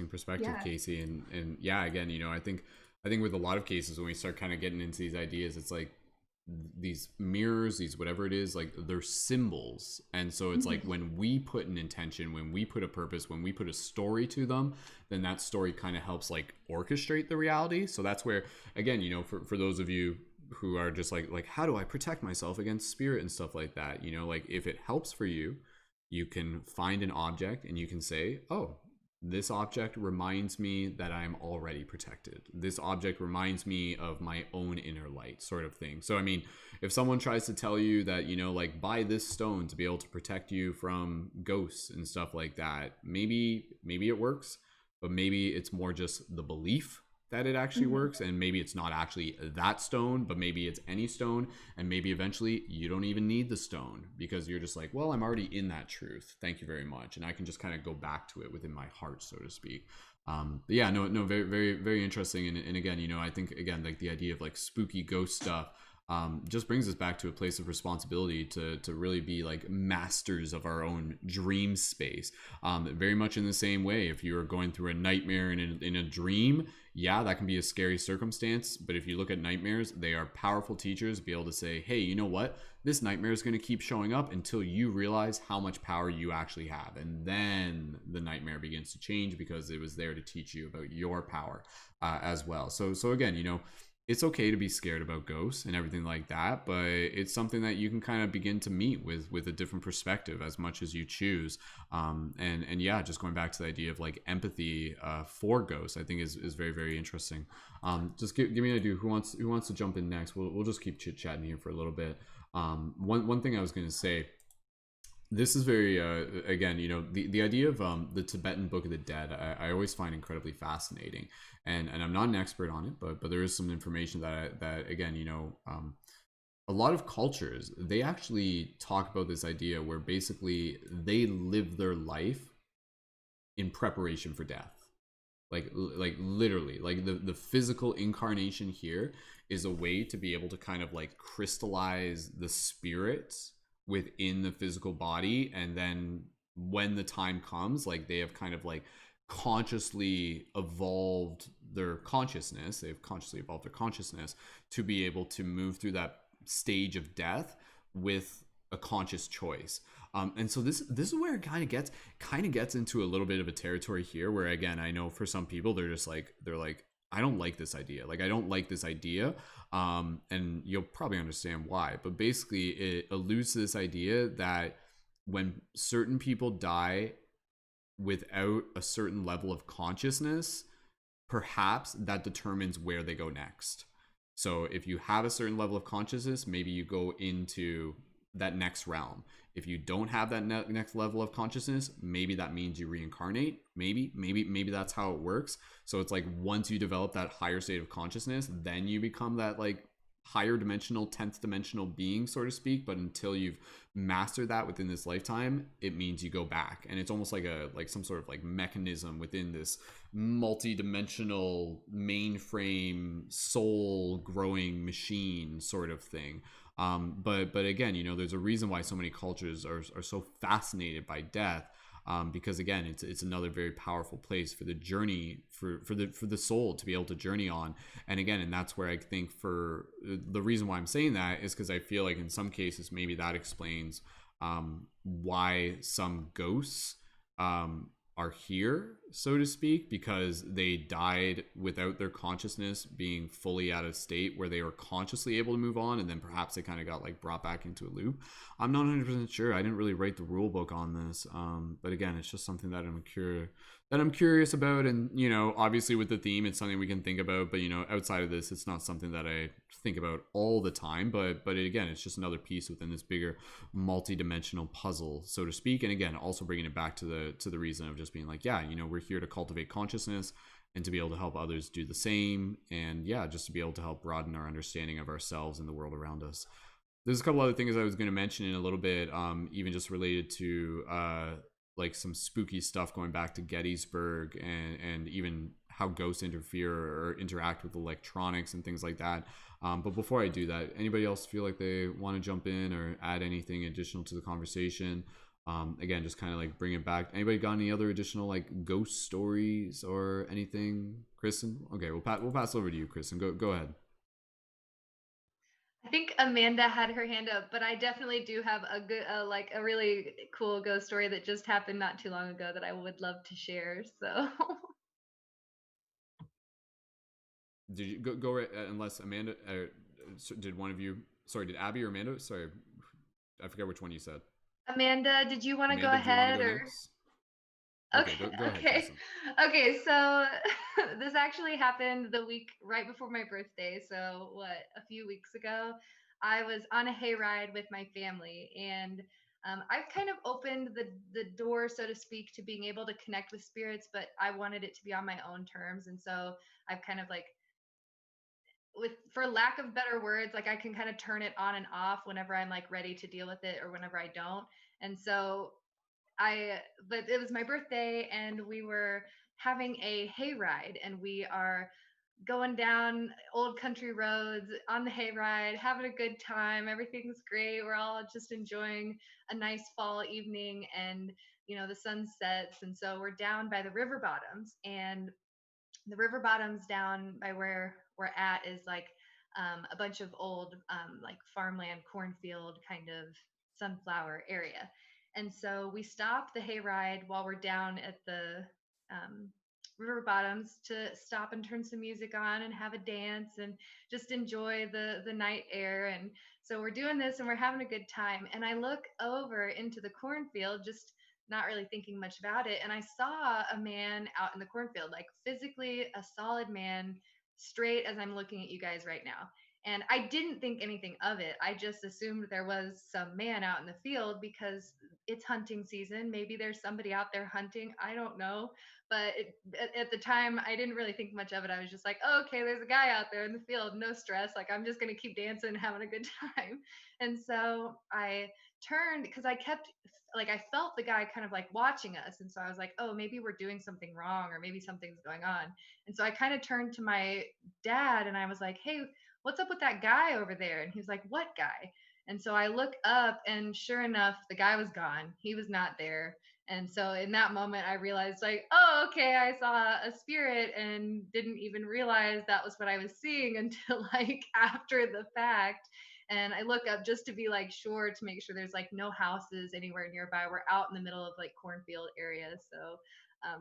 perspective, yeah. Kaci. And yeah, again, you know, I think with a lot of cases when we start kind of getting into these ideas, it's like these mirrors, these whatever it is, like they're symbols. And so it's like when we put an intention, when we put a purpose, when we put a story to them, then that story kind of helps like orchestrate the reality. So that's where, again, you know, for those of you who are just like how do I protect myself against spirit and stuff like that, you know, like if it helps for you, you can find an object and you can say, oh, this object reminds me that I'm already protected. This object reminds me of my own inner light, sort of thing. So, I mean, if someone tries to tell you that, you know, like buy this stone to be able to protect you from ghosts and stuff like that, maybe it works, but maybe it's more just the belief that it actually works, and maybe it's not actually that stone, but maybe it's any stone, and maybe eventually you don't even need the stone because you're just like, well, I'm already in that truth, thank you very much, and I can just kind of go back to it within my heart, so to speak. But yeah, no, very, very, very interesting. And again, you know, I think again, like the idea of like spooky ghost stuff just brings us back to a place of responsibility to really be like masters of our own dream space. Very much in the same way, if you're going through a nightmare in a dream, yeah, that can be a scary circumstance, but if you look at nightmares, they are powerful teachers. Be able to say, hey, you know what? This nightmare is going to keep showing up until you realize how much power you actually have. And then the nightmare begins to change because it was there to teach you about your power as well. So again, you know, it's okay to be scared about ghosts and everything like that, but it's something that you can kind of begin to meet with a different perspective as much as you choose. And yeah, just going back to the idea of like empathy for ghosts, I think is very, very interesting. Just give me an idea who wants to jump in next. We'll just keep chit chatting here for a little bit. One thing I was going to say, this is very again, you know, the idea of the Tibetan Book of the Dead, I always find incredibly fascinating, and I'm not an expert on it, but there is some information that again, you know, a lot of cultures, they actually talk about this idea where basically they live their life in preparation for death. Like literally, like the physical incarnation here is a way to be able to kind of like crystallize the spirit within the physical body, and then when the time comes, like they have kind of like consciously evolved their consciousness, they've consciously evolved their consciousness to be able to move through that stage of death with a conscious choice. And so this is where it kind of gets into a little bit of a territory here, where again, I know for some people they're like, I don't like this idea. Like, I don't like this idea. And you'll probably understand why. But basically, it alludes to this idea that when certain people die without a certain level of consciousness, perhaps that determines where they go next. So if you have a certain level of consciousness, maybe you go into that next realm. If you don't have that next level of consciousness, maybe that means you reincarnate. Maybe that's how it works. So it's like once you develop that higher state of consciousness, then you become that like higher dimensional, 10th dimensional being, so to speak. But until you've mastered that within this lifetime, it means you go back. And it's almost like some sort of like mechanism within this multi-dimensional mainframe soul growing machine sort of thing. But again, there's a reason why so many cultures are so fascinated by death, because again, it's another very powerful place for the journey, for the soul to be able to journey on. And again, and that's where I think for the reason why I'm saying that is because I feel like in some cases maybe that explains why some ghosts are here, so to speak, because they died without their consciousness being fully out of state where they were consciously able to move on, and then perhaps they kind of got like brought back into a loop. I'm not 100% sure. I didn't really write the rule book on this, but again, it's just something that I'm curious about. And obviously with the theme, it's something we can think about, but outside of this, it's not something that I think about all the time. But again, it's just another piece within this bigger multi-dimensional puzzle, so to speak. And again, also bringing it back to the reason of just being like, yeah, we're here to cultivate consciousness and to be able to help others do the same, and yeah, just to be able to help broaden our understanding of ourselves and the world around us. There's a couple other things I was going to mention in a little bit, even just related to like some spooky stuff going back to Gettysburg, and even how ghosts interfere or interact with electronics and things like that. But before I do that, anybody else feel like they want to jump in or add anything additional to the conversation? Again, just kind of like bring it back. Anybody got any other additional like ghost stories or anything? Kristine? Okay, we'll pass over to you, Kristine. Go ahead. I think Amanda had her hand up, but I definitely do have a really cool ghost story that just happened not too long ago that I would love to share. So Did you go right? Unless Amanda, did one of you? Sorry, did Abbey or Amanda? Sorry, I forget which one you said. Amanda, did you want to go Amanda, do you want ahead to go or? next? Okay, go ahead, Kristine. Okay. So this actually happened the week right before my birthday. So a few weeks ago, I was on a hayride with my family, and I've kind of opened the door, so to speak, to being able to connect with spirits, but I wanted it to be on my own terms, and so I've kind of like, for lack of better words, like I can kind of turn it on and off whenever I'm like ready to deal with it or whenever I don't. And so but it was my birthday and we were having a hayride, and we are going down old country roads on the hayride, having a good time. Everything's great. We're all just enjoying a nice fall evening, and the sun sets. And so we're down by the river bottoms, and the river bottoms down by where we're at is like a bunch of old like farmland, cornfield kind of sunflower area. And so we stop the hayride while we're down at the river bottoms to stop and turn some music on and have a dance and just enjoy the night air. And so we're doing this and we're having a good time. And I look over into the cornfield, just not really thinking much about it. And I saw a man out in the cornfield, like physically a solid man, straight as I'm looking at you guys right now. And I didn't think anything of it. I just assumed there was some man out in the field because it's hunting season. Maybe there's somebody out there hunting. I don't know. But at the time, I didn't really think much of it. I was just like, oh, okay, there's a guy out there in the field. No stress. Like, I'm just going to keep dancing and having a good time. And so I turned because I felt the guy kind of like watching us. And so I was like, oh, maybe we're doing something wrong, or maybe something's going on. And so I kind of turned to my dad and I was like, hey, what's up with that guy over there? And he was like, what guy? And so I look up, and sure enough, the guy was gone. He was not there. And so in that moment, I realized, like, oh, okay, I saw a spirit and didn't even realize that was what I was seeing until like after the fact. And I look up just to be like sure, to make sure there's like no houses anywhere nearby. We're out in the middle of like cornfield area. So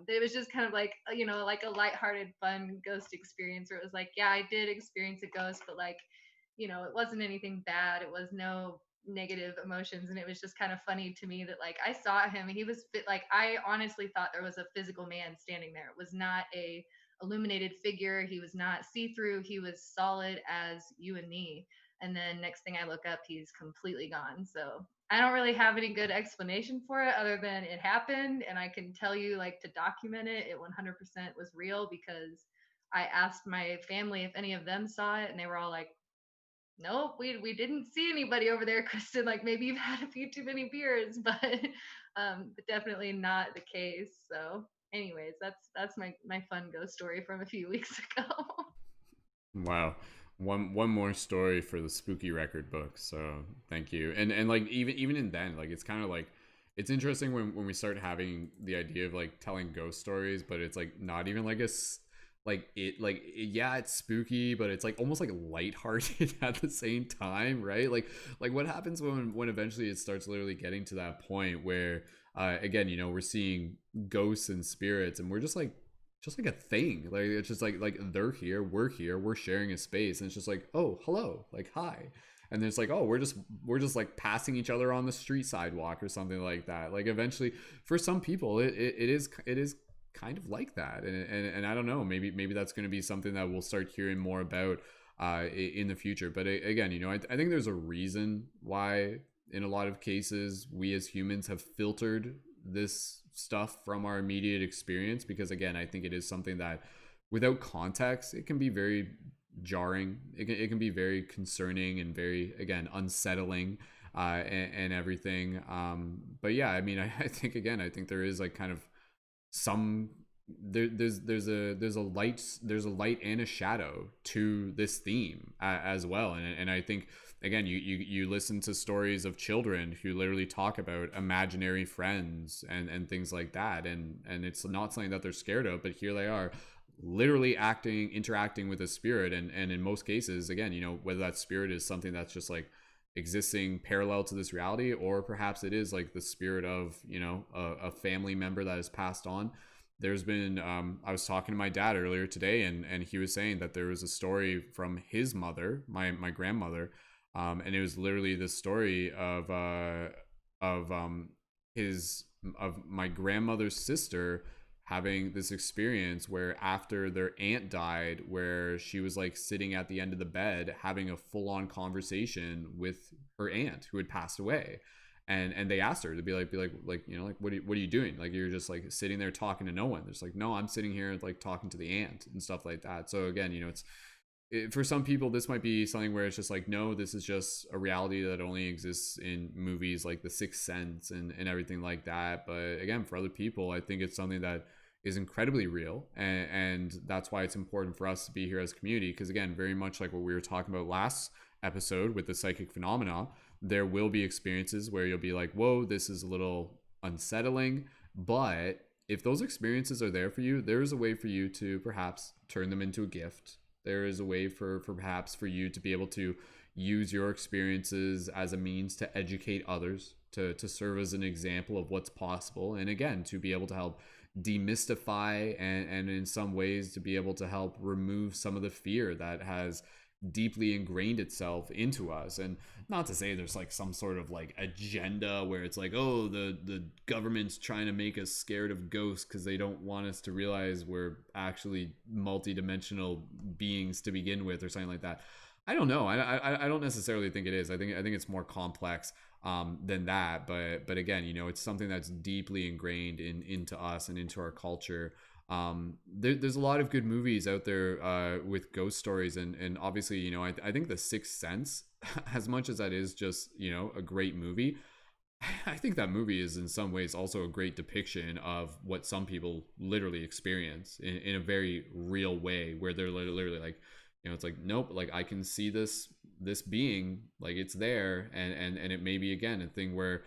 it was just kind of like, like a lighthearted, fun ghost experience where it was like, yeah, I did experience a ghost, but like, it wasn't anything bad. It was no negative emotions. And it was just kind of funny to me that like I saw him, he was fit. Like I honestly thought there was a physical man standing there. It was not a illuminated figure. He was not see-through. He was solid as you and me. And then next thing I look up, he's completely gone. So I don't really have any good explanation for it other than it happened. And I can tell you, like, to document it, it 100% was real, because I asked my family if any of them saw it, and they were all like, nope, we didn't see anybody over there, Kristen. Like, maybe you've had a few too many beers, but definitely not the case. So anyways, that's my fun ghost story from a few weeks ago. Wow. One more story for the spooky record book. So thank you. And like even in then, like it's kind of like it's interesting when we start having the idea of like telling ghost stories, but it's like not even like yeah, it's spooky, but it's like almost like lighthearted at the same time, right? Like what happens when eventually it starts literally getting to that point where again, we're seeing ghosts and spirits, and we're just like a thing. Like it's just like they're here, we're sharing a space, and it's just like, oh, hello, like hi. And then it's like, oh, we're just like passing each other on the street sidewalk or something like that. Like eventually for some people it is kind of like that, and I don't know, maybe that's going to be something that we'll start hearing more about in the future. But again, I think there's a reason why in a lot of cases we as humans have filtered this stuff from our immediate experience, because again, I think it is something that without context it can be very jarring, it can be very concerning and very, again, unsettling and everything. But yeah, I mean, I think there is like kind of some there's a light and a shadow to this theme as well. And I think again, you listen to stories of children who literally talk about imaginary friends and things like that, and it's not something that they're scared of, but here they are literally interacting with a spirit, and in most cases, again, whether that spirit is something that's just like existing parallel to this reality, or perhaps it is like the spirit of a family member that has passed on. There's been I was talking to my dad earlier today, and he was saying that there was a story from his mother, my grandmother, and it was literally the story of my grandmother's sister having this experience where after their aunt died, where she was like sitting at the end of the bed having a full-on conversation with her aunt who had passed away, and they asked her to be like what are you doing, like you're just like sitting there talking to no one. There's like, no, I'm sitting here like talking to the aunt and stuff like that. So again, for some people this might be something where it's just like, no, this is just a reality that only exists in movies like The Sixth Sense and everything like that. But again, for other people, I think it's something that is incredibly real, and that's why it's important for us to be here as a community, because again, very much like what we were talking about last episode with the psychic phenomena, there will be experiences where you'll be like, whoa, this is a little unsettling. But if those experiences are there for you, there is a way for you to perhaps turn them into a gift. There is a way for perhaps for you to be able to use your experiences as a means to educate others, to serve as an example of what's possible, and again, to be able to help demystify and in some ways to be able to help remove some of the fear that has deeply ingrained itself into us. And not to say there's like some sort of like agenda where it's like, oh, the government's trying to make us scared of ghosts because they don't want us to realize we're actually multidimensional beings to begin with, or something like that. I don't know. I don't necessarily think it is. I think it's more complex than that. But again, it's something that's deeply ingrained into us and into our culture. There's a lot of good movies out there with ghost stories, and obviously, I think The Sixth Sense, as much as that is just a great movie, I think that movie is in some ways also a great depiction of what some people literally experience in a very real way, where they're literally like, it's like, nope, like I can see this this being, like, it's there, and it may be, again, a thing where,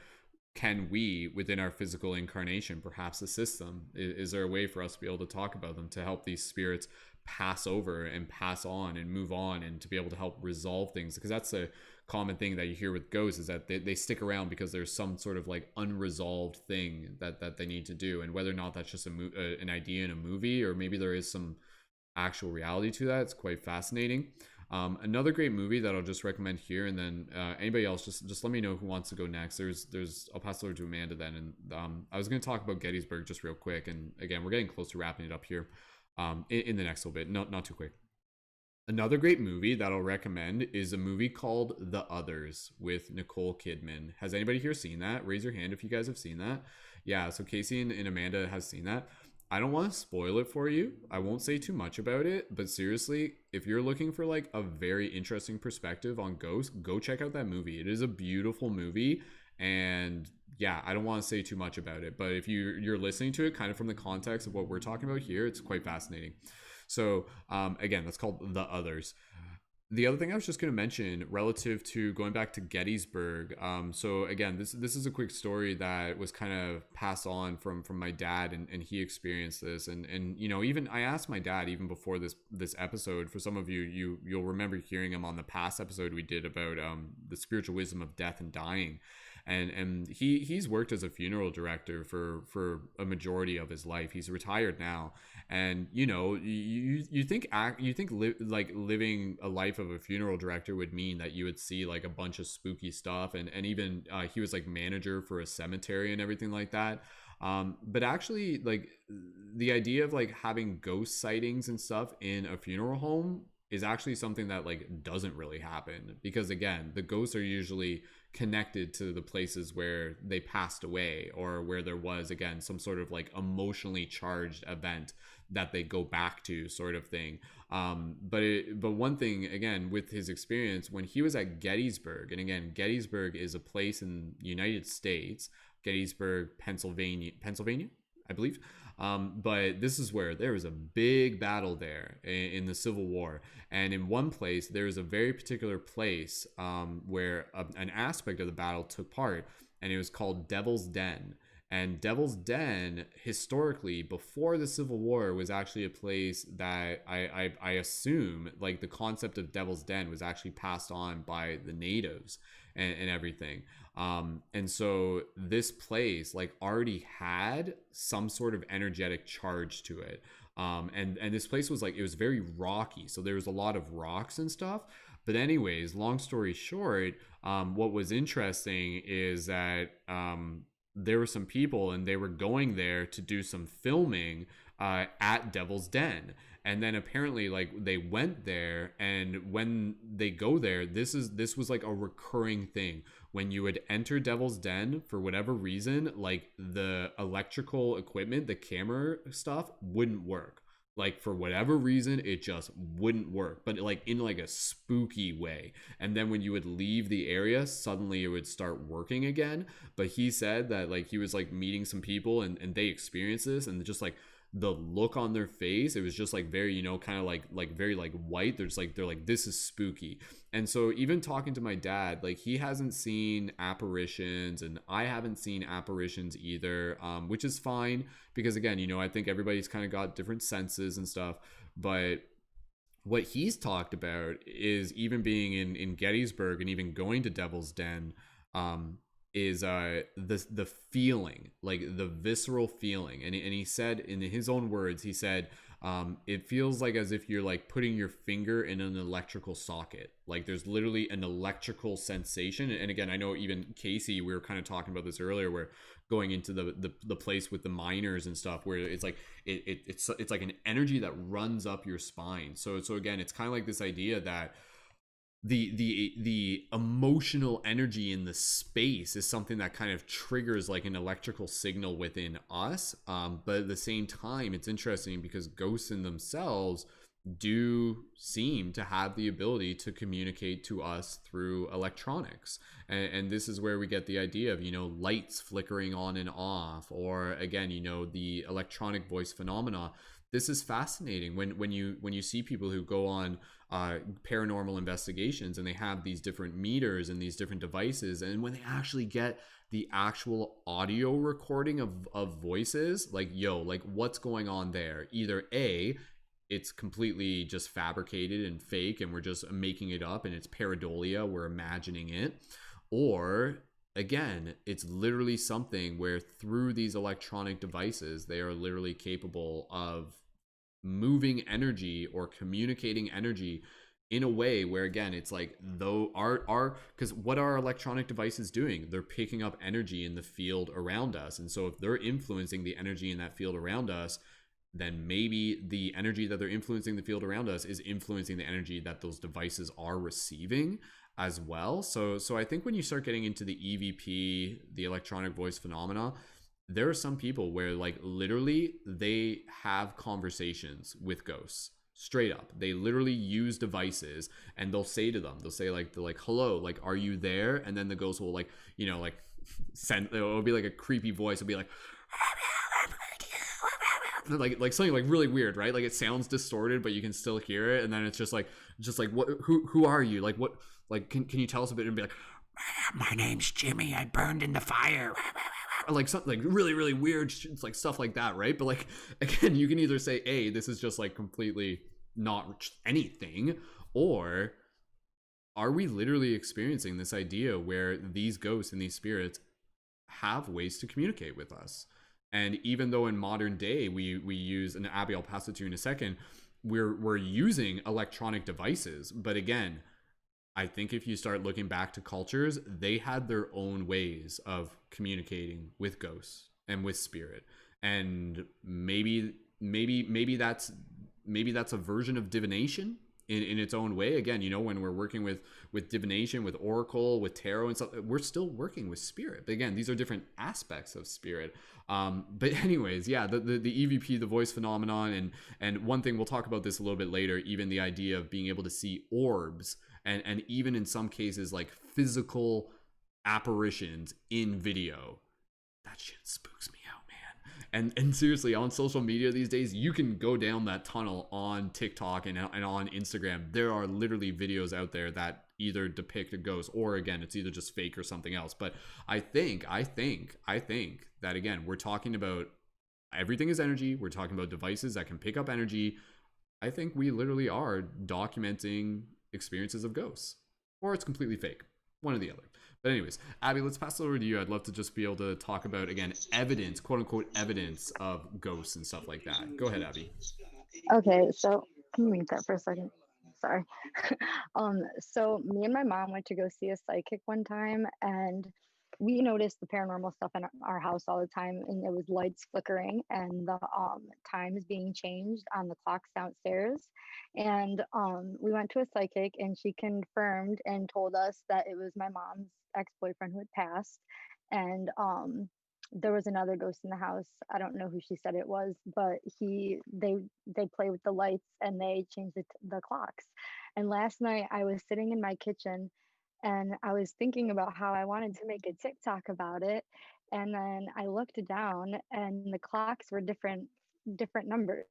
can we, within our physical incarnation, perhaps assist them? Is there a way for us to be able to talk about them, to help these spirits pass over and pass on and move on, and to be able to help resolve things? Because that's a common thing that you hear with ghosts, is that they stick around because there's some sort of like unresolved thing that they need to do. And whether or not that's just an idea in a movie, or maybe there is some actual reality to that, it's quite fascinating. Another great movie that I'll just recommend here, and then anybody else, just let me know who wants to go next. I'll pass it over to Amanda then. And I was going to talk about Gettysburg just real quick, and again, we're getting close to wrapping it up here in the next little bit, not too quick. Another great movie that I'll recommend is a movie called The Others with Nicole Kidman. Has anybody here seen that? Raise your hand if you guys have seen that. Yeah, so Kaci and Amanda has seen that. I don't want to spoil it for you. I won't say too much about it, but seriously, if you're looking for like a very interesting perspective on ghosts, go check out that movie. It is a beautiful movie, and yeah, I don't want to say too much about it, but if you're listening to it kind of from the context of what we're talking about here, it's quite fascinating. So again, that's called The Others. The other thing I was just going to mention relative to going back to Gettysburg. So again, this is a quick story that was kind of passed on from my dad, and he experienced this. And you know, even I asked my dad even before this episode. For some of you'll remember hearing him on the past episode we did about the spiritual wisdom of death and dying. And he's worked as a funeral director for a majority of his life. He's retired now, and you know, you think living a life of a funeral director would mean that you would see like a bunch of spooky stuff, and even he was like manager for a cemetery and everything like that. But actually, like, the idea of like having ghost sightings and stuff in a funeral home is actually something that like doesn't really happen, because again, the ghosts are usually connected to the places where they passed away, or where there was, again, some sort of like emotionally charged event that they go back to, sort of thing. But one thing, again, with his experience when he was at Gettysburg, and again, Gettysburg is a place in the United States, Gettysburg, Pennsylvania, I believe. But this is where there was a big battle there in the Civil War. And in one place, there is a very particular place where an aspect of the battle took part, and it was called Devil's Den. And Devil's Den, historically, before the Civil War, was actually a place that I assume, like, the concept of Devil's Den was actually passed on by the natives and everything. And so this place, like, already had some sort of energetic charge to it. And this place was like, it was very rocky, so there was a lot of rocks and stuff. But anyways, long story short, what was interesting is that there were some people, and they were going there to do some filming at Devil's Den. And then apparently, like, they went there, and when they go there, this was like a recurring thing. When you would enter Devil's Den, for whatever reason, like, the electrical equipment, the camera stuff wouldn't work. Like, for whatever reason, it just wouldn't work, but like in like a spooky way. And then when you would leave the area, suddenly it would start working again. But he said that, like, he was like meeting some people, and they experienced this, and just like the look on their face, it was just like very, you know, kind of like very like white. They're like, this is spooky. And so even talking to my dad, like, he hasn't seen apparitions, and I haven't seen apparitions either, which is fine, because again, you know, I think everybody's kind of got different senses and stuff. But what he's talked about is even being in Gettysburg, and even going to Devil's Den, is the feeling, like the visceral feeling. And he said, in his own words, he said, it feels like as if you're like putting your finger in an electrical socket. Like, there's literally an electrical sensation. And again, I know even Kaci, we were kind of talking about this earlier, where going into the place with the miners and stuff, where it's like it's like an energy that runs up your spine. So again, it's kind of like this idea that the emotional energy in the space is something that kind of triggers like an electrical signal within us. But at the same time, it's interesting because ghosts in themselves do seem to have the ability to communicate to us through electronics. And this is where we get the idea of, you know, lights flickering on and off, or again, you know, the electronic voice phenomena this is fascinating when you see people who go on paranormal investigations, and they have these different meters and these different devices, and when they actually get the actual audio recording of voices, like, yo, like, what's going on there? Either A, it's completely just fabricated and fake and we're just making it up and it's pareidolia, we're imagining it, or again, it's literally something where through these electronic devices they are literally capable of moving energy or communicating energy in a way where, again, it's like, though our because what are electronic devices doing? They're picking up energy in the field around us, and so if they're influencing the energy in that field around us, then maybe the energy that they're influencing the field around us is influencing the energy that those devices are receiving as well. So I think when you start getting into the EVP, the electronic voice phenomena, there are some people where, like, literally they have conversations with ghosts straight up. They literally use devices, and they'll say to them, they'll say, like, they're like, hello, like, are you there? And then the ghost will, like, you know, like, send, it'll be like a creepy voice. It'll be like something like really weird, right? Like, it sounds distorted, but you can still hear it. And then it's just like what, who are you? Like, what, like, can you tell us a bit? And be like, my name's Jimmy, I burned in the fire. Like something like really, really weird, it's like stuff like that, right? But, like, again, you can either say, A, this is just like completely not anything, or are we literally experiencing this idea where these ghosts and these spirits have ways to communicate with us? And even though in modern day we use, and Abbey, I'll pass it to you in a second, we're using electronic devices, but again, I think if you start looking back to cultures, they had their own ways of communicating with ghosts and with spirit. And maybe that's a version of divination in its own way. Again, you know, when we're working with divination, with oracle, with tarot and stuff, we're still working with spirit. But again, these are different aspects of spirit. But anyways, yeah, the EVP, the voice phenomenon, and one thing, we'll talk about this a little bit later, even the idea of being able to see orbs, and even in some cases, like, physical apparitions in video. That shit spooks me out, man. And seriously, on social media these days, you can go down that tunnel on TikTok and on Instagram. There are literally videos out there that either depict a ghost, or again, it's either just fake or something else. But I think that, again, we're talking about everything is energy. We're talking about devices that can pick up energy. I think we literally are documenting experiences of ghosts, or it's completely fake, one or the other. But anyways, Abbey, let's pass it over to you. I'd love to just be able to talk about, again, evidence, quote unquote evidence of ghosts and stuff like that. Go ahead, Abbey. Okay, so can you mute that for a second? Sorry. So me and my mom went to go see a psychic one time, and we noticed the paranormal stuff in our house all the time, and it was lights flickering and the times being changed on the clocks downstairs. And we went to a psychic, and she confirmed and told us that it was my mom's ex-boyfriend who had passed. And there was another ghost in the house. I don't know who she said it was, but they play with the lights and they change the clocks. And last night I was sitting in my kitchen, and I was thinking about how I wanted to make a TikTok about it. And then I looked down, and the clocks were different numbers.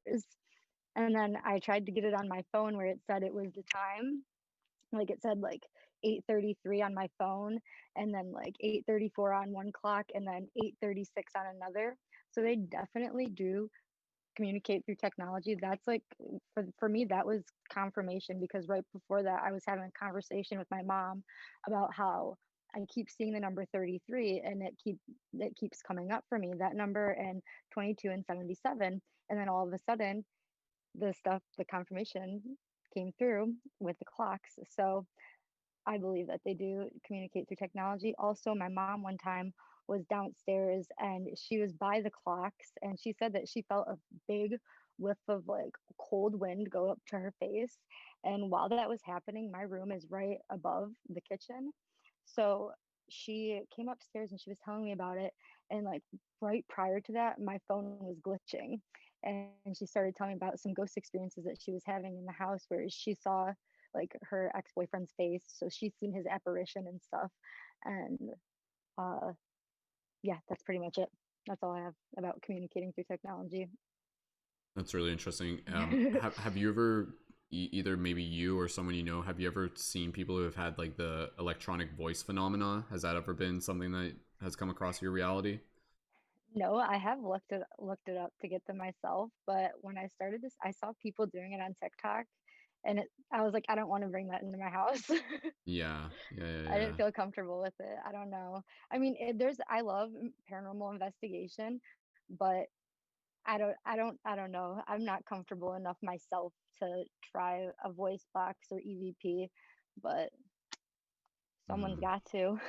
And then I tried to get it on my phone where it said it was the time. Like, it said like 8:33 on my phone, and then like 8:34 on one clock, and then 8:36 on another. So they definitely do communicate through technology. That's like, for me, that was confirmation, because right before that I was having a conversation with my mom about how I keep seeing the number 33, and it keeps coming up for me, that number, and 22 and 77. And then all of a sudden the confirmation came through with the clocks. So I believe that they do communicate through technology. Also, my mom one time was downstairs, and she was by the clocks, and she said that she felt a big whiff of like cold wind go up to her face. And while that was happening, my room is right above the kitchen. So she came upstairs and she was telling me about it. And like right prior to that, my phone was glitching. And she started telling me about some ghost experiences that she was having in the house, where she saw like her ex-boyfriend's face. So she's seen his apparition and stuff. And uh yeah, that's pretty much it. That's all I have about communicating through technology. That's really interesting. Have you ever, either maybe you or someone you know, have you ever seen people who have had like the electronic voice phenomena? Has that ever been something that has come across your reality? No, I have looked it up to get them myself, but when I started this, I saw people doing it on TikTok, and I was like, I don't want to bring that into my house. Yeah, yeah, yeah, I yeah. didn't feel comfortable with it. I don't know. I mean, I love paranormal investigation, but I don't know. I'm not comfortable enough myself to try a voice box or EVP, but someone's Mhm. got to.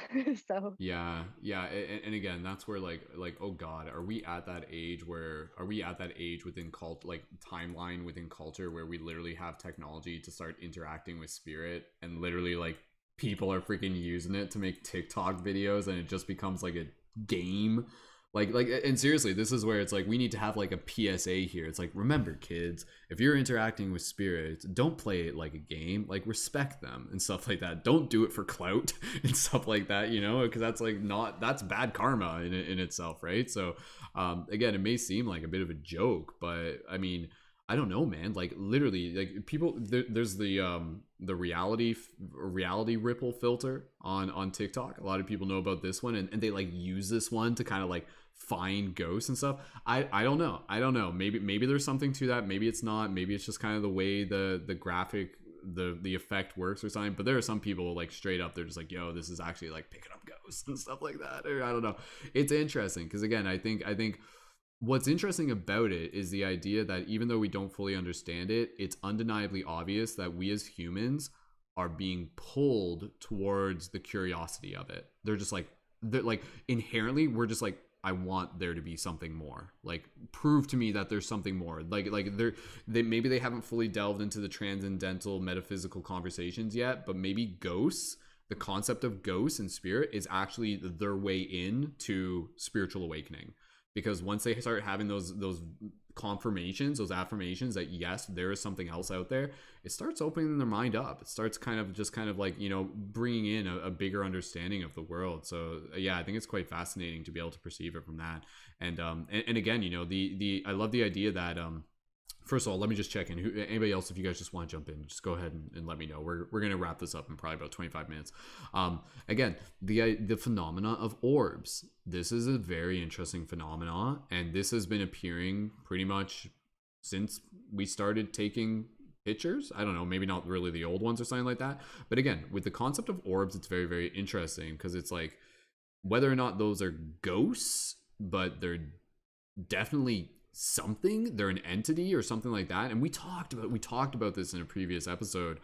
So Yeah, yeah, and again, that's where like oh God, are we at that age within cult, like timeline within culture, where we literally have technology to start interacting with spirit, and literally like people are freaking using it to make TikTok videos, and it just becomes like a game. And seriously, this is where it's like we need to have like a PSA here. It's like, remember, kids, if you're interacting with spirits, don't play it like a game. Like, respect them and stuff like that. Don't do it for clout and stuff like that, you know, because that's like that's bad karma in itself, right? So again, it may seem like a bit of a joke, but I mean, I don't know, man. Like literally, like people, there's the reality ripple filter on TikTok. A lot of people know about this one, and they like use this one to kind of like find ghosts and stuff. I don't know. I don't know. Maybe there's something to that. Maybe it's not. Maybe it's just kind of the way the graphic the effect works or something. But there are some people like straight up, they're just like, yo, this is actually like picking up ghosts and stuff like that. Or I don't know. It's interesting because again, I think what's interesting about it is the idea that even though we don't fully understand it, it's undeniably obvious that we as humans are being pulled towards the curiosity of it. They're like inherently, we're just like, I want there to be something more. Like, prove to me that there's something more. Like they maybe they haven't fully delved into the transcendental metaphysical conversations yet, but maybe ghosts, the concept of ghosts and spirit, is actually their way in to spiritual awakening. Because once they start having those confirmations, those affirmations that yes, there is something else out there, it starts opening their mind up. It starts kind of like, you know, bringing in a bigger understanding of the world. So yeah, I think it's quite fascinating to be able to perceive it from that. And again, you know, the I love the idea that first of all, let me just check in. Anybody else, if you guys just want to jump in, just go ahead and let me know. We're gonna wrap this up in probably about 25 minutes. Again, the phenomena of orbs. This is a very interesting phenomena, and this has been appearing pretty much since we started taking pictures. I don't know, maybe not really the old ones or something like that. But again, with the concept of orbs, it's very, very interesting because it's like whether or not those are ghosts, but they're definitely something, they're an entity or something like that. And we talked about this in a previous episode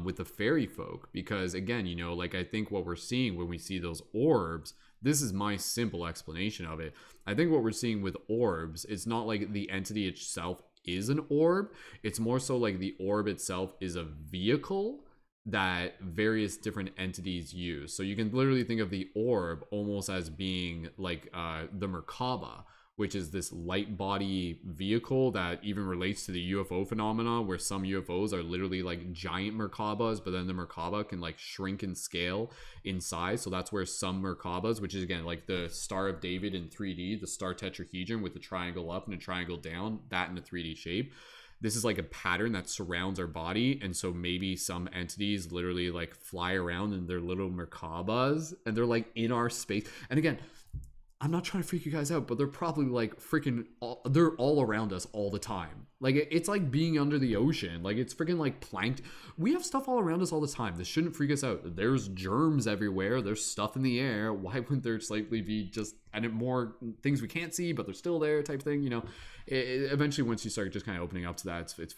with the fairy folk, because again, you know, like I think what we're seeing when we see those orbs, this is my simple explanation of it. I think what we're seeing with orbs, it's not like the entity itself is an orb, it's more so like the orb itself is a vehicle that various different entities use. So you can literally think of the orb almost as being like the Merkaba, which is this light body vehicle that even relates to the UFO phenomena, where some UFOs are literally like giant Merkabas, but then the Merkaba can like shrink in scale in size. So that's where some Merkabas, which is again like the Star of David in 3D, the star tetrahedron with the triangle up and a triangle down, that in a 3D shape. This is like a pattern that surrounds our body, and so maybe some entities literally like fly around in their little Merkabas, and they're like in our space. And again, I'm not trying to freak you guys out, but they're probably like they're all around us all the time. Like it's like being under the ocean. Like it's freaking like planked. We have stuff all around us all the time. This shouldn't freak us out. There's germs everywhere. There's stuff in the air. Why wouldn't there slightly be just more things we can't see, but they're still there type thing? You know, eventually once you start just kind of opening up to that, it's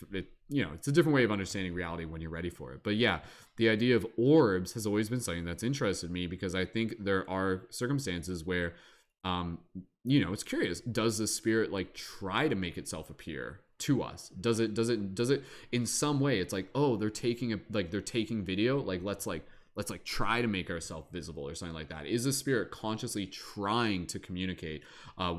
you know, it's a different way of understanding reality when you're ready for it. But yeah, the idea of orbs has always been something that's interested me, because I think there are circumstances where you know, it's curious, does the spirit like try to make itself appear to us? Does it in some way? It's like, oh, they're taking video, like let's try to make ourselves visible or something like that. Is the spirit consciously trying to communicate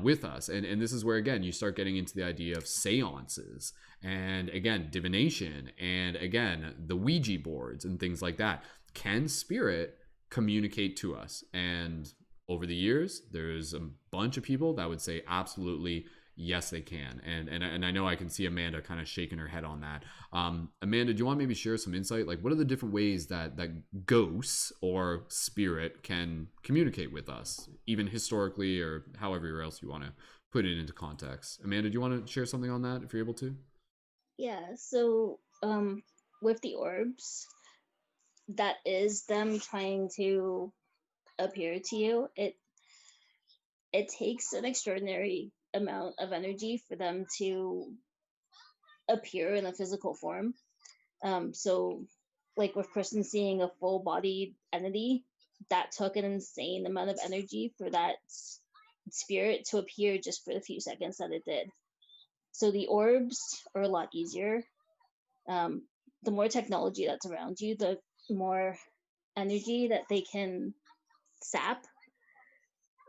with us? And this is where again you start getting into the idea of seances, and again divination, and again the Ouija boards and things like that. Can spirit communicate to us? And over the years, there's a bunch of people that would say absolutely yes, they can. And I know I can see Amanda kind of shaking her head on that. Amanda, do you want to maybe share some insight? Like, what are the different ways that ghosts or spirit can communicate with us, even historically or however else you want to put it into context? Amanda, do you want to share something on that if you're able to? Yeah, so with the orbs, that is them trying to appear to you. It takes an extraordinary amount of energy for them to appear in a physical form. So like with Kristen seeing a full bodied entity, that took an insane amount of energy for that spirit to appear just for the few seconds that it did. So the orbs are a lot easier. The more technology that's around you, the more energy that they can sap.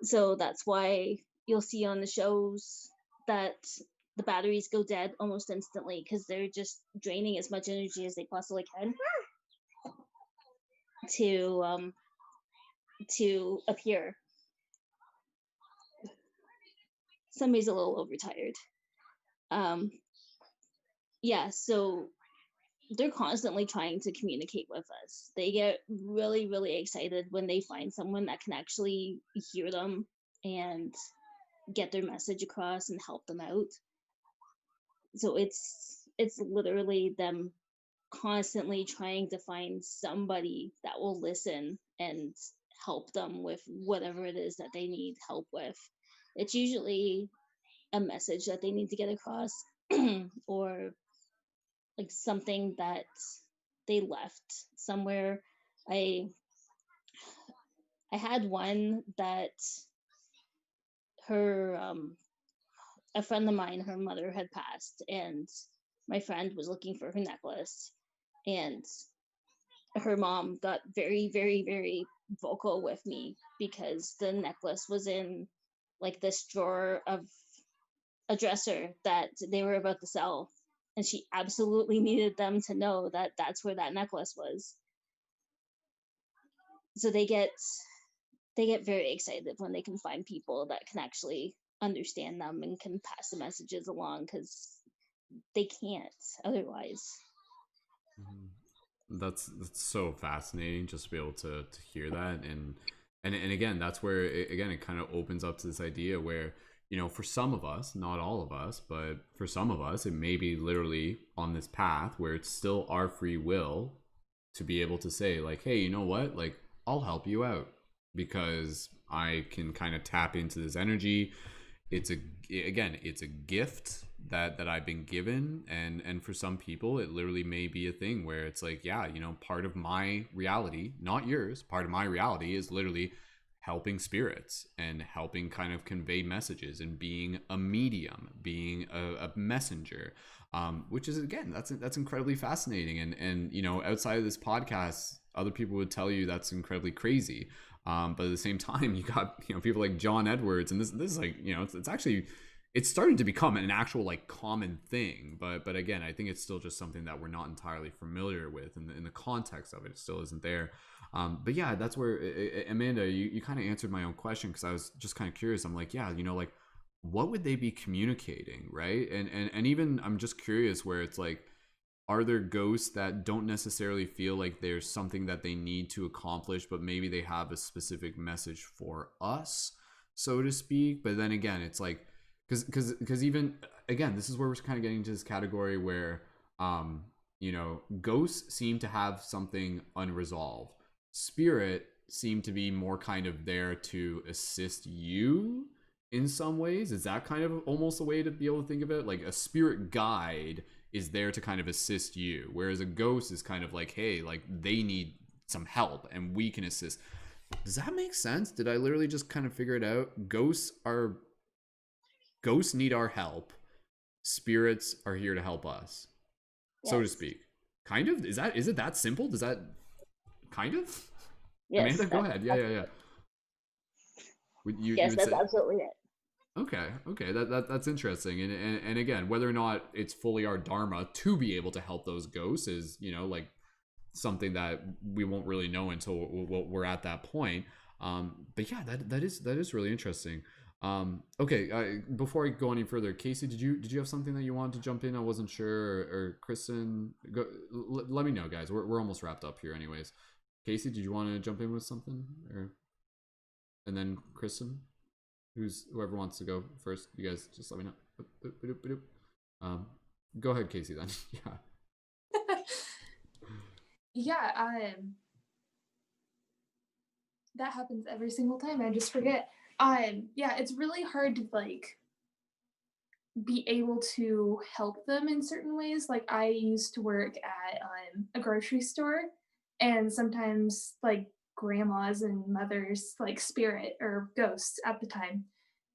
So that's why you'll see on the shows that the batteries go dead almost instantly, because they're just draining as much energy as they possibly can to appear. Somebody's a little overtired. Yeah, so they're constantly trying to communicate with us. They get really, really excited when they find someone that can actually hear them and get their message across and help them out. So it's literally them constantly trying to find somebody that will listen and help them with whatever it is that they need help with. It's usually a message that they need to get across or like something that they left somewhere. I had one that her a friend of mine, her mother had passed, and my friend was looking for her necklace, and her mom got very, very, very vocal with me because the necklace was in like this drawer of a dresser that they were about to sell, and she absolutely needed them to know that that's where that necklace was. So they get very excited when they can find people that can actually understand them and can pass the messages along, because they can't otherwise. That's so fascinating just to be able to hear that. And again, that's where it kind of opens up to this idea where, you know, for some of us, not all of us, but for some of us, it may be literally on this path where it's still our free will to be able to say like, hey, you know what, like, I'll help you out because I can kind of tap into this energy. It's a gift that I've been given, and for some people it literally may be a thing where it's like, yeah, you know, part of my reality, not yours, part of my reality is literally helping spirits and helping kind of convey messages and being a medium, being a messenger, which is, again, that's incredibly fascinating. And you know, outside of this podcast, other people would tell you that's incredibly crazy. But at the same time, you got, you know, people like John Edwards, and this is like, you know, it's actually, it's starting to become an actual like common thing. But again, I think it's still just something that we're not entirely familiar with, and in the context of it, it still isn't there. But yeah, that's where Amanda, you kind of answered my own question, because I was just kind of curious. I'm like, yeah, you know, like, what would they be communicating, right? And even I'm just curious where it's like, are there ghosts that don't necessarily feel like there's something that they need to accomplish, but maybe they have a specific message for us, so to speak? But then again, it's like, because even, again, this is where we're kind of getting into this category where, you know, ghosts seem to have something unresolved. Spirit seem to be more kind of there to assist you in some ways. Is that kind of almost a way to be able to think of it? Like a spirit guide is there to kind of assist you, whereas a ghost is kind of like, hey, like, they need some help and we can assist. Does that make sense? Did I literally just kind of figure it out? Ghosts need our help. Spirits are here to help us, yes, so to speak. Kind of? Is it that simple? Does that kind of? Yes, Amanda, go ahead. Yeah. Yes, that's absolutely it. Okay, that's interesting, and again, whether or not it's fully our dharma to be able to help those ghosts is, you know, like, something that we won't really know until we're at that point. But yeah, that is really interesting. Okay. Before I go any further, Kaci, did you have something that you wanted to jump in? I wasn't sure. Or Kristen, go. Let me know, guys. We're almost wrapped up here, anyways. Kaci, did you want to jump in with something, or and then Kristen, whoever wants to go first? You guys just let me know. Go ahead, Kaci. Then, yeah. Yeah, that happens every single time. I just forget. Yeah, it's really hard to like be able to help them in certain ways. Like I used to work at a grocery store, and sometimes like grandmas and mothers, like spirit or ghosts at the time,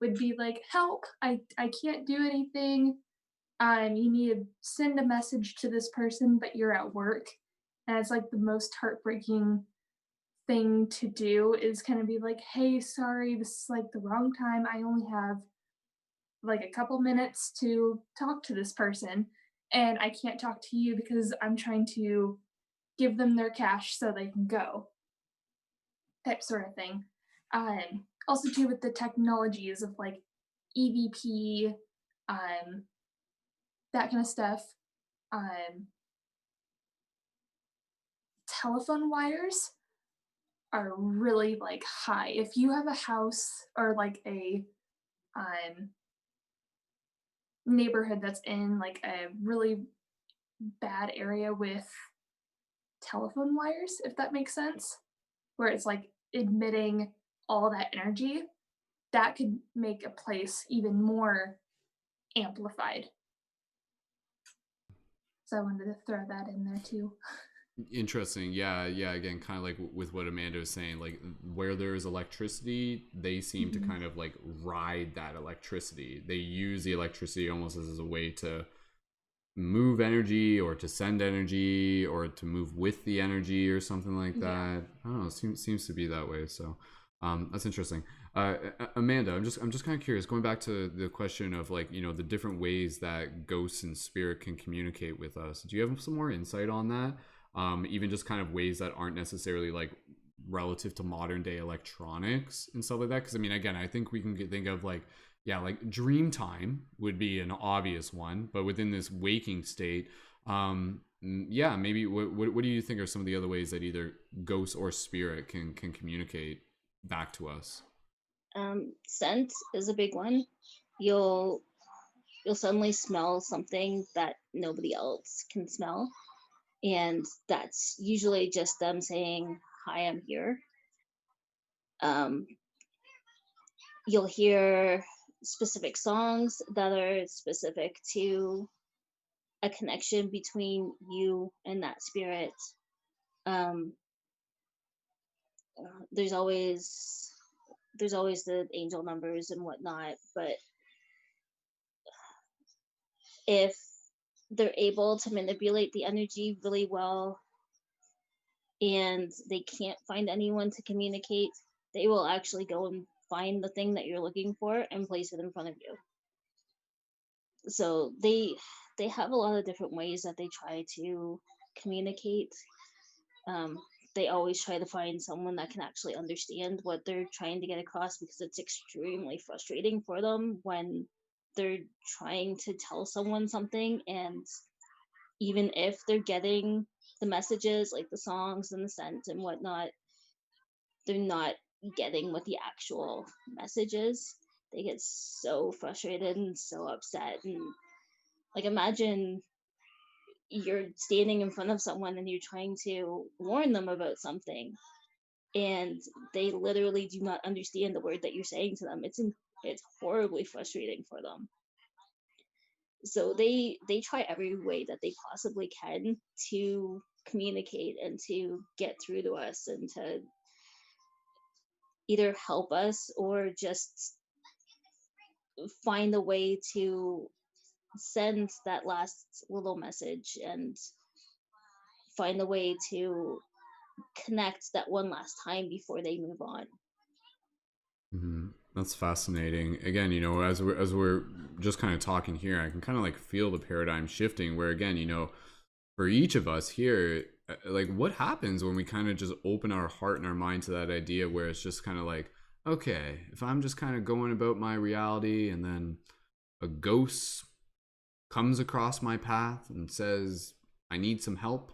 would be like, "Help! I can't do anything. You need to send a message to this person, but you're at work." And it's like the most heartbreaking thing to do is kind of be like, "Hey, sorry, this is like the wrong time. I only have like a couple minutes to talk to this person, and I can't talk to you because I'm trying to give them their cash so they can go." Type sort of thing. Also too with the technologies of like EVP, that kind of stuff. Telephone wires are really like high. If you have a house or like a neighborhood that's in like a really bad area with telephone wires, if that makes sense, where it's like emitting all that energy, that could make a place even more amplified. So I wanted to throw that in there too. Interesting. Yeah. Again, kind of like with what Amanda was saying, like where there is electricity, they seem to kind of like ride that electricity. They use the electricity almost as a way to move energy or to send energy or to move with the energy or something like that. I don't know. Seems to be that way. So that's interesting. Amanda, I'm just kind of curious, going back to the question of like, the different ways that ghosts and spirit can communicate with us. Do you have some more insight on that? Even just kind of ways that aren't necessarily like relative to modern day electronics and stuff like that. Because I mean, again, I think we can think of like, like dream time would be an obvious one, but within this waking state, maybe what do you think are some of the other ways that either ghost or spirit can communicate back to us? Scent is a big one. You'll suddenly smell something that nobody else can smell, and that's usually just them saying, "Hi, I'm here." You'll hear specific songs that are specific to a connection between you and that spirit. There's always the angel numbers and whatnot, but if they're able to manipulate the energy really well and they can't find anyone to communicate, they will actually go and find the thing that you're looking for and place it in front of you. So they have a lot of different ways that they try to communicate. They always try to find someone that can actually understand what they're trying to get across, because it's extremely frustrating for them when they're trying to tell someone something, and even if they're getting the messages, like the songs and the scent and whatnot, they're not getting what the actual message is. They get so frustrated and so upset. And like, imagine you're standing in front of someone and you're trying to warn them about something, and they literally do not understand the word that you're saying to them. It's horribly frustrating for them. So they try every way that they possibly can to communicate and to get through to us and to either help us or just find a way to send that last little message and find a way to connect that one last time before they move on. That's fascinating. Again, as we're just kind of talking here, I can kind of like feel the paradigm shifting where, again, for each of us here, like what happens when we kind of just open our heart and our mind to that idea where it's just kind of like, okay, if I'm just kind of going about my reality and then a ghost comes across my path and says, I need some help,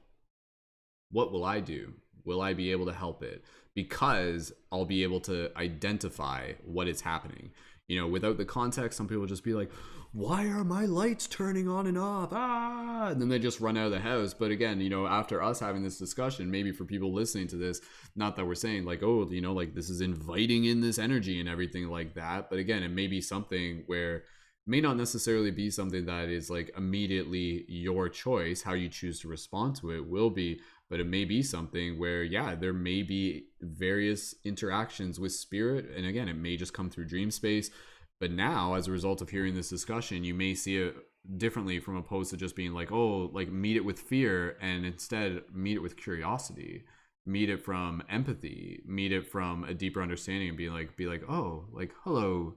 what will I do? Will I be able to help it? Because I'll be able to identify what is happening. You know, without the context, some people just be like, why are my lights turning on and off? Ah, and then they just run out of the house. But again, you know, after us having this discussion, maybe for people listening to this, not that we're saying like, oh, you know, like this is inviting in this energy and everything like that. But again, it may be something where may not necessarily be something that is like immediately your choice. How you choose to respond to it will be, but it may be something where, yeah, there may be various interactions with spirit. And again, it may just come through dream space. But now, as a result of hearing this discussion, you may see it differently from opposed to just being like, oh, like meet it with fear, and instead meet it with curiosity, meet it from empathy, meet it from a deeper understanding, and be like, oh, like, hello,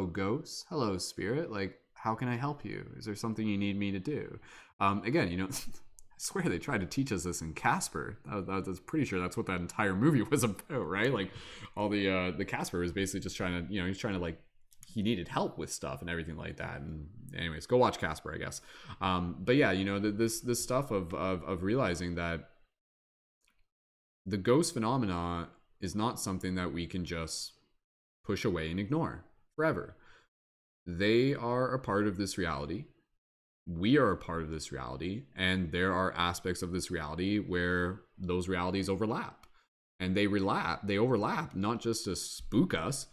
ghost, hello, spirit, like, how can I help you? Is there something you need me to do? Again, you know, I swear they tried to teach us this in Casper. I was pretty sure that's what that entire movie was about, right? Like, all the Casper was basically just trying to, you know, he's trying to like, he needed help with stuff and everything like that. And anyways, go watch Casper, I guess. But yeah, you know, this stuff of realizing that the ghost phenomena is not something that we can just push away and ignore forever. They are a part of this reality. We are a part of this reality, and there are aspects of this reality where those realities overlap, and they overlap not just to spook us,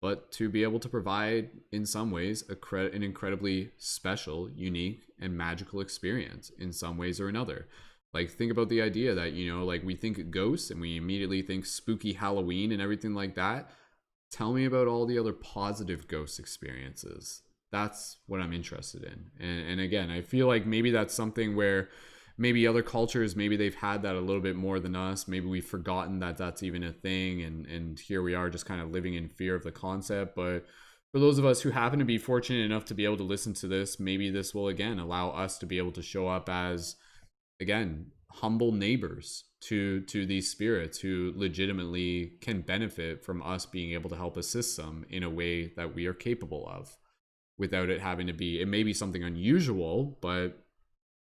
but to be able to provide, in some ways, an incredibly special, unique, and magical experience in some ways or another. Like, think about the idea that, you know, like we think ghosts and we immediately think spooky Halloween and everything like that. Tell me about all the other positive ghost experiences. That's what I'm interested in. And again, I feel like maybe that's something where maybe other cultures, maybe they've had that a little bit more than us. Maybe we've forgotten that that's even a thing. And here we are just kind of living in fear of the concept. But for those of us who happen to be fortunate enough to be able to listen to this, maybe this will, again, allow us to be able to show up as, again, humble neighbors to these spirits who legitimately can benefit from us being able to help assist them in a way that we are capable of, without it having to be, it may be something unusual, but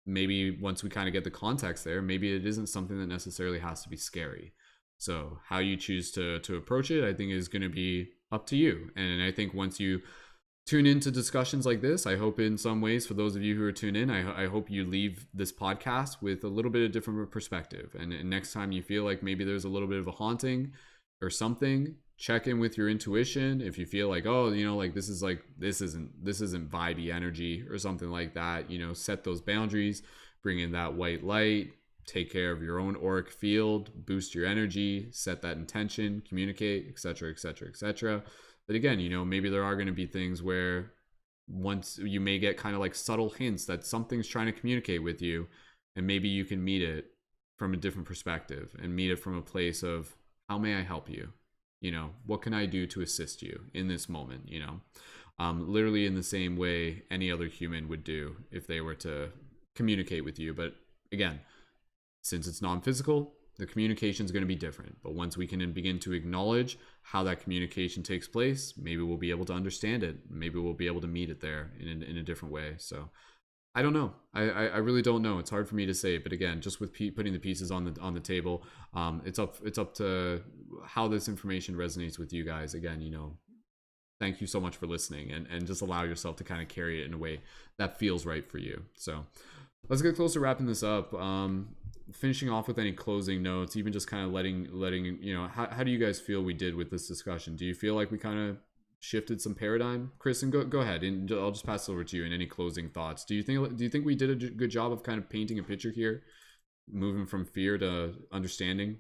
maybe once we kind of get the context there, maybe it isn't something that necessarily has to be scary. So how you choose to approach it, I think, is going to be up to you. And I think once you tune into discussions like this, I hope in some ways, for those of you who are tuned in, I hope you leave this podcast with a little bit of different perspective. And next time you feel like maybe there's a little bit of a haunting or something, check in with your intuition. If you feel like, oh, you know, like this isn't vibey energy or something like that, you know, set those boundaries, bring in that white light, take care of your own auric field, boost your energy, set that intention, communicate, etc., etc., etc. But again, you know, maybe there are going to be things where once you may get kind of like subtle hints that something's trying to communicate with you, and maybe you can meet it from a different perspective and meet it from a place of, how may I help you? You know, what can I do to assist you in this moment? You know, literally in the same way any other human would do if they were to communicate with you. But again, since it's non-physical, the communication is going to be different. But once we can begin to acknowledge how that communication takes place, maybe we'll be able to understand it. Maybe we'll be able to meet it there in a different way. So I don't know. I really don't know. It's hard for me to say. But again, just with putting the pieces on the table, it's up to how this information resonates with you guys. Again, you know, thank you so much for listening, and just allow yourself to kind of carry it in a way that feels right for you. So let's get close to wrapping this up. Finishing off with any closing notes, even just kind of letting you know, how do you guys feel we did with this discussion? Do you feel like we kind of shifted some paradigm? Kristine, go ahead, and I'll just pass it over to you. And any closing thoughts? Do you think we did a good job of kind of painting a picture here, moving from fear to understanding?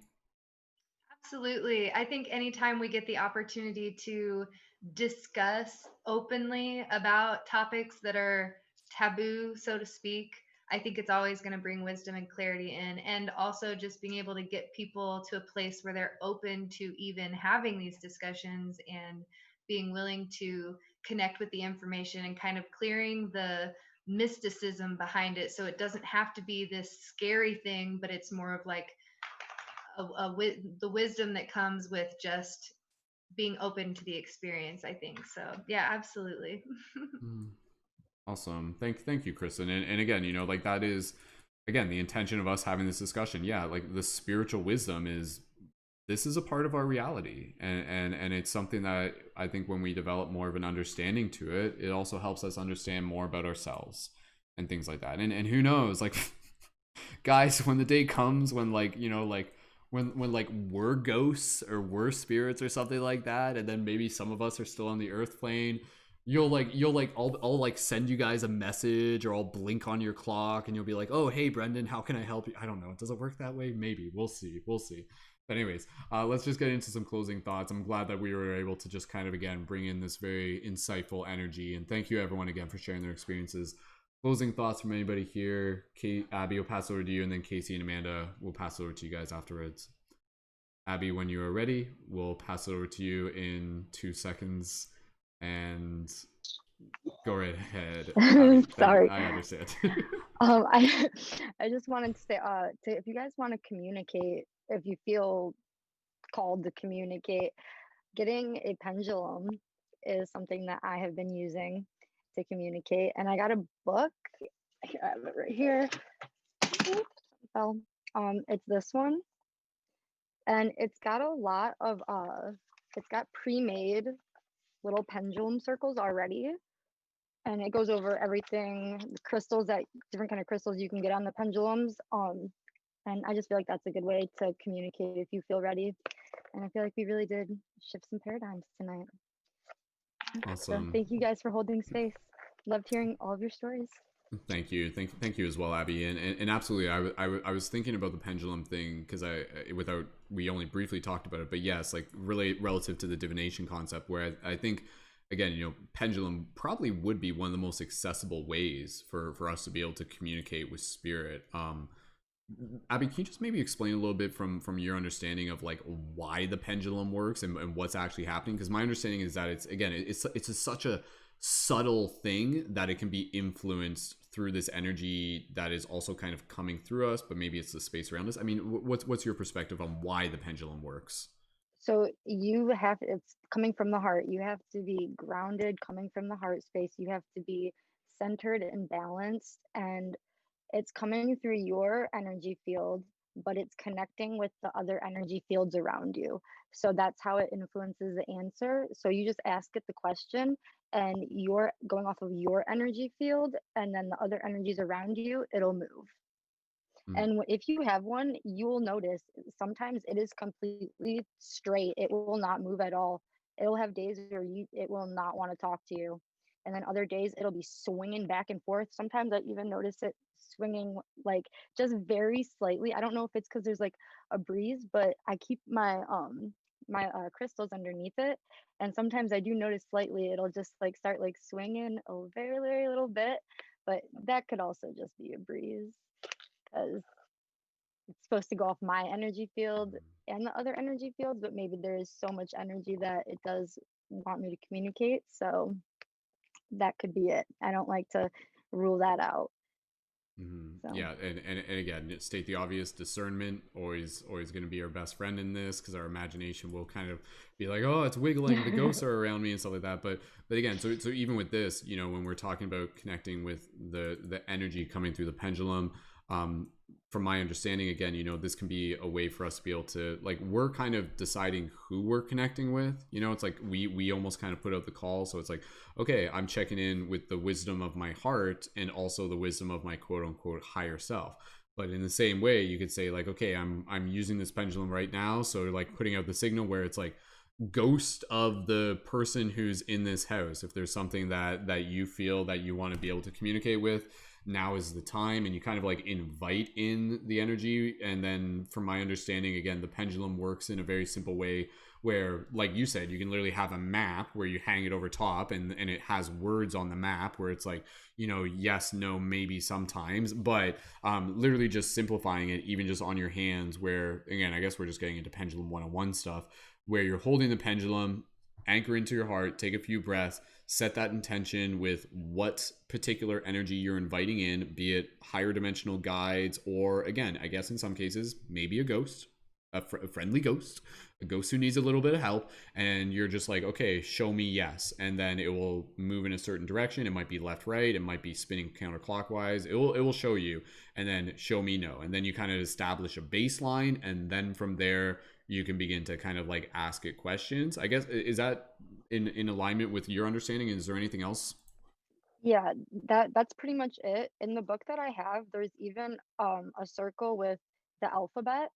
Absolutely. I think anytime we get the opportunity to discuss openly about topics that are taboo, so to speak, I think it's always going to bring wisdom and clarity in. And also just being able to get people to a place where they're open to even having these discussions and being willing to connect with the information and kind of clearing the mysticism behind it. So it doesn't have to be this scary thing, but it's more of like the wisdom that comes with just being open to the experience, I think. So yeah, absolutely. Awesome. Thank you, Kristen. And again, you know, like that is again the intention of us having this discussion. Yeah, like the spiritual wisdom is this is a part of our reality, and it's something that I think when we develop more of an understanding to it, it also helps us understand more about ourselves and things like that. And who knows, like guys, when the day comes when like, you know, like when like we're ghosts or we're spirits or something like that, and then maybe some of us are still on the earth plane, I'll like send you guys a message, or I'll blink on your clock and you'll be like, oh hey Brendon, how can I help you? I don't know, does it work that way? Maybe, we'll see. But anyways, let's just get into some closing thoughts. I'm glad that we were able to just kind of again bring in this very insightful energy, and thank you everyone again for sharing their experiences. Closing thoughts from anybody here? Abbey, will pass over to you, and then Kaci and Amanda will pass over to you guys afterwards. Abbey, when you are ready, we'll pass it over to you in 2 seconds, and go right ahead. Abbey, Sorry. I understand. I just wanted to say, if you guys want to communicate, if you feel called to communicate, getting a pendulum is something that I have been using to communicate. And I got a book. I have it right here. Well, it's this one, and it's got a lot of it's got pre-made little pendulum circles already, and it goes over everything, the crystals, that different kind of crystals you can get on the pendulums. And I just feel like that's a good way to communicate if you feel ready. And I feel like we really did shift some paradigms tonight. Awesome. So thank you guys for holding space. Loved hearing all of your stories. Thank you as well, Abbey. And absolutely, I was thinking about the pendulum thing because we only briefly talked about it, but yes, like relative to the divination concept, where I think again, you know, pendulum probably would be one of the most accessible ways for us to be able to communicate with spirit. Abbey, can you just maybe explain a little bit from your understanding of like why the pendulum works and what's actually happening? Because my understanding is that it's such a subtle thing that it can be influenced through this energy that is also kind of coming through us, but maybe it's the space around us. I mean, what's your perspective on why the pendulum works? So it's coming from the heart. You have to be grounded, coming from the heart space. You have to be centered and balanced, and it's coming through your energy field, but it's connecting with the other energy fields around you. So that's how it influences the answer. So you just ask it the question, and you're going off of your energy field, and then the other energies around you, it'll move. And if you have one, you will notice sometimes it is completely straight. It will not move at all. It'll have days where it will not want to talk to you. And then other days it'll be swinging back and forth. Sometimes I even notice it swinging like just very slightly. I don't know if it's because there's like a breeze, but I keep my crystals underneath it, and sometimes I do notice slightly it'll just like start like swinging a very, very little bit, but that could also just be a breeze because it's supposed to go off my energy field and the other energy fields, but maybe there is so much energy that it does want me to communicate. So that could be it. I don't like to rule that out. So. Yeah, and again, state the obvious, discernment always going to be our best friend in this, because our imagination will kind of be like, oh, it's wiggling, the ghosts are around me and stuff like that. But again, so even with this, you know, when we're talking about connecting with the energy coming through the pendulum, from my understanding, again, you know, this can be a way for us to be able to, like, we're kind of deciding who we're connecting with. You know, it's like we almost kind of put out the call. So it's like, okay, I'm checking in with the wisdom of my heart and also the wisdom of my quote unquote higher self. But in the same way, you could say like, okay, I'm using this pendulum right now, so like putting out the signal where it's like, ghost of the person who's in this house, if there's something that you feel that you want to be able to communicate with, now is the time. And you kind of like invite in the energy. And then from my understanding, again, the pendulum works in a very simple way where, like you said, you can literally have a map where you hang it over top, and it has words on the map where it's like, you know, yes, no, maybe, sometimes, but literally just simplifying it even just on your hands, where again, I guess we're just getting into pendulum 101 stuff, where you're holding the pendulum, anchor into your heart, take a few breaths, set that intention with what particular energy you're inviting in, be it higher dimensional guides, or again, I guess in some cases, maybe a ghost, a friendly ghost, a ghost who needs a little bit of help, and you're just like, okay, show me yes, and then it will move in a certain direction. It might be left, right, it might be spinning counterclockwise. It will show you, and then show me no, and then you kind of establish a baseline, and then from there you can begin to kind of like ask it questions. I guess, is that in alignment with your understanding? Is there anything else? Yeah, that's pretty much it. In the book that I have, there's even a circle with the alphabet.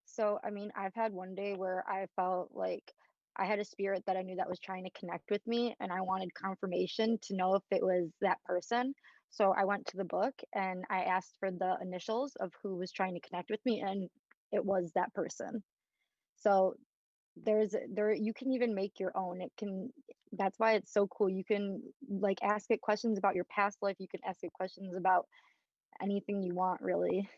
So, I mean, I've had one day where I felt like I had a spirit that I knew that was trying to connect with me, and I wanted confirmation to know if it was that person. So I went to the book and I asked for the initials of who was trying to connect with me, and it was that person. So there you can even make your own. It can That's why it's so cool. You can like ask it questions about your past life. You can ask it questions about anything you want, really.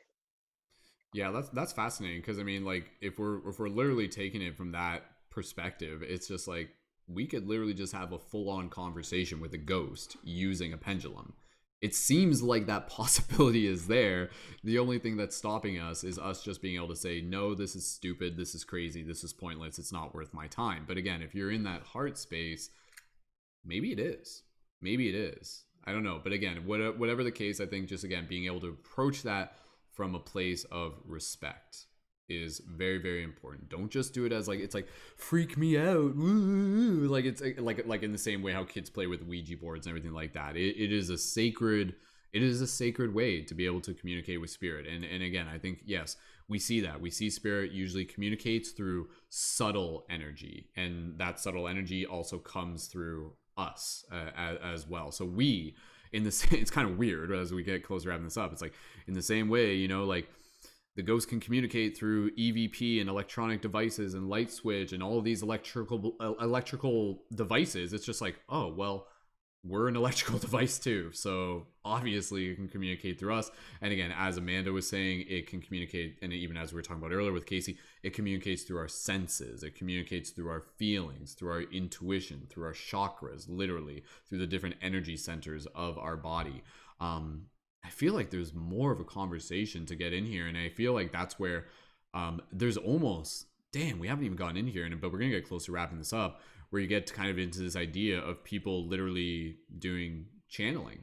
Yeah, that's fascinating, because I mean, like, if we're literally taking it from that perspective, it's just like we could literally just have a full on conversation with a ghost using a pendulum. It seems like that possibility is there. The only thing that's stopping us is us just being able to say, no, this is stupid, this is crazy, this is pointless, it's not worth my time. But again, if you're in that heart space, maybe it is. Maybe it is. I don't know. But again, whatever the case, I think just again being able to approach that from a place of respect is very, very important. Don't just do it as like, it's like, freak me out, woo, like it's like in the same way how kids play with Ouija boards and everything like that. It is a sacred, it is a sacred way to be able to communicate with spirit. And again, I think, yes, we see that. We see spirit usually communicates through subtle energy, and that subtle energy also comes through us as well. So we, in the same, it's kind of weird as we get closer wrapping this up. It's like in the same way, you know, like the ghost can communicate through EVP and electronic devices and light switch and all of these electrical devices. It's just like, oh well, we're an electrical device too, so obviously it can communicate through us. And again, as Amanda was saying, it can communicate, and even as we were talking about earlier with Kaci, it communicates through our senses, it communicates through our feelings, through our intuition, through our chakras, literally through the different energy centers of our body. I feel like there's more of a conversation to get in here, and I feel like that's where there's almost, damn, we haven't even gotten in here, but we're gonna get close to wrapping this up, where you get kind of into this idea of people literally doing channeling,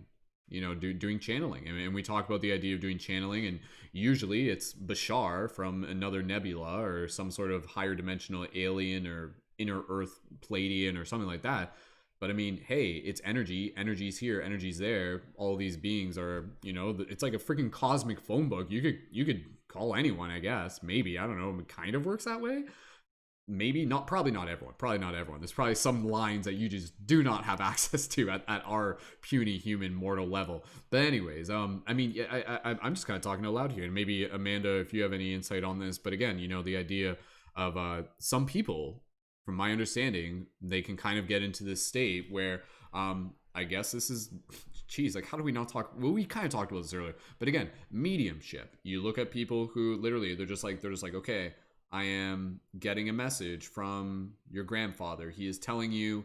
you know, doing channeling. And we talk about the idea of doing channeling, and usually it's Bashar from another nebula or some sort of higher dimensional alien or inner earth Pleiadian or something like that. But I mean, hey, it's energy. Energy's here. Energy's there. All these beings are, you know, it's like a freaking cosmic phone book. You could call anyone, I guess. Maybe, I don't know. It kind of works that way. Maybe not. Probably not everyone. Probably not everyone. There's probably some lines that you just do not have access to at our puny human mortal level. But anyways, I mean, I'm just kind of talking out loud here, and maybe Amanda, if you have any insight on this. But again, you know, the idea of some people, from my understanding, they can kind of get into this state where I guess this is, geez, like how do we not talk, well, we kind of talked about this earlier, but again, mediumship. You look at people who literally they're just like, okay, I am getting a message from your grandfather. He is telling you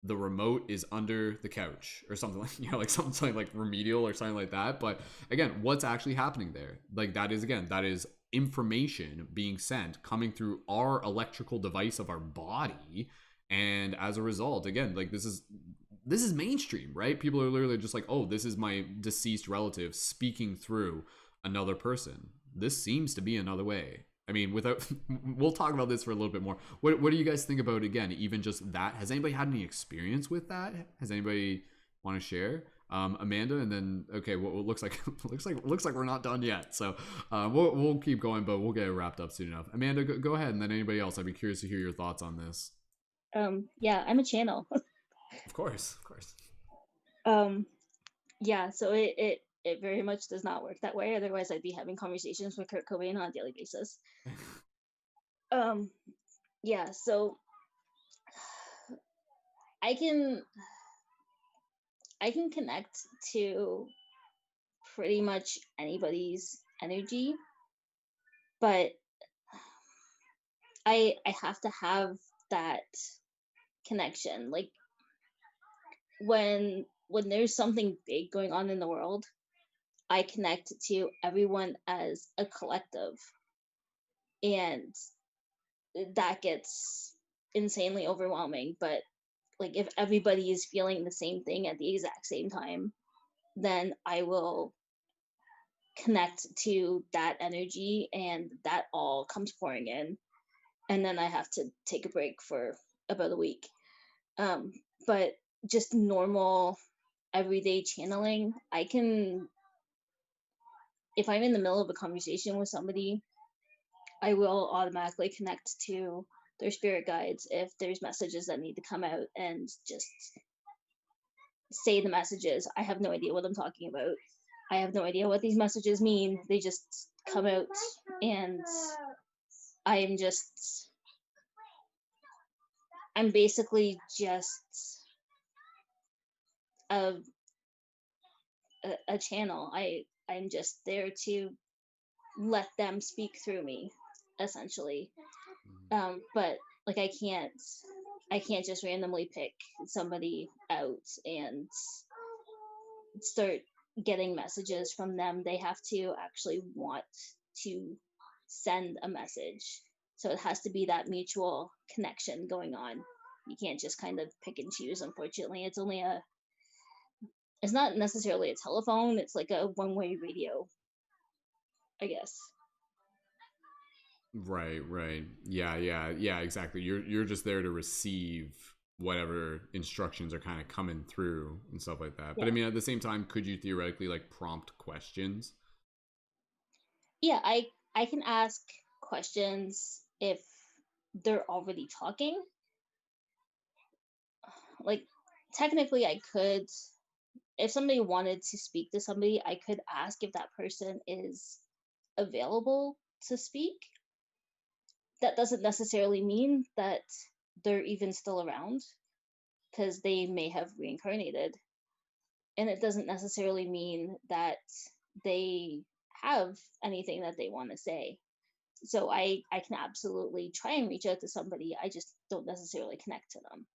the remote is under the couch or something, like, you know, like something like remedial or something like that. But again, what's actually happening there? Like that is information being sent, coming through our electrical device of our body. And as a result, again, like this is mainstream, right? People are literally just like, oh, this is my deceased relative speaking through another person. This seems to be another way. I mean, without, we'll talk about this for a little bit more. What do you guys think about, again, even just that? Has anybody had any experience with that? Has anybody want to share? Amanda, and then okay, well, it looks like we're not done yet. So we'll keep going, but we'll get it wrapped up soon enough. Amanda, go ahead, and then anybody else. I'd be curious to hear your thoughts on this. Yeah, I'm a channel. Of course. Yeah, so it very much does not work that way. Otherwise, I'd be having conversations with Kurt Cobain on a daily basis. Yeah, so I can connect to pretty much anybody's energy, but I have to have that connection. Like when there's something big going on in the world, I connect to everyone as a collective. And that gets insanely overwhelming. But like if everybody is feeling the same thing at the exact same time, then I will connect to that energy and that all comes pouring in, and then I have to take a break for about a week. But just normal everyday channeling, I can, if I'm in the middle of a conversation with somebody, I will automatically connect to their spirit guides if there's messages that need to come out, and just say the messages. I have no idea what I'm talking about. I have no idea what these messages mean. They just come out, and I'm basically just a channel. I'm just there to let them speak through me, essentially. But like I can't just randomly pick somebody out and start getting messages from them. They have to actually want to send a message. So it has to be that mutual connection going on. You can't just kind of pick and choose, unfortunately. It's not necessarily a telephone, it's like a one-way radio, I guess. Right. Yeah, exactly. You're just there to receive whatever instructions are kind of coming through and stuff like that. But I mean, at the same time, could you theoretically like prompt questions? Yeah, I can ask questions if they're already talking. Like technically I could, if somebody wanted to speak to somebody, I could ask if that person is available to speak. That doesn't necessarily mean that they're even still around, because they may have reincarnated. And it doesn't necessarily mean that they have anything that they want to say. So I can absolutely try and reach out to somebody. I just don't necessarily connect to them.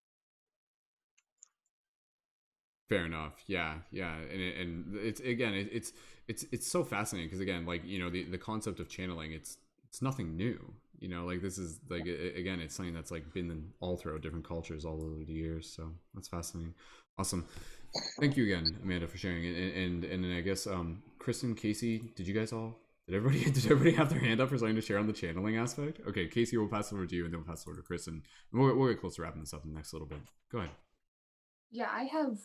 Fair enough. Yeah, and it's again, it's so fascinating because again, like you know, the concept of channeling, it's nothing new. You know, like this is like again, it's something that's like been all throughout different cultures all over the years. So that's fascinating. Awesome. Thank you again, Amanda, for sharing it. And then I guess Kristine, Kaci, did everybody have their hand up for something to share on the channeling aspect? Okay, Kaci, we'll pass it over to you, and then we'll pass it over to Kristine. And we'll get close to wrapping this up in the next little bit. Go ahead. Yeah, I have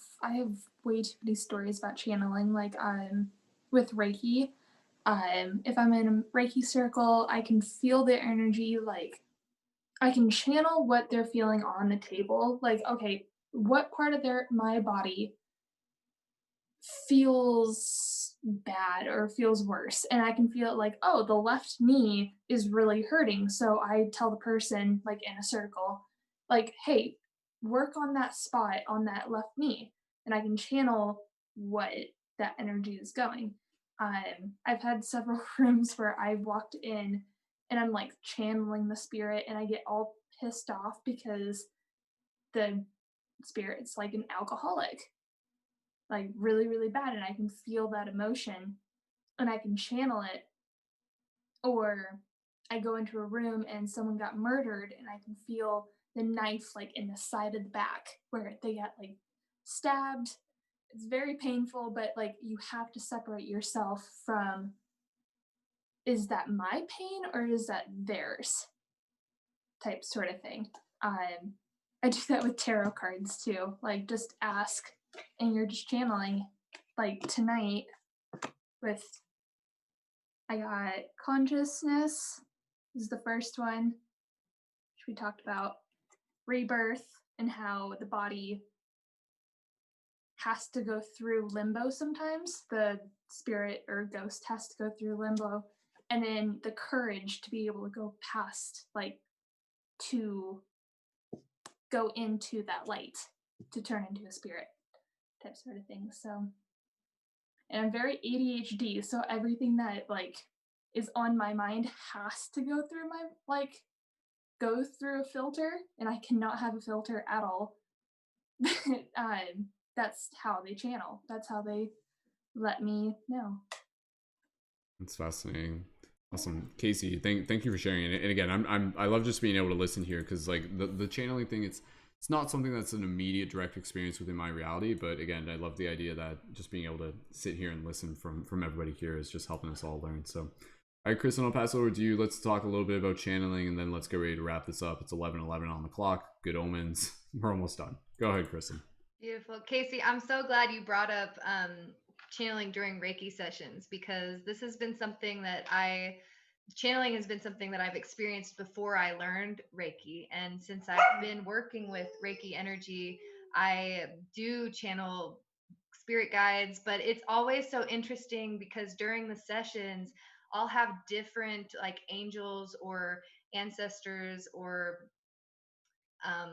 way too many stories about channeling. Like with Reiki, if I'm in a Reiki circle, I can feel their energy. Like I can channel what they're feeling on the table. Like, okay, what part of my body feels bad or feels worse, and I can feel like, oh, the left knee is really hurting. So I tell the person, like in a circle, like, hey, work on that spot on that left knee, and I can channel what that energy is going. I've had several rooms where I've walked in and I'm like channeling the spirit, and I get all pissed off because the spirit's like an alcoholic, like really, really bad, and I can feel that emotion and I can channel it. Or I go into a room and someone got murdered and I can feel the knife like in the side of the back where they got like stabbed. It's very painful, but like you have to separate yourself from, is that my pain or is that theirs, type sort of thing. I do that with tarot cards too. Like just ask and you're just channeling. Like tonight with, I got consciousness is the first one, which we talked about, rebirth and how the body has to go through limbo sometimes. The spirit or ghost has to go through limbo. And then the courage to be able to go past, like to go into that light, to turn into a spirit, type sort of thing. So, and I'm very ADHD, so everything that like is on my mind has to go through go through a filter, and I cannot have a filter at all. That's how they channel. That's how they let me know. It's fascinating. Awesome, Kaci. Thank you for sharing it. And again, I love just being able to listen here because like the channeling thing, it's not something that's an immediate direct experience within my reality. But again, I love the idea that just being able to sit here and listen from everybody here is just helping us all learn. So, all right, Kristen, I'll pass it over to you. Let's talk a little bit about channeling, and then let's get ready to wrap this up. It's 11:11 on the clock. Good omens. We're almost done. Go ahead, Kristen. Beautiful. Kaci, I'm so glad you brought up channeling during Reiki sessions, because this has been something that channeling has been something that I've experienced before I learned Reiki. And since I've been working with Reiki energy, I do channel spirit guides, but it's always so interesting because during the sessions, I'll have different like angels or ancestors or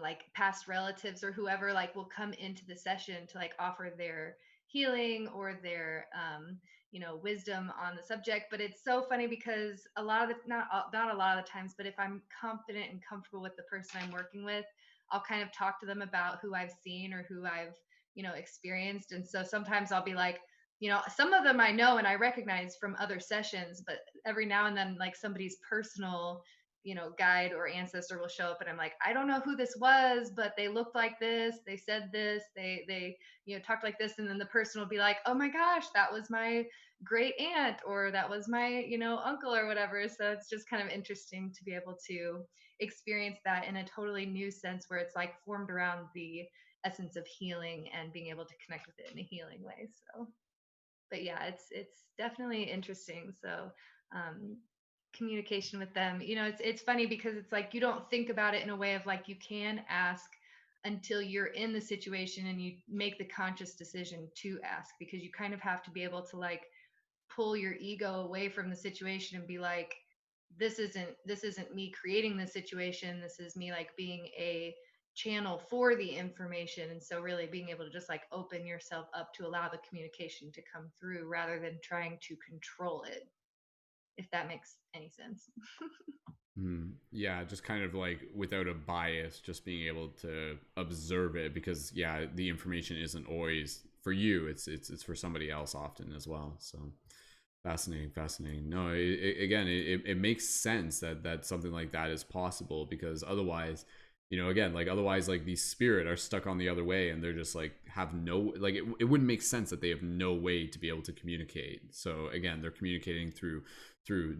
like past relatives or whoever like will come into the session to like offer their healing or their wisdom on the subject. But it's so funny because a lot of the not a lot of the times, but if I'm confident and comfortable with the person I'm working with, I'll kind of talk to them about who I've seen or who I've experienced. And so sometimes I'll be like, some of them I know and I recognize from other sessions, but every now and then like somebody's personal guide or ancestor will show up and I'm like, I don't know who this was, but they looked like this, they said this, they talked like this. And then the person will be like, oh my gosh, that was my great aunt, or that was my uncle or whatever. So it's just kind of interesting to be able to experience that in a totally new sense, where it's like formed around the essence of healing and being able to connect with it in a healing way. So but yeah, it's definitely interesting. So communication with them, it's funny because it's like you don't think about it in a way of like you can ask until you're in the situation and you make the conscious decision to ask, because you kind of have to be able to like pull your ego away from the situation and be like, this isn't me creating the situation, this is me like being a channel for the information. And so really being able to just like open yourself up to allow the communication to come through rather than trying to control it, if that makes any sense. Yeah, just kind of like without a bias, just being able to observe it, because yeah, the information isn't always for you, it's for somebody else often as well. So fascinating. No, it makes sense that something like that is possible, because otherwise, again, like otherwise like these spirit are stuck on the other way and they're just like have no, like it wouldn't make sense that they have no way to be able to communicate. So again, they're communicating through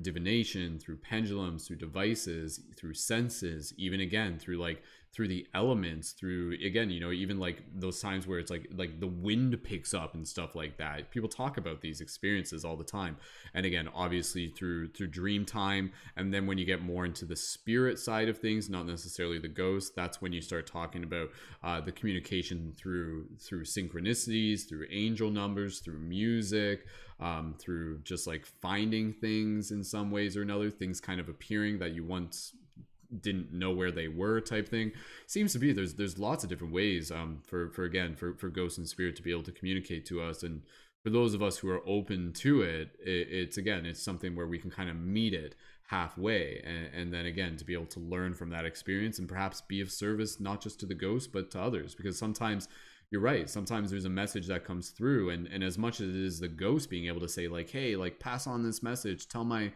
divination, through pendulums, through devices, through senses, even again through the elements, through again, even like those times where it's like the wind picks up and stuff like that. People talk about these experiences all the time. And again, obviously through dream time. And then when you get more into the spirit side of things, not necessarily the ghost, that's when you start talking about the communication through synchronicities, through angel numbers, through music, through just like finding things in some ways or another, things kind of appearing that you once didn't know where they were, type thing. Seems to be there's lots of different ways for ghosts and spirit to be able to communicate to us. And for those of us who are open to it's something where we can kind of meet it halfway, and then again to be able to learn from that experience and perhaps be of service not just to the ghost but to others. Because sometimes you're right, sometimes there's a message that comes through, and as much as it is the ghost being able to say like, hey, like pass on this message, tell my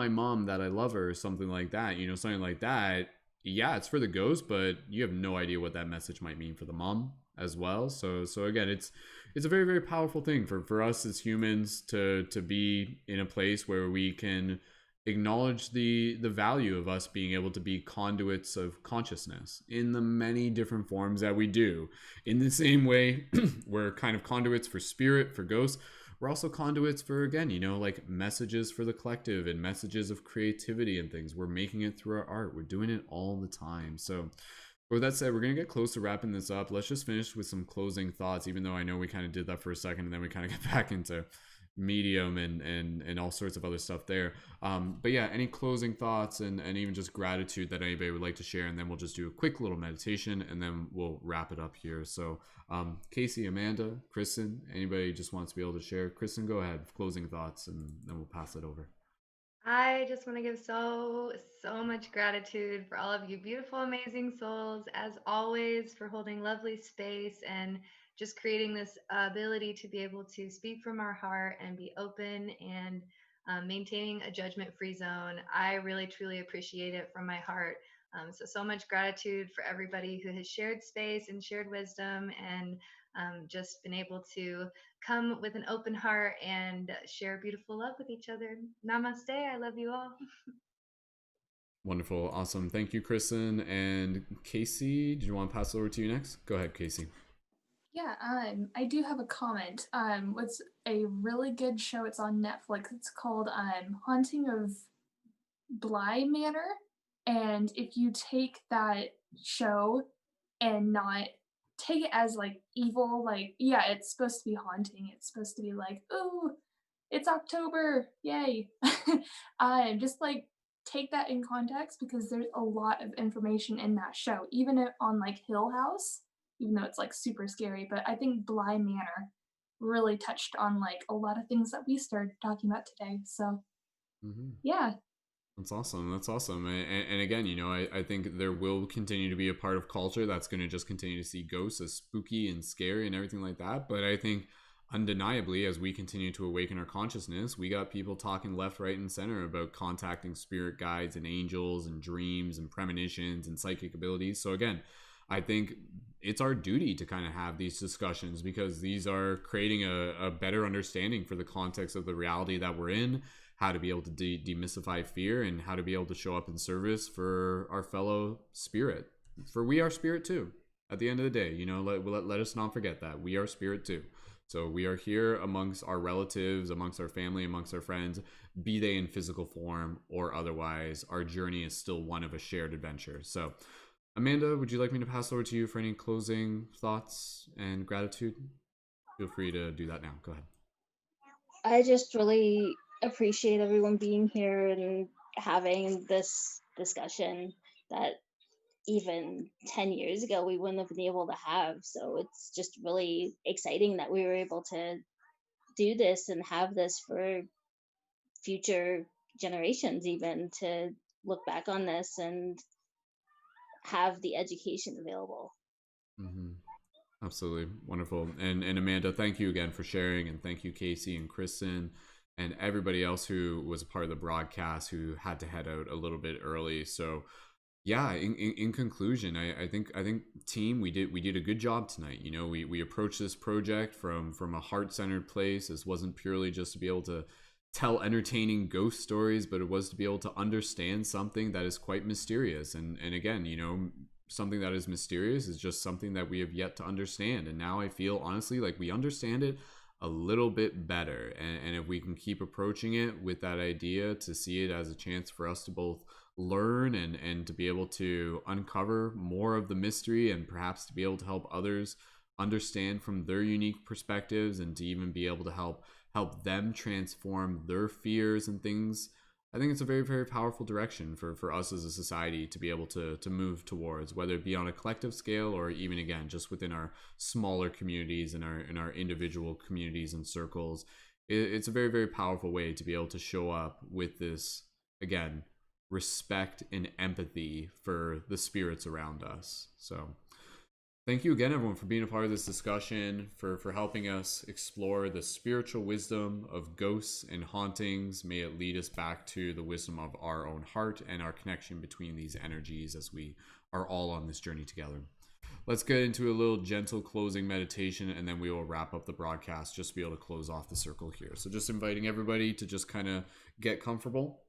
mom that I love her, or something like that, something like that. Yeah, it's for the ghost, but you have no idea what that message might mean for the mom as well. So again, it's a very, very powerful thing for us as humans to be in a place where we can acknowledge the value of us being able to be conduits of consciousness in the many different forms that we do. In the same way, we're kind of conduits for spirit, for ghosts. We're also conduits for, again, like messages for the collective and messages of creativity and things. We're making it through our art. We're doing it all the time. So with that said, we're going to get close to wrapping this up. Let's just finish with some closing thoughts, even though I know we kind of did that for a second and then we kind of get back into medium and all sorts of other stuff there. But yeah, any closing thoughts and even just gratitude that anybody would like to share, and then we'll just do a quick little meditation and then we'll wrap it up here. So Kaci, Amanda, Kristen, anybody just wants to be able to share? Kristen, go ahead, closing thoughts, and then we'll pass it over. I just want to give so much gratitude for all of you beautiful, amazing souls, as always, for holding lovely space and just creating this ability to be able to speak from our heart and be open and maintaining a judgment-free zone. I really, truly appreciate it from my heart. So much gratitude for everybody who has shared space and shared wisdom, and just been able to come with an open heart and share beautiful love with each other. Namaste. I love you all. Wonderful. Awesome. Thank you, Kristen. And Kaci, did you want to pass it over to you next? Go ahead, Kaci. Yeah, I do have a comment. What's a really good show? It's on Netflix. It's called Haunting of Bly Manor. And if you take that show and not take it as like evil, like, yeah, it's supposed to be haunting. It's supposed to be like, oh, it's October, yay. Just like take that in context, because there's a lot of information in that show, even on like Hill House, even though it's like super scary. But I think Bly Manor really touched on like a lot of things that we started talking about today. So yeah. That's awesome. That's awesome. And again, you know, I think there will continue to be a part of culture that's going to just continue to see ghosts as spooky and scary and everything like that. But I think undeniably, as we continue to awaken our consciousness, we got people talking left, right, and center about contacting spirit guides and angels and dreams and premonitions and psychic abilities. So again, I think it's our duty to kind of have these discussions, because these are creating a better understanding for the context of the reality that we're in, how to be able to demystify fear, and how to be able to show up in service for our fellow spirit. For we are spirit too. At the end of the day, you know, let us not forget that we are spirit too. So we are here amongst our relatives, amongst our family, amongst our friends, be they in physical form or otherwise. Our journey is still one of a shared adventure. So Amanda, would you like me to pass over to you for any closing thoughts and gratitude? Feel free to do that now. Go ahead. I just really appreciate everyone being here and having this discussion that even 10 years ago we wouldn't have been able to have. So it's just really exciting that we were able to do this and have this for future generations, even to look back on this and have the education available. Absolutely wonderful. And Amanda, thank you again for sharing, and thank you Kaci and Kristen and everybody else who was a part of the broadcast who had to head out a little bit early. So yeah, in conclusion, I think team, we did a good job tonight. You know, we approached this project from a heart-centered place. This wasn't purely just to be able to tell entertaining ghost stories, but it was to be able to understand something that is quite mysterious. And again, you know, something that is mysterious is just something that we have yet to understand. And now I feel honestly like we understand it a little bit better. And if we can keep approaching it with that idea to see it as a chance for us to both learn and to be able to uncover more of the mystery, and perhaps to be able to help others understand from their unique perspectives, and to even be able to help them transform their fears and things, I think it's a very, very powerful direction for us as a society to be able to move towards, whether it be on a collective scale or even, again, just within our smaller communities and our individual communities and circles. It's a very, very powerful way to be able to show up with this, again, respect and empathy for the spirits around us. So thank you again, everyone, for being a part of this discussion, for helping us explore the spiritual wisdom of ghosts and hauntings. May it lead us back to the wisdom of our own heart and our connection between these energies as we are all on this journey together. Let's get into a little gentle closing meditation, and then we will wrap up the broadcast just to be able to close off the circle here. So just inviting everybody to just kind of get comfortable.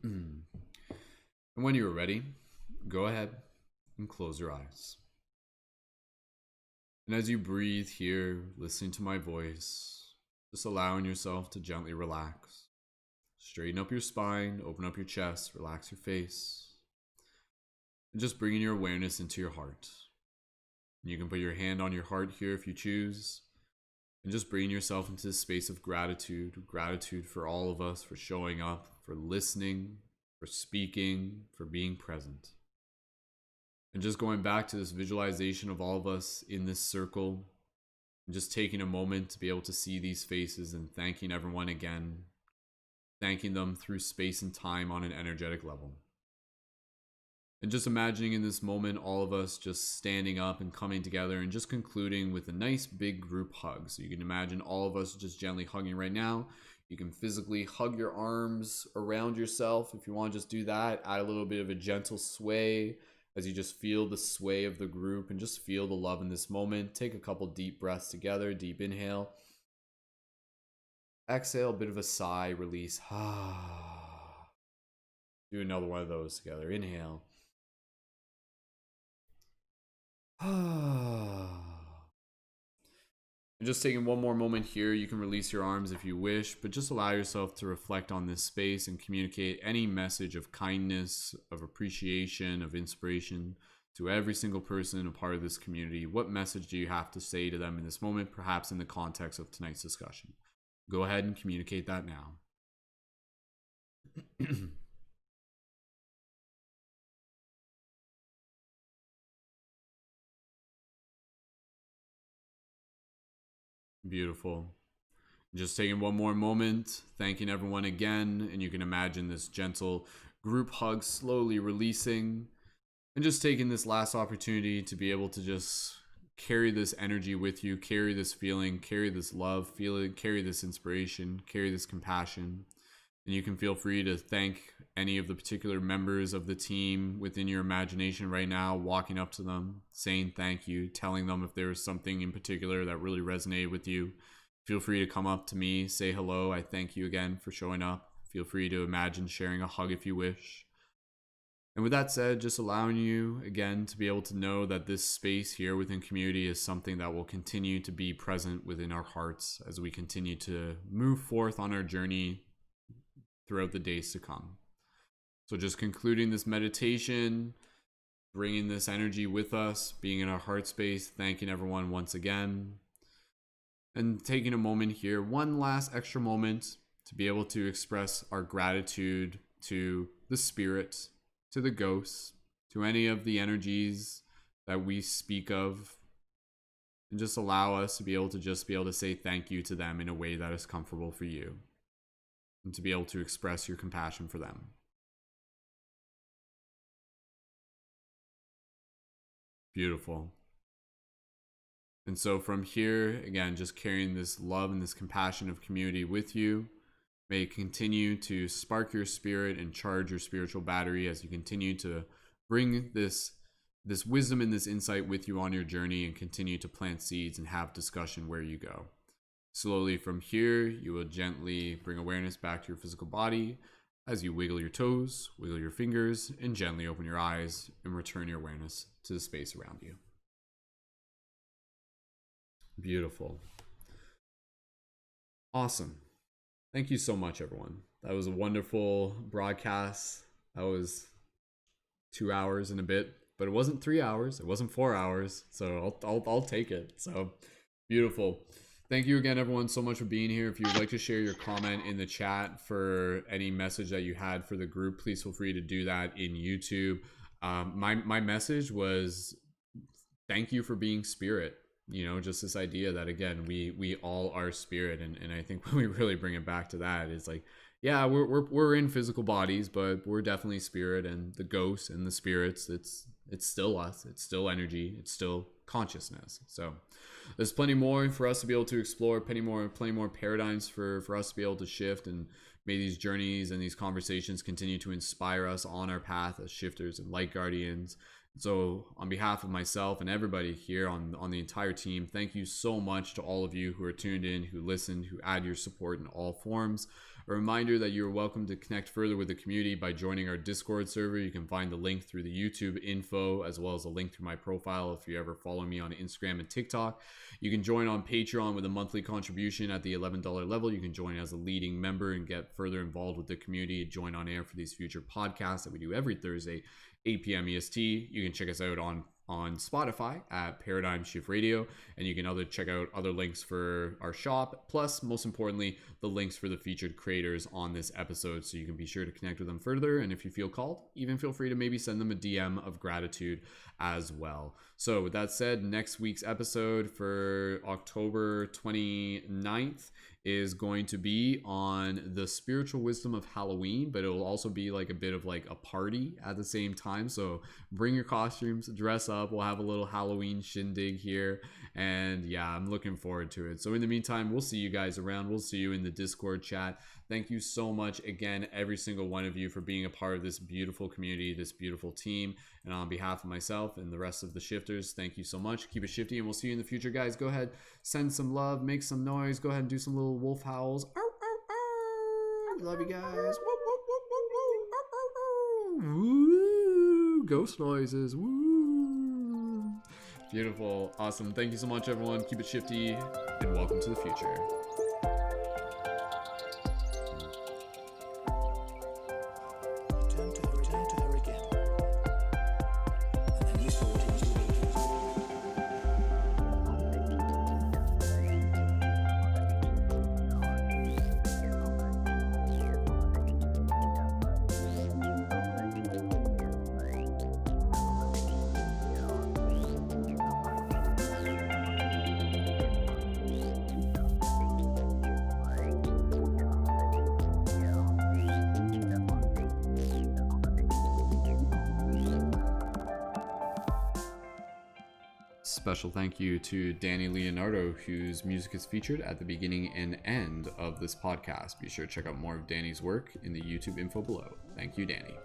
And when you are ready, go ahead and close your eyes. And as you breathe here, listening to my voice, just allowing yourself to gently relax. Straighten up your spine, open up your chest, relax your face, and just bringing your awareness into your heart. And you can put your hand on your heart here if you choose, and just bringing yourself into this space of gratitude for all of us, for showing up, for listening, for speaking, for being present. And just going back to this visualization of all of us in this circle, and just taking a moment to be able to see these faces and thanking everyone again, thanking them through space and time on an energetic level. And just imagining in this moment, all of us just standing up and coming together and just concluding with a nice big group hug. So you can imagine all of us just gently hugging right now. You can physically hug your arms around yourself. If you want to just do that, add a little bit of a gentle sway as you just feel the sway of the group and just feel the love in this moment. Take a couple deep breaths together. Deep inhale. Exhale, a bit of a sigh, release. Do another one of those together. Inhale. And just taking one more moment here, you can release your arms if you wish, but just allow yourself to reflect on this space and communicate any message of kindness, of appreciation, of inspiration to every single person a part of this community. What message do you have to say to them in this moment, perhaps in the context of tonight's discussion? Go ahead and communicate that now. Beautiful. Just taking one more moment, thanking everyone again, and you can imagine this gentle group hug slowly releasing, and just taking this last opportunity to be able to just carry this energy with you, carry this feeling, carry this love, carry this inspiration, carry this compassion. And you can feel free to thank any of the particular members of the team within your imagination right now, walking up to them, saying thank you, telling them if there was something in particular that really resonated with you. Feel free to come up to me, say hello. I thank you again for showing up. Feel free to imagine sharing a hug if you wish. And with that said, just allowing you again to be able to know that this space here within community is something that will continue to be present within our hearts as we continue to move forth on our journey throughout the days to come. So just concluding this meditation, bringing this energy with us, being in our heart space, thanking everyone once again, and taking a moment here, one last extra moment to be able to express our gratitude to the spirit, to the ghosts, to any of the energies that we speak of, and just allow us to be able to say thank you to them in a way that is comfortable for you, and to be able to express your compassion for them. Beautiful. And so from here, again, just carrying this love and this compassion of community with you, may it continue to spark your spirit and charge your spiritual battery as you continue to bring this wisdom and this insight with you on your journey and continue to plant seeds and have discussion where you go. Slowly from here, you will gently bring awareness back to your physical body as you wiggle your toes, wiggle your fingers, and gently open your eyes and return your awareness to the space around you. Beautiful. Awesome. Thank you so much, everyone. That was a wonderful broadcast. That was 2 hours and a bit, but it wasn't 3 hours. It wasn't 4 hours. So I'll take it. So beautiful. Thank you again, everyone, so much for being here. If you would like to share your comment in the chat for any message that you had for the group, please feel free to do that in YouTube. My message was thank you for being spirit. You know, just this idea that, again, we all are spirit. And I think when we really bring it back to that, it's like, yeah, we're in physical bodies, but we're definitely spirit, and the ghosts and the spirits, it's still us. It's still energy. It's still consciousness. So there's plenty more for us to be able to explore, plenty more paradigms for us to be able to shift, and may these journeys and these conversations continue to inspire us on our path as shifters and light guardians. So on behalf of myself and everybody here on the entire team, thank you so much to all of you who are tuned in, who listened, who add your support in all forms. A reminder that you're welcome to connect further with the community by joining our Discord server. You can find the link through the YouTube info, as well as a link through my profile if you ever follow me on Instagram and TikTok. You can join on Patreon with a monthly contribution at the $11 level. You can join as a leading member and get further involved with the community, join on air for these future podcasts that we do every Thursday, 8 p.m. EST. You can check us out on on Spotify at Paradigm Shift Radio, and you can check out other links for our shop, plus most importantly the links for the featured creators on this episode, so you can be sure to connect with them further, and if you feel called, even feel free to maybe send them a DM of gratitude as well. So with that said, next week's episode for October 29th is going to be on the spiritual wisdom of Halloween, but it will also be like a bit of like a party at the same time. So bring your costumes, dress up. We'll have a little Halloween shindig here. And yeah, I'm looking forward to it. So in the meantime, we'll see you guys around. We'll see you in the Discord chat. Thank you so much again, every single one of you, for being a part of this beautiful community, this beautiful team. And on behalf of myself and the rest of the shifters, thank you so much. Keep it shifty, and we'll see you in the future, guys. Go ahead, send some love, make some noise. Go ahead and do some little wolf howls. Arr, arr, arr. Love you guys. Woo, woo, woo, woo, woo, woo. Woo. Ghost noises. Woo. Beautiful. Awesome. Thank you so much, everyone. Keep it shifty, and welcome to the future. Special thank you to Danny Leonardo, whose music is featured at the beginning and end of this podcast. Be sure to check out more of Danny's work in the YouTube info below. Thank you, Danny.